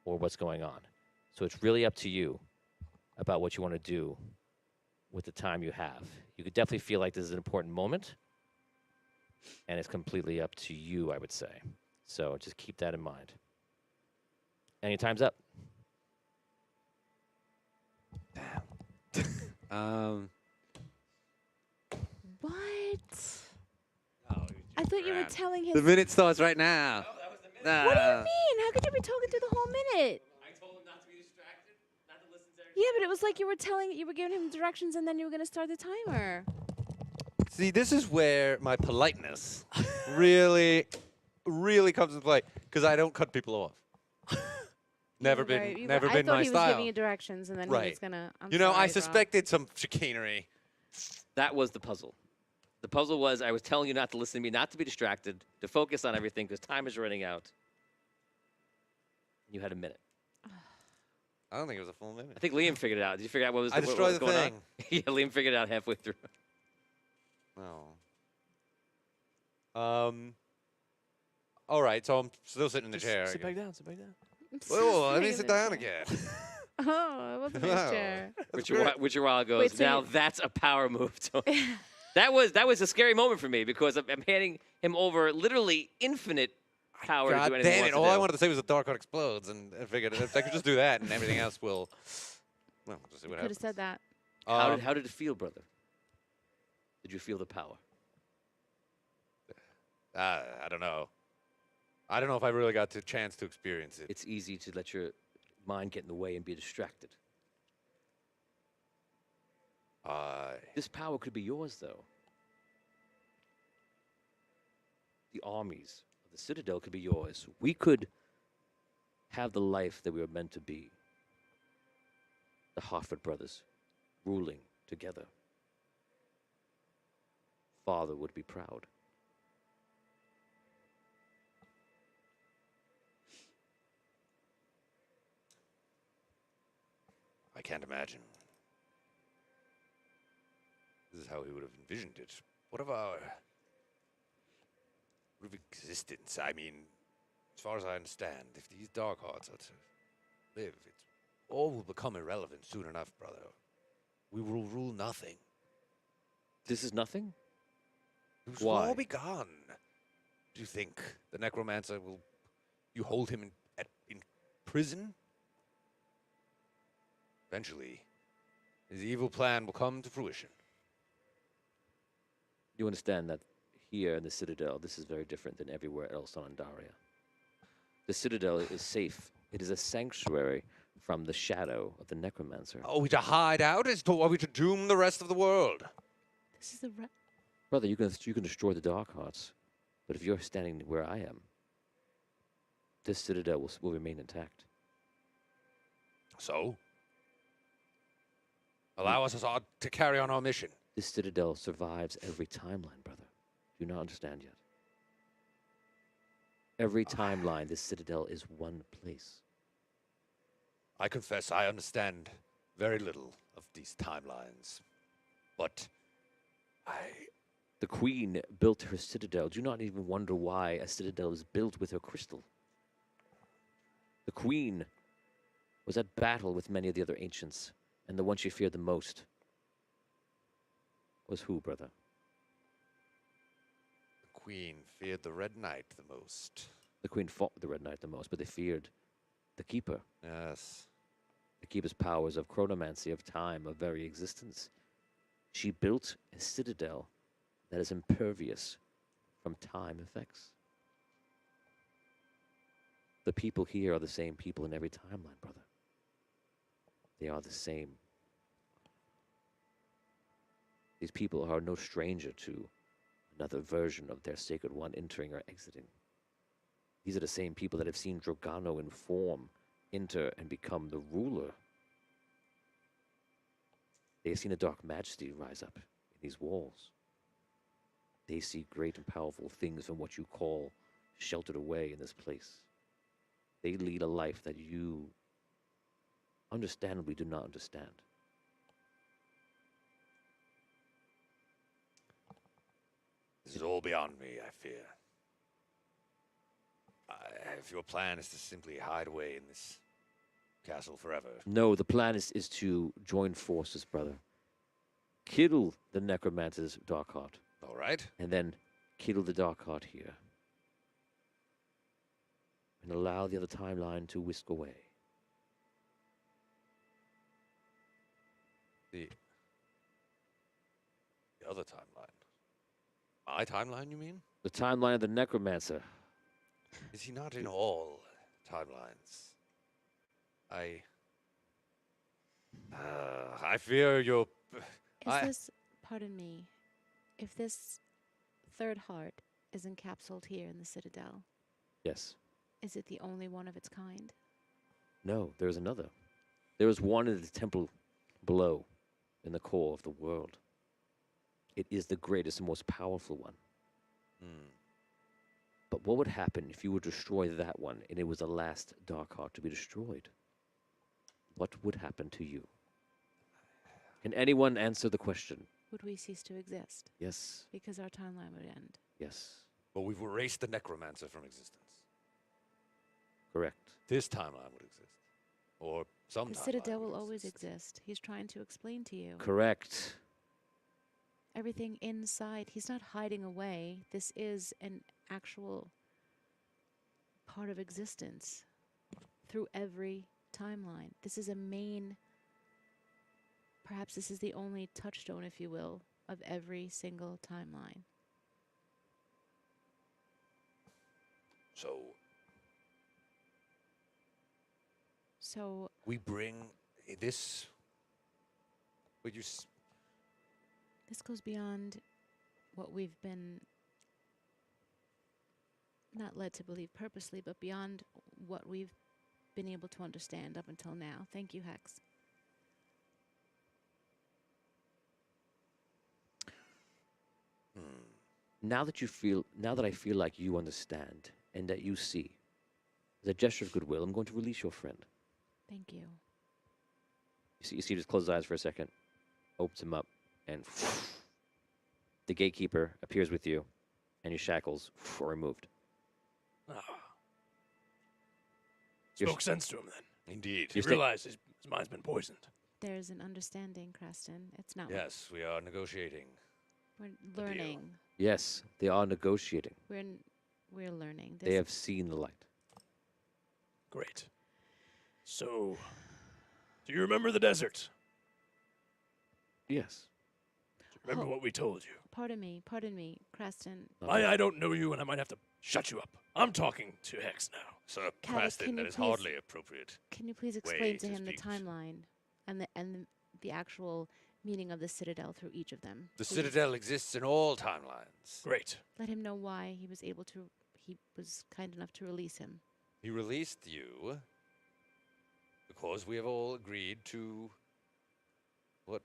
or what's going on. So it's really up to you about what you want to do with the time you have. You could definitely feel like this is an important moment, and it's completely up to you, I would say. So just keep that in mind. And your time's up. What? Oh, I thought you were telling him. the minute starts right now. What do you mean? How could you be talking through the whole minute? I told him not to be distracted, not to listen to everything. Yeah, but it was like you were giving him directions and then you were going to start the timer. See, this is where my politeness really comes into play, because I don't cut people off. Never Yeah, been, right. You- never I been thought my he was style. giving you directions and then he was Right. going to. You know, I suspected some chicanery. That was the puzzle. The puzzle was I was telling you not to listen to me, not to be distracted, to focus on everything because time is running out. You had a minute. I don't think it was a full I minute. think Liam figured it out. Did you figure out what was, I what destroyed was the going thing. on? Yeah, Liam figured it out halfway through. Oh. All right, so I'm still sitting in the Just chair. sit back down. Sit back down. Whoa, let me sit down again. Oh, it was a nice Wow. chair. Which your while goes. Wait, so now you- that's a power move. Tony. that was a scary moment for me because I'm handing him over literally infinite power to God do anything damn he it! wants All to I do. wanted to say was the dark heart explodes, and I figured if I could just do that, and everything else will. Well, we'll just see what Could have happens. said that. How did it feel, brother? Did you feel the power? I don't know. I don't know if I really got the chance to experience it. It's easy to let your mind get in the way and be distracted. This power could be yours, though. The armies of the Citadel could be yours. We could have the life that we were meant to be. The Hartford brothers, ruling together. Father would be proud. I can't imagine. This is how he would have envisioned it. What of existence? I mean, as far as I understand, if these dark hearts are to live, all will become irrelevant soon enough, brother. We will rule nothing. This is nothing? This will all be gone. Do you think the necromancer will? You hold him in prison? Eventually, his evil plan will come to fruition. You understand that here in the Citadel, this is very different than everywhere else on Andaria. The Citadel is safe. It is a sanctuary from the shadow of the necromancer. Are we to hide out? Are we to doom the rest of the world? This is a Brother, you can destroy the dark hearts, but if you're standing where I am, this Citadel will remain intact. So? Allow us to carry on our mission. This Citadel survives every timeline, brother. Do you not understand yet? Every timeline, this Citadel is one place. I confess I understand very little of these timelines. But The Queen built her Citadel. Do not even wonder why a Citadel is built with her crystal. The Queen was at battle with many of the other ancients, and the one she feared the most was who, brother? the Queen feared the Red Knight the most. The Queen fought with the Red Knight the most, but they feared the Keeper. Yes. The Keeper's powers of chronomancy, of time, of very existence. She built a Citadel that is impervious from time effects. The people here are the same people in every timeline, brother. They are the same. These people are no stranger to another version of their Sacred One entering or exiting. These are the same people that have seen Drogano in form enter and become the ruler. They have seen a dark majesty rise up in these walls. They see great and powerful things from what you call sheltered away in this place. They lead a life that you understandably do not understand. This is all beyond me, I fear. If your plan is to simply hide away in this castle forever. No, the plan is to join forces, brother. Kill the necromancer's dark heart, All right. and then kill the dark heart here. And allow the other timeline to whisk away. The other timeline. My timeline, you mean? The timeline of the necromancer. Is he not in all timelines? I fear you're. Pardon me, if this third heart is encapsulated here in the Citadel, Yes. is it the only one of its kind? No, there's another. There is one in the temple below, in the core of the world. It is the greatest and most powerful one. But what would happen if you would destroy that one and it was the last dark heart to be destroyed? What would happen to you? Can anyone answer the question? Would we cease to exist? Yes. Because our timeline would end. Yes. Well, we've erased the necromancer from existence. Correct. This timeline would exist. Or some The timeline Citadel would will always exist. He's trying to explain to you. Correct. Everything inside, he's not hiding away. This is an actual part of existence through every timeline. This is a main Perhaps this is the only touchstone, if you will, of every single timeline. So So we bring this. Would you? this goes beyond what we've been not led to believe purposely, but beyond what we've been able to understand up until now. Thank you, Hex. Now that I feel like you understand and that you see, as a gesture of goodwill, I'm going to release your friend. Thank you. You see, he just closes his eyes for a second, opens him up, and the gatekeeper appears with you, and your shackles are removed. Ah. You're Spoke sense to him then. Indeed. He You're sta- realized his mind's been poisoned. There's an understanding, Creston. It's not. Yes, we are negotiating. We're deal. learning. Yes, they are negotiating. We're learning. They have seen the light. Great. So, do you remember the desert? Yes. Do you remember Oh. what we told you? Pardon me, Creston. I don't know you, and I might have to shut you up. I'm talking to Hex now. Sir Caddick, Preston, can that you is please- hardly appropriate. Can you please way explain to to him the speak. timeline and the actual meaning of the Citadel through each of them? The please? Citadel exists in all timelines. Great. Let him know why he was able to. He was kind enough to release him. He released you because we have all agreed to what?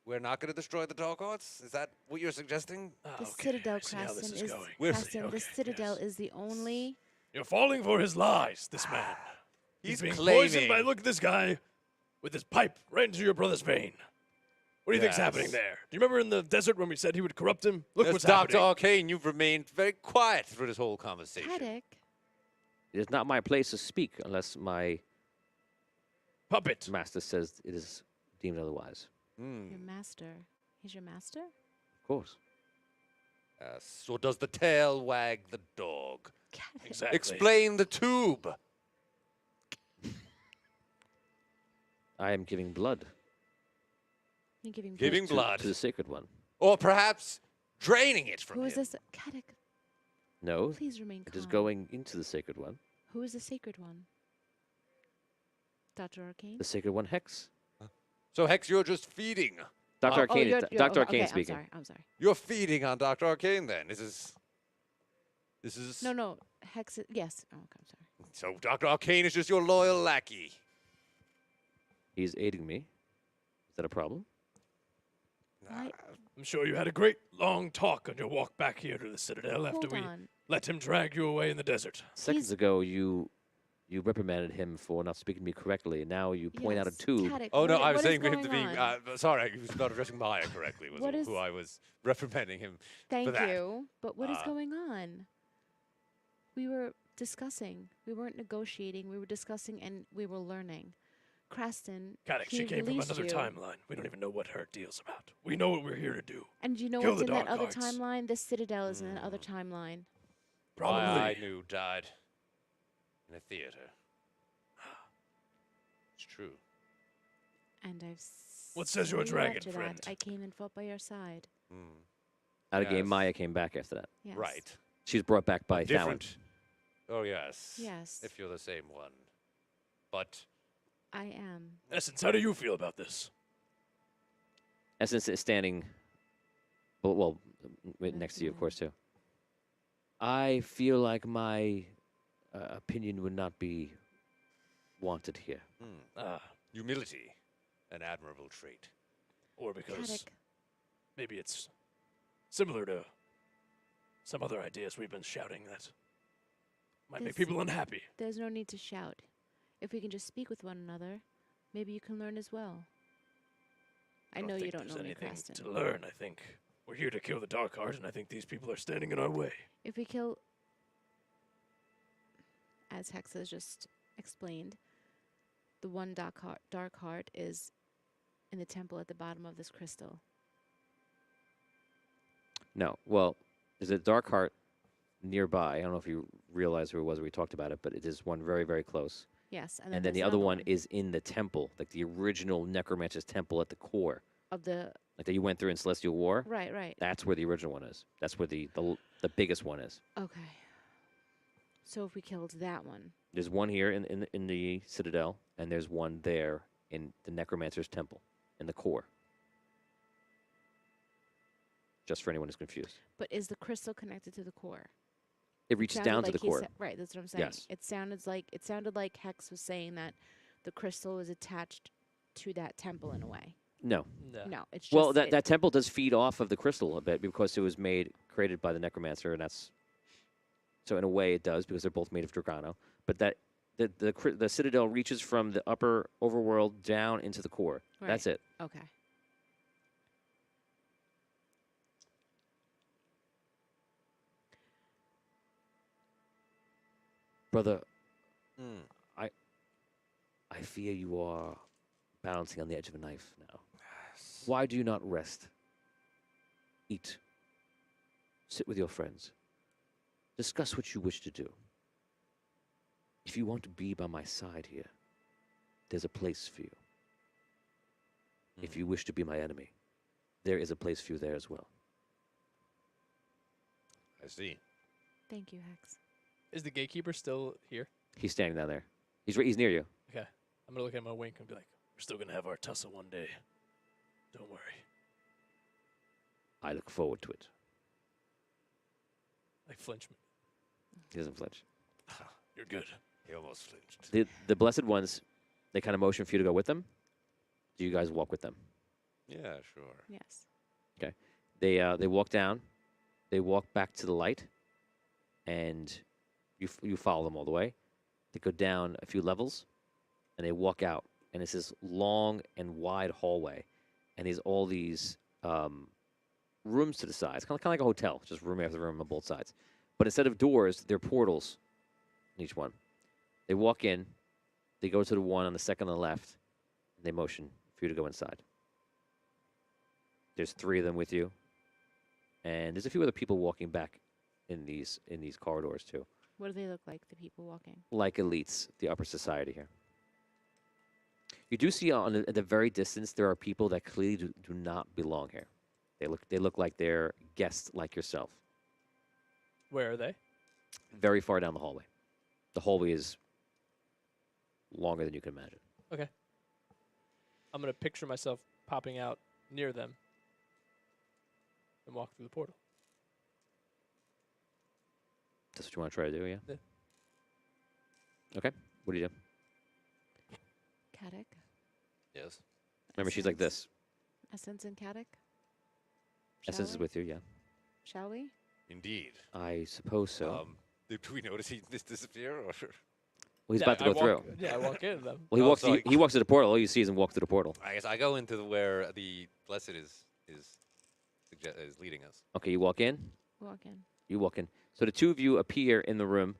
We're not going to destroy the Dark Arts? Is that what you're suggesting? Ah, The okay. Citadel, I see how this Creston, is going. We're- Creston, the Okay, Citadel yes. is the only. You're falling for his lies, this man. He's being claiming. poisoned by, look at this guy with his pipe right into your brother's vein. What do you think's happening Yes. there? Do you remember in the desert when we said he would corrupt him? Look Yes, what's Dr. happening. Arcane, you've remained very quiet through this whole conversation. Caddick. It is not my place to speak unless my Puppet. master says it is deemed otherwise. Your master. He's your master? Of course. Yes. So does the tail wag the dog? Caddick. Exactly. Explain the tube. I am giving blood You're giving birth Giving to- blood. to the sacred one. Or perhaps draining it from Who him. is this? Caddick, No, please remain it calm. is going into the sacred one. Who is the sacred one? Dr. Arcane? The sacred one, Hex. So, Hex, you're just feeding. Dr. Oh, Arcane. you're- Dr. okay, Arcane okay, speaking. I'm sorry. You're feeding on Dr. Arcane then. This is. No, Hex. Yes. Oh, okay, I'm sorry. So, Dr. Arcane is just your loyal lackey. He's aiding me. Is that a problem? Why- I'm sure you had a great long talk on your walk back here to the Citadel after Hold we on. let him drag you away in the desert. Seconds He's- ago, you reprimanded him for not speaking to me correctly, and now you point out a Yes, tube. Caddick, Oh, no, what- I was what is saying for him going to be. on? Sorry, he was not addressing Maya correctly, was What who is- I was reprimanding him. Thank that. you. But what is Uh, going on? We were discussing. We weren't negotiating. We were discussing and we were learning. Creston, Caddick, she he came from released another you. timeline. We don't even know what her deal's about. We know what we're here to do. And you know Kill what's the in that Dark other Arts. timeline? The Citadel is in that other timeline. Probably. I knew died in a theater. It's true. And I've. What says your seen dragon after friend? That. I came and fought by your side. Out of game, Yes. Maya came back after that. Yes. Right. She was brought back by Thalin. Different. Oh, yes. Yes. If you're the same one. But I am. Essence, how do you feel about this? Essence is standing, next to you, of course, too. I feel like my opinion would not be wanted here. Ah, humility, an admirable trait. or because Caddick, maybe it's similar to some other ideas we've been shouting that might make This- people unhappy. there's no need to shout. If we can just speak with one another, maybe you can learn as well. I know you think don't there's know me, anything Creston. to learn. I think we're here to kill the Dark Art, and I think these people are standing in our way. If we kill, as Hex has just explained, the one dark heart is in the temple at the bottom of this crystal. No, well, there's a dark heart nearby. I don't know if you realize who it was or we talked about it, but it is one very, very close. Yes, And then there's the other another one is in the temple, like the original Necromancer's temple at the core, of the like that you went through in Celestial War. right, right. That's where the original one is. That's where the biggest one is. Okay. So if we killed that one, There's one here in the Citadel, and there's one there in the Necromancer's temple in the core. Just for anyone who's confused, but is the crystal connected to the core? it reaches Sounded down to like the he core. said- right, that's what I'm saying. Yes. It sounded like Hex was saying that the crystal was attached to that temple in a way. No. No. No, it's just Well, that, it- that temple does feed off of the crystal a bit because it was created by the Necromancer, and that's so in a way it does because they're both made of Dragano. But that the Citadel reaches from the upper overworld down into the core. That's Right. it. Okay. Brother, Mm. I fear you are balancing on the edge of a knife now. Why do you not rest? Eat. Sit with your friends. Discuss what you wish to do. If you want to be by my side here, there's a place for you. If you wish to be my enemy, there is a place for you there as well. I see. Thank you, Hex. Is the gatekeeper still here? He's standing down there. He's near you. Okay. I'm gonna look at him and wink and be like, "We're still gonna have our tussle one day. Don't worry." I look forward to it. Like flinch. He doesn't flinch. You're good. He almost flinched. The blessed ones, they kind of motion for you to go with them. Do you guys walk with them? Yeah, sure. Yes. They walk down. They walk back to the light, and you follow them all the way. They go down a few levels, and they walk out. And it's this long and wide hallway, and there's all these rooms to the sides, kind of like a hotel, just room after room on both sides. But instead of doors, they're portals in each one. They walk in, they go to the one on the second on the left, and they motion for you to go inside. There's 3 of them with you, and there's a few other people walking back in these corridors too, What do they look like, the people walking? like elites, the upper society here. You do see at the very distance there are people that clearly do not belong here. They look like they're guests like yourself. Where are they? Very far down the hallway. The hallway is longer than you can imagine. Okay. I'm gonna picture myself popping out near them and walk through the portal. That's what you want to try to do, yeah? Yeah. Okay. What do you do? Caddick? Yes. Remember, she's like Essence? this. Essence and Caddick? Essence is we? with you, yeah. Shall we? Indeed. I suppose so. Do we notice he disappear? Or? Well, he's Yeah, about to go I through. walk- Yeah, I walk in them. Well, he Oh, walks. so He walks to the portal. All you see is him walk to the portal. I guess I go into where the blessed is leading us. Okay, you walk in. Walk in. You walk in. So the 2 of you appear in the room,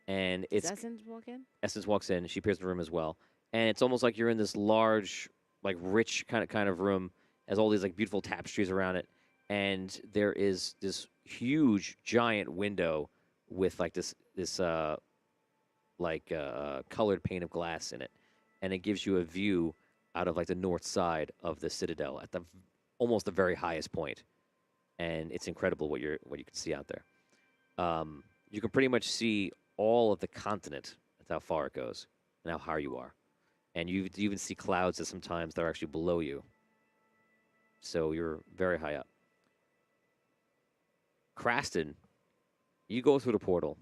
and Does it's Essence walk in? Essence walks in. She appears in the room as well, and it's almost like you're in this large, like rich kind of room, has all these like beautiful tapestries around it, and there is this huge giant window with like this colored pane of glass in it, and it gives you a view out of like the north side of the Citadel at almost the very highest point, and it's incredible what you can see out there. You can pretty much see all of the continent. That's how far it goes and how high you are, and you even see clouds that sometimes they're actually below you. So you're very high up. Craston, you go through the portal,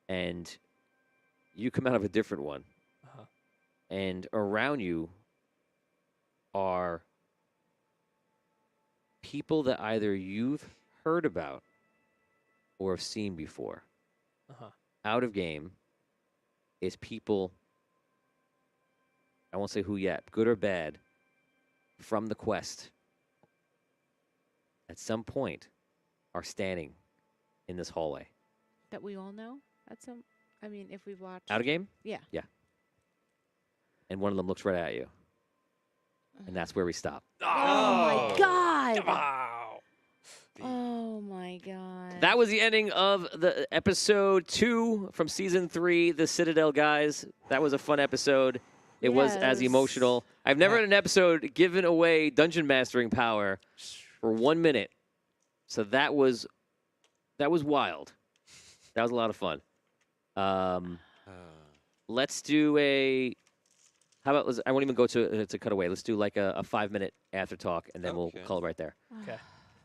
and you come out of a different one. Uh-huh. And around you are people that either you've heard about or have seen before. Uh-huh. Out of game is people, I won't say who yet, good or bad, from the quest. At some point, are standing in this hallway. That we all know? That's some. I mean, if we've watched. Out of game? Yeah. Yeah. And one of them looks right at you. And that's where we stop. Oh my God! Wow. Oh my my god. That was the ending of the episode 2 from season 3, The Citadel, guys. That was a fun episode. It was as Yes. emotional. I've never had an episode given away dungeon mastering power for 1 minute. So that was wild. That was a lot of fun. Let's do a. How about? I won't even go to cut away. Let's do like a 5-minute after talk, and then we'll Okay. call it right there. Okay.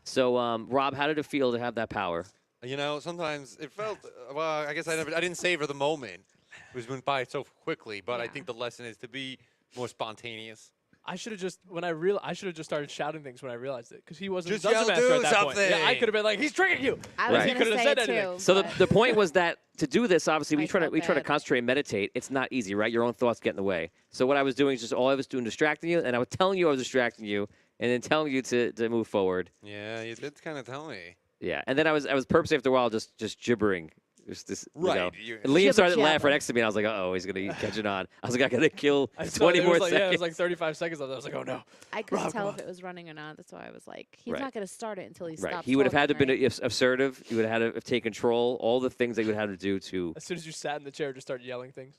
So, Rob, how did it feel to have that power? You know, sometimes it felt. Well, I guess I didn't savor the moment. It was went by so quickly. But I Yeah. think the lesson is to be more spontaneous. I should have just I should have just started shouting things when I realized it because he wasn't Just a dungeon yell, master "Do at that point. Yeah, I something!" could have been like, he's tricking you. I Right. was He gonna couldn't have say said it anything. too. So but the point was that to do this, obviously, we I try to felt bad. concentrate and meditate. It's not easy, right? Your own thoughts get in the way. So what I was doing is just all I was doing distracting you, and I was telling you I was distracting you, and then telling you to move forward. Yeah, you did kind of tell me. Yeah, and then I was purposely after a while just gibbering. Just this, Right, You know. you- And Liam Jibber started to laugh jabber. right next to me, and I was like, "Oh, he's gonna catch it on." I was like, "I gotta kill I saw 20 it more was like, seconds." Yeah, it was like 35 seconds left. I was like, oh no. I couldn't Rob, tell come if it was running or not. That's why I was like, he's Right. not going to start it until he Right, stops. he would have had to talking, been right? assertive. He would have had to have taken control. All the things that he would have had to do to. As soon as you sat in the chair, just started yelling things.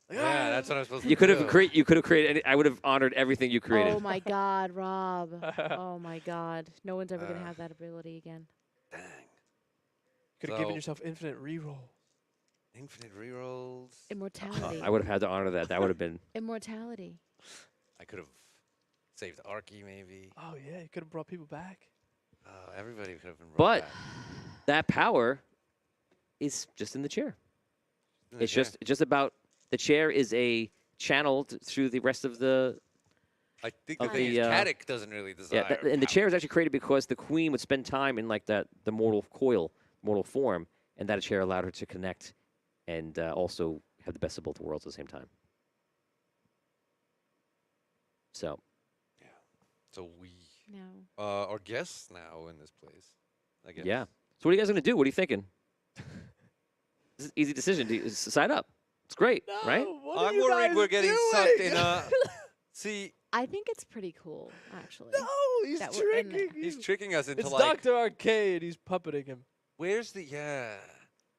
Like, Yeah, "Ah!" that's what I'm supposed to You could do. have You could have created. I would have honored everything you created. Oh my God, Rob. Oh my God. No one's ever going to have that ability again. Dang. Could have given So- yourself infinite reroll. Infinite rerolls. Immortality. I would have had to honor that. That would have been. Immortality. I could have saved Arky, maybe. Oh yeah, you could have brought people back. Everybody could have been. But brought back. that power is just in the chair. It's Yeah. just about the chair is a channel through the rest of the. I think the of thing the, is, uh, Caddick doesn't really desire. Yeah, and the chair is power. actually created because the queen would spend time in like the mortal coil, mortal form, and that chair allowed her to connect and also have the best of both worlds at the same time. So So we No. are guests now in this place. I guess. yeah. So what are you guys gonna do? What are you thinking? This is an easy decision. Sign up. It's great, right? What are I'm you worried guys we're getting doing? sucked in a. See, I think it's pretty cool, actually. No, he's That we're in tricking there. he's you. tricking us into It's like. Dr. Arcade. He's puppeting him. Where's the yeah?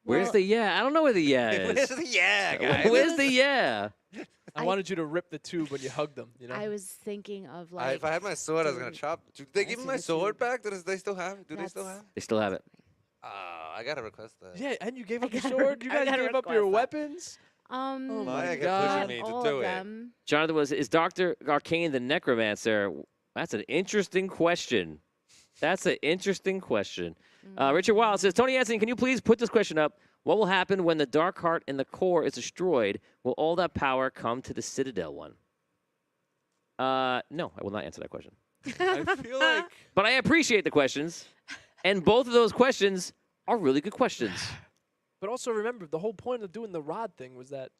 Where's Well- the yeah? I don't know where the yeah Where's is. the yeah, guys? Where's the yeah? I wanted you to rip the tube when you hugged them. You know. I was thinking of like. If I had my sword, I was gonna dude, chop. Did they I give me see my the sword tube. back? Do they still have it? Do they still That's- have it? They still have it. I gotta request that. yeah, and you gave I up your gotta sword. You I guys gotta gave up your request that. weapons. Oh my Maya kept God. pushing me all to do of it. them. Jonathan is Dr. Arcane the Necromancer? That's an interesting question. That's an interesting question. Richard Wild says, Tony Hansen, can you please put this question up? What will happen when the Dark Heart in the core is destroyed? Will all that power come to the Citadel one? No, I will not answer that question. I feel like But I appreciate the questions. And both of those questions are really good questions. But also remember, the whole point of doing the rod thing was that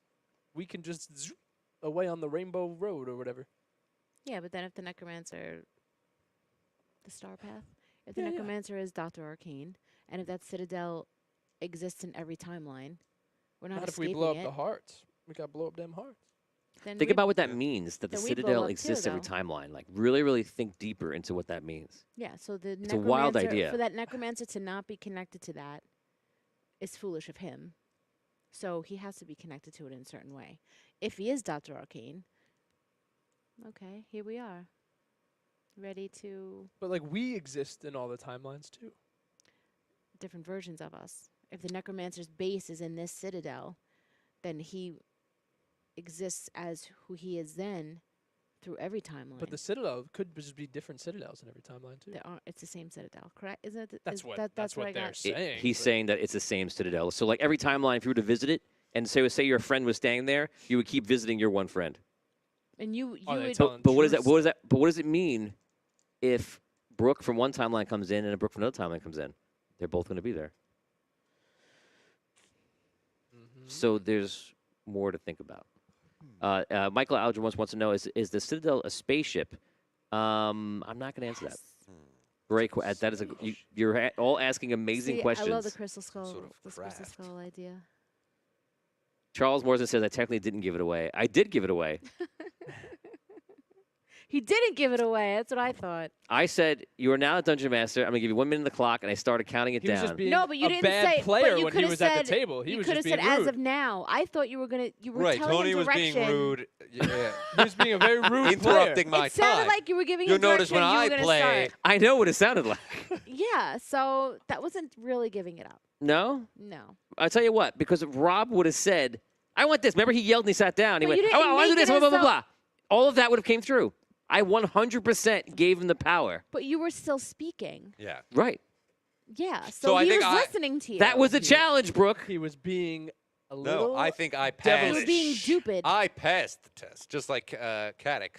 we can just zoop away on the Rainbow Road or whatever. Yeah, but then if the necromancer, the star path, if the Yeah, yeah. necromancer is Dr. Arcane, and if that citadel exists in every timeline, we're not Not if escaping we blow up it. the hearts. We got to blow up them hearts. Then Think we- about what that means, that the then we blow Citadel up too, exists every though. timeline. Like, really, really think deeper into what that means. Yeah, so the It's a wild necromancer- idea. For that necromancer to not be connected to that is foolish of him. So he has to be connected to it in a certain way. If he is Dr. Arcane, okay, here we are. Ready to But like we exist in all the timelines too. different versions of us. If the necromancer's base is in this citadel, then he exists as who he is then through every timeline. But the Citadel could just be different Citadels in every timeline too. There are, it's the same citadel, correct? Isn't it? That's is what that, that's what what I they're got? saying. He's but- saying that it's the same Citadel. So, like, every timeline, if you were to visit it, and say your friend was staying there, you would keep visiting your one friend. And you Are they would telling But what is that? truths? What is that? But what does it mean if Brooke from one timeline comes in and a Brooke from another timeline comes in? They're both going to be there. Mhm. So there's more to think about. Michael Alger wants to know: Is the Citadel a spaceship? I'm not going to answer that. Great. That is you're all asking amazing See, questions. I love the crystal skull. Sort of this crystal craft. skull idea. Charles Morrison says I technically didn't give it away. I did give it away. He didn't give it away. That's what I thought. I said, you are now a dungeon master. I'm going to give you 1 minute on the clock, and I started counting it He was down. just being No, but you a didn't bad say. player but you when he coulda was said, at the table. He you was could just have being said rude. as of now. I thought you were gonna. You were Right, telling Tony him was direction. being rude. Yeah. He was being a very rude Interrupting my It sounded time. like you were giving You'll him notice direction. when and you I were gonna play, start. I know what it sounded like. Yeah, so that wasn't really giving it up. No? No. I'll tell you what, because if Rob would have said, I want this. Remember, he yelled and he sat down. He But went, you didn't oh, I want to do make this, it blah, as blah, blah, though- blah. All of that would have came through. I 100% gave him the power. But you were still speaking. Yeah. Right. Yeah, So so I he think was I- listening to you. That was a challenge, Brooke. He was being a little. No, I think I You passed. were being stupid. I passed the test, just like Caddick.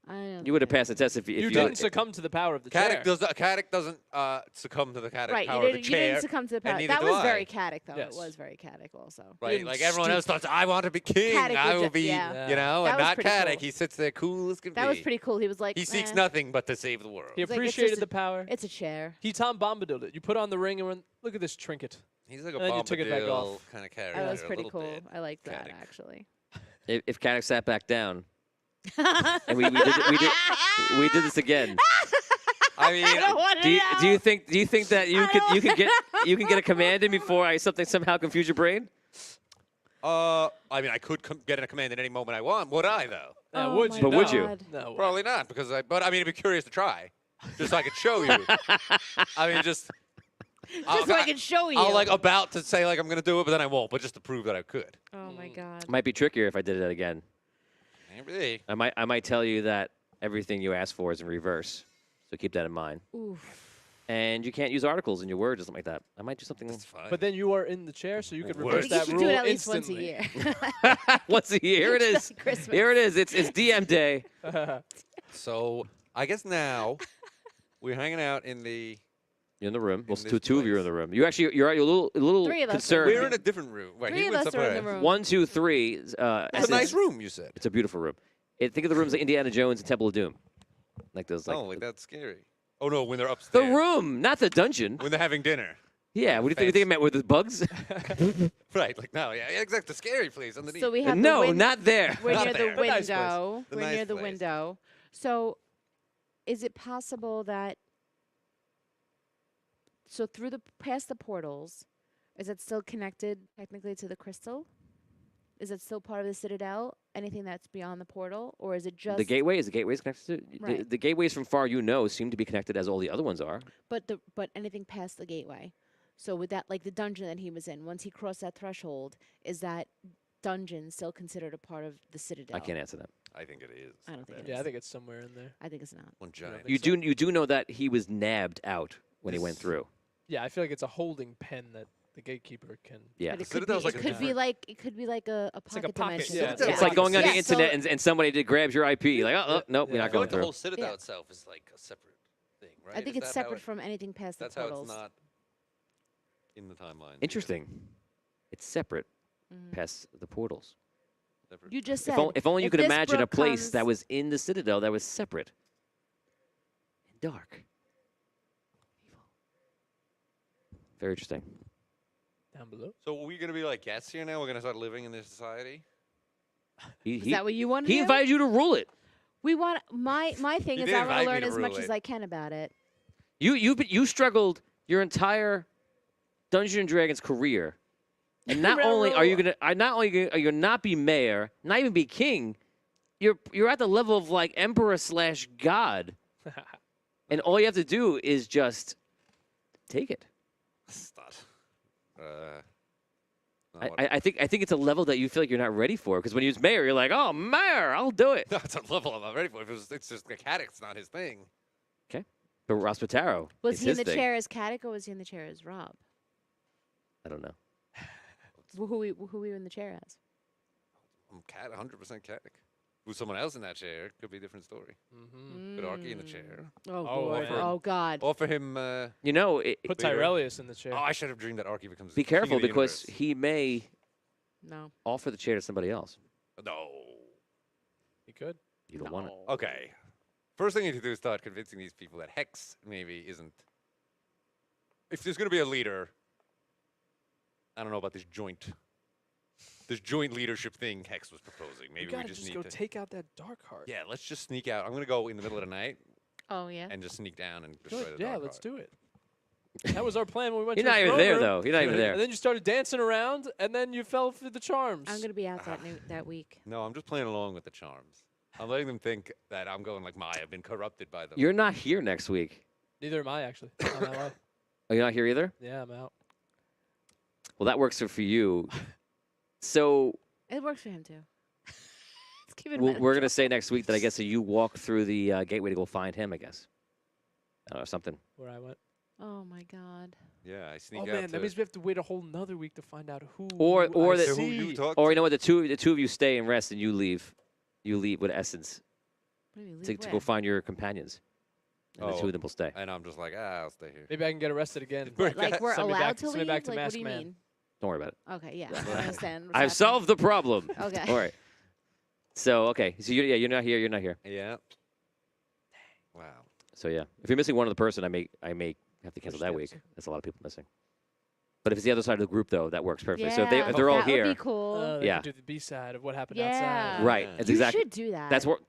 I don't You would have know. passed the test if you. You if didn't succumb to the power of the chair. Caddick doesn't succumb to the Caddick Right, power you of the didn't, you chair. didn't succumb to the power. neither That do was I. very Caddick, though. Yes. It was very Caddick, also. Right, didn't like everyone else stoop. thoughts, I want to be king. Caddick I would will ju- be, yeah. you know, That and was not pretty Caddick. cool. He sits there cool as can That be. was pretty cool. He was like, He seeks "Eh, nothing but to save the world. He It's like, it's appreciated just the power. It's a chair. He Tom Bombadiled it. You put on the ring and went, look at this trinket. He's like a And then you took it back off. kind of character. That was a pretty little cool. bit. I liked that, Caddick. actually. If Caddick sat back down, and we did this again. I mean, I don't want to Do you, know. do you think that you I can get a command in before I something somehow confuse your brain? I mean, I could get a command at any moment I want. Would I though? Now, Oh would my you? But would you? God. No. Probably not, because but I mean, I'd be curious to try, just so I could show you. I mean, just Just so I can show you. I'll like about to say like I'm gonna do it, but then I won't. But just to prove that I could. Oh, my God. Might be trickier if I did it again. Maybe. I might tell you that everything you ask for is in reverse, so keep that in mind. Oof. And you can't use articles in your words or something like that. I might do something That's fine. But then you are in the chair, so you could I reverse I think you that should rule do it at least instantly. once a year. once a year. Here it is. Like Christmas. Here it is. It's DM day. So I guess now we're hanging out in the. You're in the room. Well, In two of you are in this the room. You're a little Three of us are in concerned. the We're in a different room. Wait, Three he of went us are in the somewhere. room. 1, 2, 3. It's a That's nice room, you said. It's a beautiful room. Think of the rooms like Indiana Jones and Temple of Doom, like those. Like, Oh, like that's scary. Oh no, when they're the upstairs. room, not the dungeon. When they're having dinner. Yeah. What do you think? You think I meant with the bugs? Right, like no, yeah, exactly. The scary place underneath. So we have no, the win- not there. We're Not near there. the The nice place. window. The We're nice near the place. window. So, is it possible that? So through the past the portals, is it still connected technically to the crystal? Is it still part of the Citadel? Anything that's beyond the portal, or is it just The gateway is connected to Right. the gateways from far seem to be connected as all the other ones are. But anything past the gateway. So with that, like the dungeon that he was in, once he crossed that threshold, is that dungeon still considered a part of the Citadel? I can't answer that. I think it is. I don't think it Yeah, I is. think it's somewhere in there. I think it's not. One giant. You do know that he was nabbed out when he went This- through. Yeah, I feel like it's a holding pen that the gatekeeper can. Yeah. But it could, Citadel's be, like it a could be different- like it could be like a pocket like a pocket, dimension. yeah, Citadel's It's like going on the Yeah, internet so- and somebody grabs your IP. Like, oh, nope, Yeah. you're I not I feel going like the through. whole Citadel Yeah. itself is like a separate thing, right? I think Is it's that how separate it- from anything past That's the how portals. it's not in the timeline. Interesting. It's separate Mhm. past the portals. Separate. You just If, said. if only you if could this imagine a brook place that comes- was in the Citadel that was separate and dark. Very interesting. Down below. So are we gonna be like guests here now? We're gonna start living in this society. Is that what you want to he do? invited you to rule it. We want my thing He is did I want invite to me learn to as much rule as it. I can about it. You struggled your entire Dungeons and Dragons career, and not only are you gonna are you not be mayor, not even be king, you're at the level of like emperor / god, and all you have to do is just take it. That's not. not I, what- I I think it's a level that you feel like you're not ready for because when you was mayor, you're like, oh, mayor, I'll do it. That's a level I'm not ready for. If it's just like Caddick's not his thing. But Ross Pataro, Was it's he in his the thing. chair as Caddick or was he in the chair as Rob? I don't know. Who were you in the chair as? I'm 100% Caddick. With someone else in that chair, could be a different story. Mm-hmm. Put Arky in the chair. Oh, Oh, Lord. yeah. Oh God. Offer him. You know, Put Leader. Tyrellius in the chair. Oh, I should have dreamed that Arky becomes. be king of careful the because universe. he may No. offer the chair to somebody else. No. He could. You don't want it. Okay. First thing you need to do is start convincing these people that Hex maybe isn't. If there's going to be a leader, I don't know about this joint this joint leadership thing Hex was proposing. Maybe You we gotta just just need go to. take out that dark heart. Yeah, let's just sneak out. I'm gonna go in the middle of the night Oh yeah. and just sneak down and destroy Good. the Yeah, dark let's heart. do it. That was our plan when we went You're to not the even throne there, room. though. You're not even there. And then you started dancing around, and then you fell for the charms. I'm gonna be out that week. No, I'm just playing along with the charms. I'm letting them think that I'm going like I've been corrupted by them. You're not here next week. Neither am I, actually. I'm out. Oh, you're not here either? Yeah, I'm out. Well, that works for you. So It works for him too. Let's keep it. we're going to say next week that I guess that you walk through the gateway to go find him, I guess. I don't know, something. Where I went. Oh my God. Yeah, I sneak Oh out man, to that means we have to wait a whole nother week to find out who. Or I that- to who see. you talk Or to. you know what? The two of you stay and rest, and you leave. You leave with Essence What do you mean, to leave go where? find your companions. And the two Oh. of them will stay. And I'm just like, I'll stay here. Maybe I can get arrested again. What, like we're Send me allowed back- to send me leave? back to Like, what Masked do you Man. mean? Don't worry about it. Okay, yeah, I understand. what's I've happening. solved the problem. Okay. All right. So okay. So you're not here. You're not here. Yeah. Wow. So yeah, if you're missing one other person, I may have to cancel Push that the week. episode. That's a lot of people missing. But if it's the other side of the group, though, that works perfect. So if Yeah, they're all that here, would be cool. They Yeah. could do the B-side of what happened Yeah. outside. right? Yeah. That's You exactly. should do that. That's what.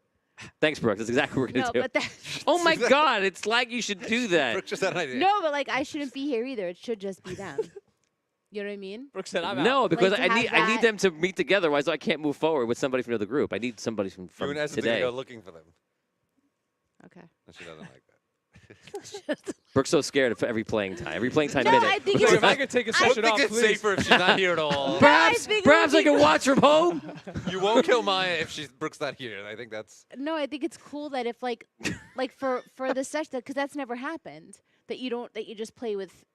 Thanks, Brooks. That's exactly what we're gonna no, do. but that. Oh my God! It's like you should do that. Brooke just had an idea. No, but like I shouldn't be here either. It should just be them. You know what I mean? Brooke said, "I'm out." No, because Like, to I need have that- them to meet together. Otherwise, I can't move forward with somebody from the other group. I need somebody from You and Essence are today. gonna go looking for them. Okay. And she doesn't like that. Brooke's so scared of every playing time. Every playing time No, minute. I think Look, it's. if I could take a I session think off, it's please. safer if she's not here at all. Perhaps, think it perhaps would I be can watch from home. You won't kill Maya if Brooke's not here. I think that's. No, I think it's cool that if like for the session, because that's never happened. That you just play with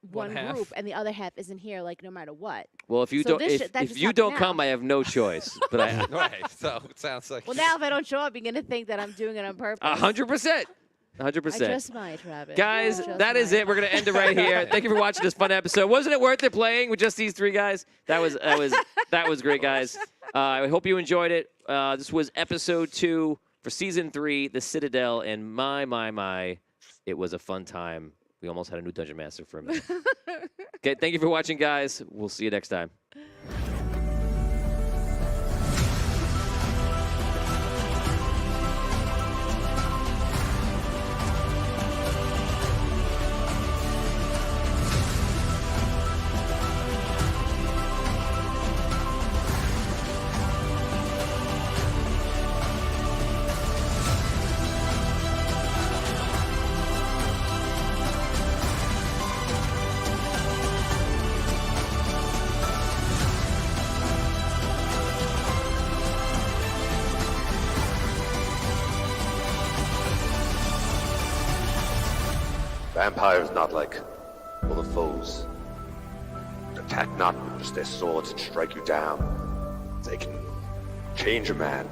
One one half. group and the other half isn't here, like no matter what. Well, if you So don't, this if that if just you happened don't now. come, I have no choice. But I, Right. So it sounds like. Well, now if I don't show up, you're gonna think that I'm doing it on purpose. 100%, I 100%. just might, Travis. Guys, Just that is might. it. We're gonna end it right here. Thank you for watching this fun episode. Wasn't it worth it playing with just these three guys? That was great, guys. I hope you enjoyed it. This was episode 2 for season 3, the Citadel, and my, it was a fun time. We almost had a new dungeon master for a minute. Okay, thank you for watching, guys. We'll see you next time. Vampires not like other foes. Attack not with just their swords and strike you down. They can change a man